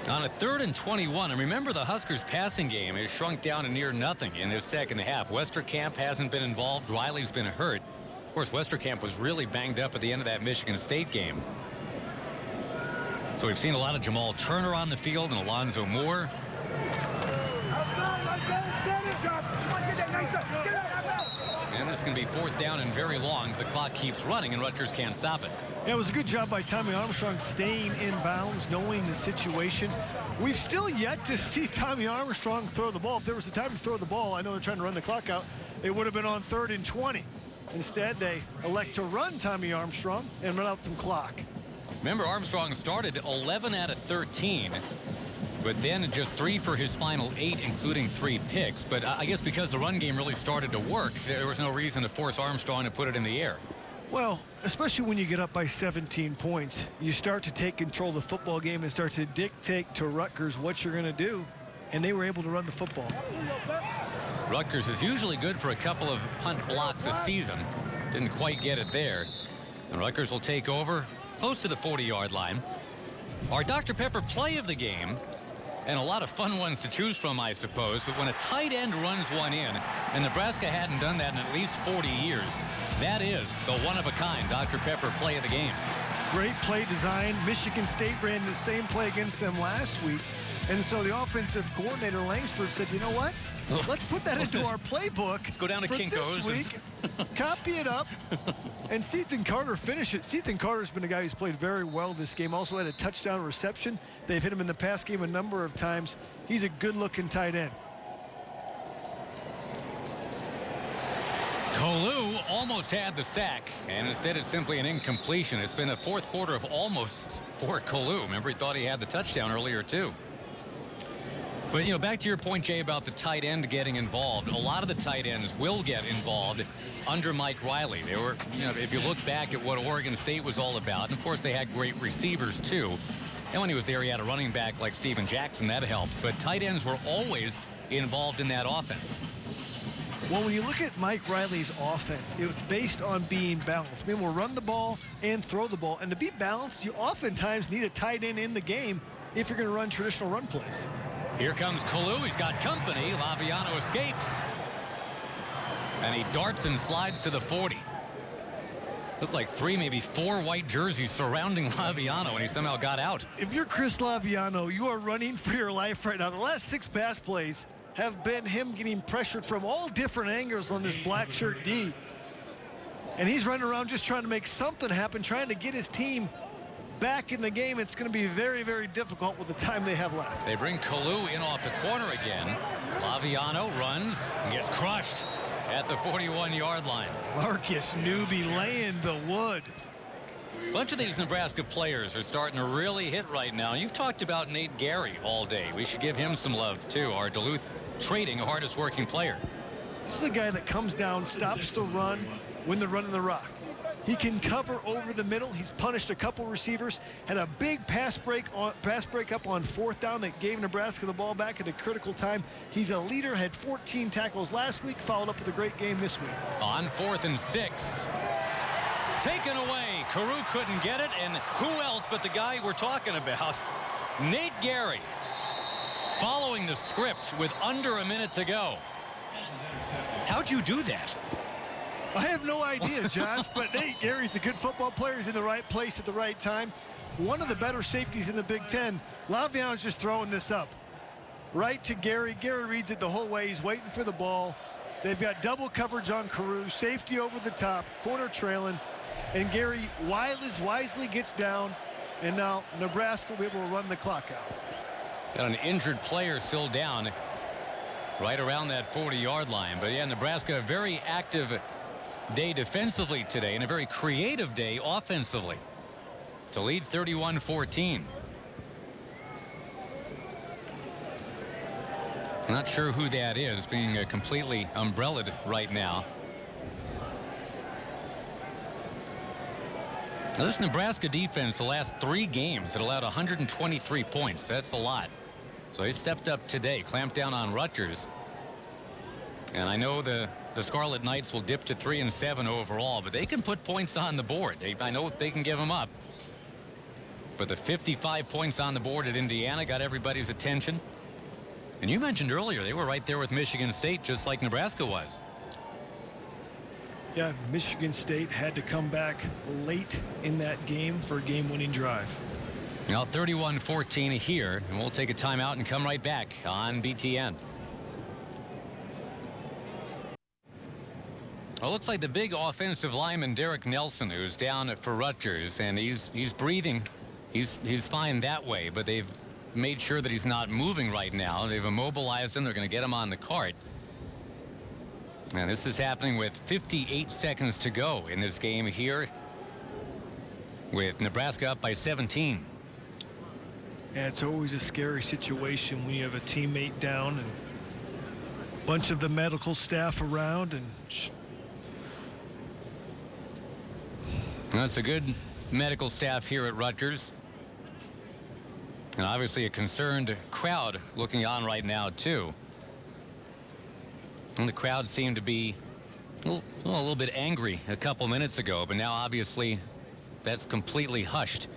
On a 3rd and 21, and remember, the Huskers passing game has shrunk down to near nothing in this second half. Westerkamp hasn't been involved. Riley's been hurt. Of course, Westerkamp was really banged up at the end of that Michigan State game. So we've seen a lot of Jamal Turner on the field and Alonzo Moore. And it's going to be 4th down and very long. The clock keeps running and Rutgers can't stop it. Yeah, it was a good job by Tommy Armstrong staying in bounds, knowing the situation. We've still yet to see Tommy Armstrong throw the ball. If there was a time to throw the ball, I know they're trying to run the clock out, it would have been on 3rd and 20. Instead, they elect to run Tommy Armstrong and run out some clock. Remember, Armstrong started 11 out of 13, but then just 3 for his final 8, including 3 picks. But I guess because the run game really started to work, there was no reason to force Armstrong to put it in the air. Well, especially when you get up by 17 points, you start to take control of the football game and start to dictate to Rutgers what you're going to do, and they were able to run the football. Rutgers is usually good for a couple of punt blocks a season. Didn't quite get it there. And Rutgers will take over close to the 40-yard line. Our Dr. Pepper play of the game, and a lot of fun ones to choose from, I suppose, but when a tight end runs one in, and Nebraska hadn't done that in at least 40 years, that is the one-of-a-kind Dr. Pepper play of the game. Great play design. Michigan State ran the same play against them last week. And so the offensive coordinator, Langsford, said, you know what? Let's put that into our playbook. Let's go down to Kinko's this week. Copy it up. And Ethan Carter finish it. Ethan Carter's been a guy who's played very well this game. Also had a touchdown reception. They've hit him in the pass game a number of times. He's a good-looking tight end. Kalu almost had the sack, and instead it's simply an incompletion. It's been a fourth quarter of almost for Kalu. Remember, he thought he had the touchdown earlier, too. But, you know, back to your point, Jay, about the tight end getting involved. A lot of the tight ends will get involved under Mike Riley. They were, you know, if you look back at what Oregon State was all about, and of course they had great receivers, too. And when he was there, he had a running back like Steven Jackson. That helped. But tight ends were always involved in that offense. Well, when you look at Mike Riley's offense, it was based on being balanced. I mean, we'll run the ball and throw the ball. And to be balanced, you oftentimes need a tight end in the game if you're going to run traditional run plays. Here comes Kalu. He's got company. Laviano escapes. And he darts and slides to the 40. Looked like 3, maybe 4 white jerseys surrounding Laviano, and he somehow got out. If you're Chris Laviano, you are running for your life right now. The last 6 pass plays have been him getting pressured from all different angles on this black shirt D. And he's running around just trying to make something happen, trying to get his team back in the game. It's going to be very, very difficult with the time they have left. They bring Kalu in off the corner again. Laviano runs and gets crushed at the 41-yard line. Marcus Newby laying the wood. A bunch of these Nebraska players are starting to really hit right now. You've talked about Nate Gary all day. We should give him some love, too. Our Duluth trading hardest working player. This is a guy that comes down, stops the run when they're running the rock. He can cover over the middle. He's punished a couple receivers. Had a big pass break up on 4th down that gave Nebraska the ball back at a critical time. He's a leader. Had 14 tackles last week. Followed up with a great game this week. On 4th and 6. Taken away. Carew couldn't get it, and who else but the guy we're talking about, Nate Gary, following the script with under a minute to go. How'd you do that? I have no idea, Josh, but Nate Gary's a good football player. He's in the right place at the right time. One of the better safeties in the Big Ten. Laviano's just throwing this up right to Gary. Gary reads it the whole way. He's waiting for the ball. They've got double coverage on Carew, safety over the top, corner trailing, and Gary wisely gets down, and now Nebraska will be able to run the clock out. Got an injured player still down right around that 40-yard line. But yeah, Nebraska, a very active day defensively today and a very creative day offensively to lead 31-14. Not sure who that is, being completely umbrellaed right now. Now, this Nebraska defense, the last 3 games, it allowed 123 points. That's a lot. So they stepped up today, clamped down on Rutgers. And I know the Scarlet Knights will dip to 3-7 overall, but they can put points on the board. I know they can give them up. But the 55 points on the board at Indiana got everybody's attention. And you mentioned earlier they were right there with Michigan State, just like Nebraska was. Yeah, Michigan State had to come back late in that game for a game-winning drive. Now 31-14 here, and we'll take a timeout and come right back on BTN. Well, it looks like the big offensive lineman Derek Nelson, who's down for Rutgers, and he's breathing. He's fine that way, but they've made sure that he's not moving right now. They've immobilized him. They're going to get him on the cart. And this is happening with 58 seconds to go in this game here, with Nebraska up by 17. Yeah, it's always a scary situation when you have a teammate down and a bunch of the medical staff around. And that's a good medical staff here at Rutgers. And obviously a concerned crowd looking on right now, too. And the crowd seemed to be a little bit angry a couple minutes ago, but now obviously that's completely hushed.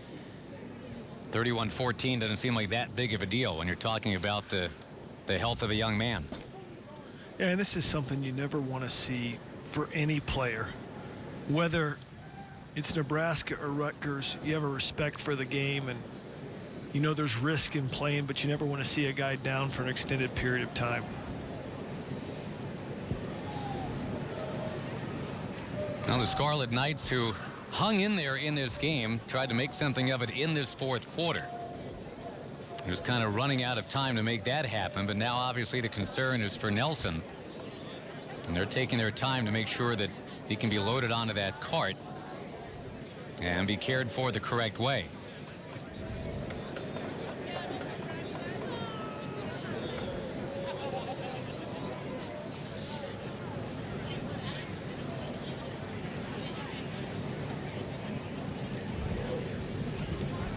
31-14 doesn't seem like that big of a deal when you're talking about the health of a young man. Yeah, and this is something you never want to see for any player, whether it's Nebraska or Rutgers, you have a respect for the game, and you know there's risk in playing, but you never want to see a guy down for an extended period of time. Now the Scarlet Knights, who hung in there in this game, tried to make something of it in this fourth quarter. It was kind of running out of time to make that happen, but now obviously the concern is for Nelson. And they're taking their time to make sure that he can be loaded onto that cart and be cared for the correct way.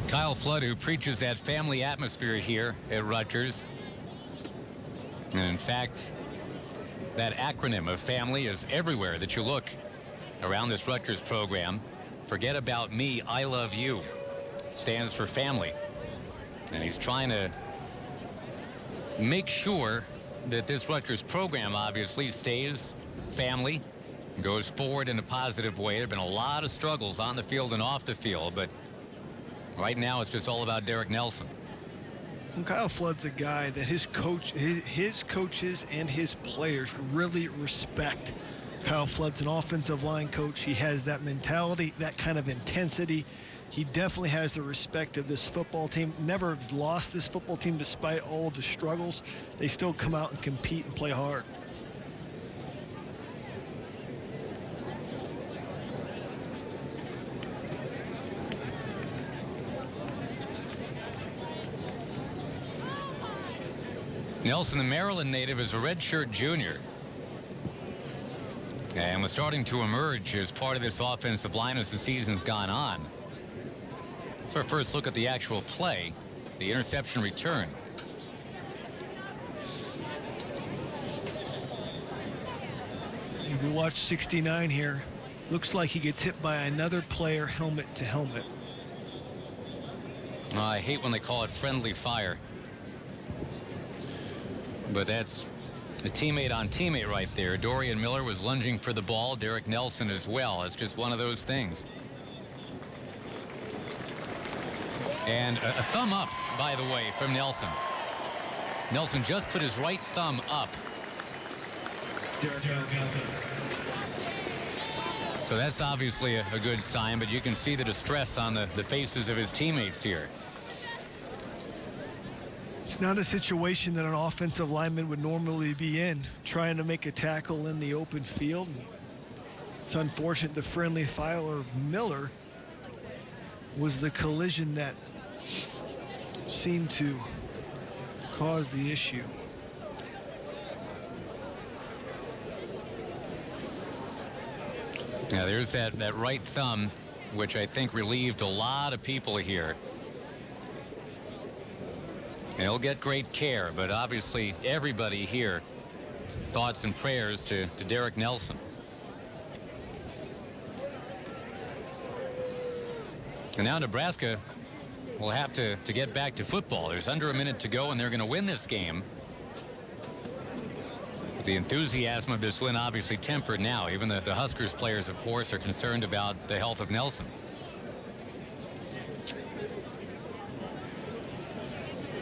Kyle Flood, who preaches that family atmosphere here at Rutgers. And in fact, that acronym of family is everywhere that you look around this Rutgers program. Forget about me, I love you stands for family. And he's trying to make sure that this Rutgers program obviously stays family, goes forward in a positive way. There have been a lot of struggles on the field and off the field, but right now it's just all about Derek Nelson. And Kyle Flood's a guy that his coaches and his players really respect. Kyle Flood's an offensive line coach. He has that mentality, that kind of intensity. He definitely has the respect of this football team. Never has lost this football team despite all the struggles. They still come out and compete and play hard. Nelson, the Maryland native, is a redshirt junior and was starting to emerge as part of this offensive line as the season's gone on. So our first look at the actual play, the interception return. If you watch 69 here, looks like he gets hit by another player helmet to helmet. I hate when they call it friendly fire. But that's a teammate on teammate right there. Dorian Miller was lunging for the ball. Derek Nelson as well. It's just one of those things. And a thumb up, by the way, from Nelson. Nelson just put his right thumb up. So that's obviously a good sign, but you can see the distress on the faces of his teammates here. It's not a situation that an offensive lineman would normally be in, trying to make a tackle in the open field. It's unfortunate the friendly fire of Miller was the collision that seemed to cause the issue. Now there's that right thumb, which I think relieved a lot of people here. And he'll get great care, but obviously everybody here, thoughts and prayers to Derek Nelson. And now Nebraska will have to get back to football. There's under a minute to go, and they're going to win this game. But the enthusiasm of this win obviously tempered now. Even the Huskers players, of course, are concerned about the health of Nelson.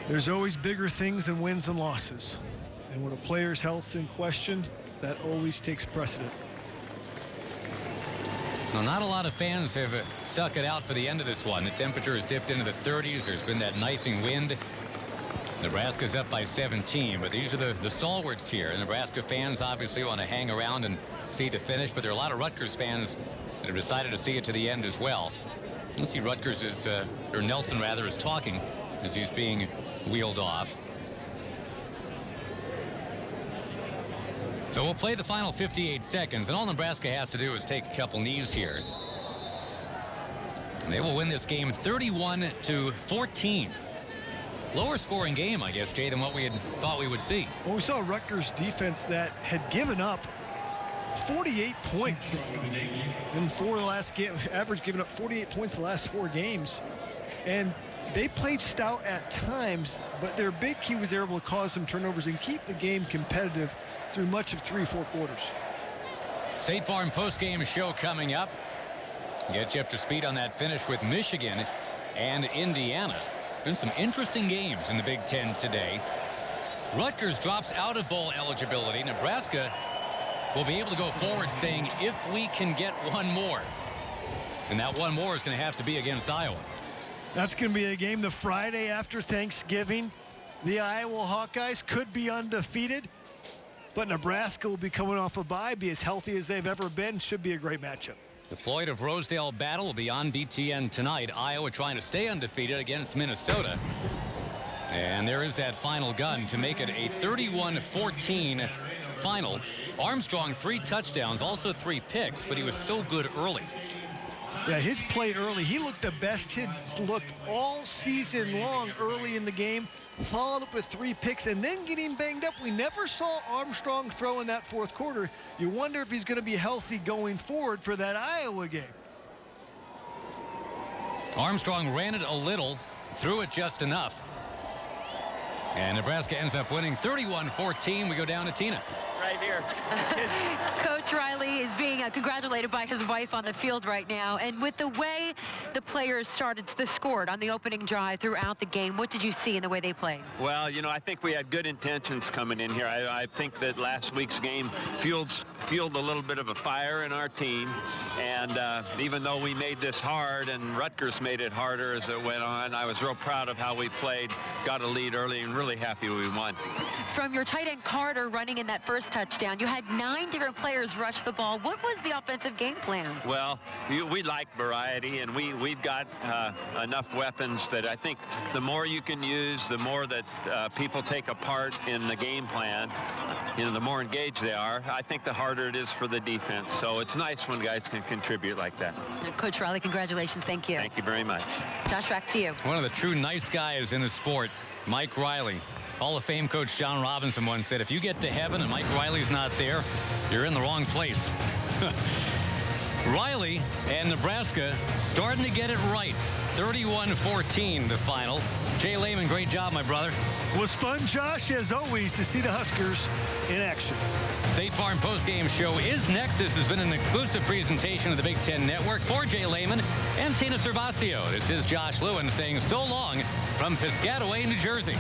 There's always bigger things than wins and losses. And when a player's health's in question, that always takes precedent. Well, not a lot of fans have stuck it out for the end of this one. The temperature has dipped into the 30s. There's been that knifing wind. Nebraska's up by 17, but these are the stalwarts here. Nebraska fans obviously want to hang around and see the finish, but there are a lot of Rutgers fans that have decided to see it to the end as well. Let's see, Rutgers is, or Nelson rather, is talking as he's being wheeled off. So we'll play the final 58 seconds, and all Nebraska has to do is take a couple knees here. And they will win this game 31-14. Lower scoring game, I guess, Jay, than what we had thought we would see. Well, we saw Rutgers defense that had given up 48 points in four of the last game, average giving up 48 points the last 4 games. And they played stout at times, but their big key was they were able to cause some turnovers and keep the game competitive through much of 3-4 quarters. State Farm postgame show coming up. Get you up to speed on that finish with Michigan and Indiana. Been some interesting games in the Big Ten today. Rutgers drops out of bowl eligibility. Nebraska will be able to go forward saying if we can get one more. And that one more is going to have to be against Iowa. That's going to be a game the Friday after Thanksgiving. The Iowa Hawkeyes could be undefeated, but Nebraska will be coming off a bye, be as healthy as they've ever been. Should be a great matchup. The Floyd of Rosedale battle will be on BTN tonight. Iowa trying to stay undefeated against Minnesota. And there is that final gun to make it a 31-14 final. Armstrong 3 touchdowns, also 3 picks, but he was so good early. Yeah, his play early, he looked the best he's looked all season long early in the game. Followed up with 3 picks and then getting banged up. We never saw Armstrong throw in that fourth quarter. You wonder if he's going to be healthy going forward for that Iowa game. Armstrong ran it a little, threw it just enough. And Nebraska ends up winning 31-14. We go down to Tina. Right here. Coach Riley is being congratulated by his wife on the field right now. And with the way the players scored on the opening drive throughout the game, what did you see in the way they played? Well, you know, I think we had good intentions coming in here. I think that last week's game fueled a little bit of a fire in our team. And even though we made this hard and Rutgers made it harder as it went on, I was real proud of how we played, got a lead early, and really happy we won. From your tight end Carter running in that first touchdown, you had 9 different players rush the ball. What was the offensive game plan? Well, we like variety, and we've got enough weapons that I think the more you can use, the more that people take a part in the game plan, you know, the more engaged they are. I think the harder it is for the defense. So it's nice when guys can contribute like that. Coach Riley, congratulations. Thank you. Thank you very much. Josh, back to you. One of the true nice guys in the sport, Mike Riley. Hall of Fame coach John Robinson once said, if you get to heaven and Mike Riley's not there, you're in the wrong place. Riley and Nebraska starting to get it right. 31-14 the final. Jay Lehman, great job, my brother. Was fun, Josh, as always, to see the Huskers in action. State Farm postgame show is next. This has been an exclusive presentation of the Big Ten Network for Jay Lehman and Tina Cervasio. This is Josh Lewin saying so long from Piscataway, New Jersey.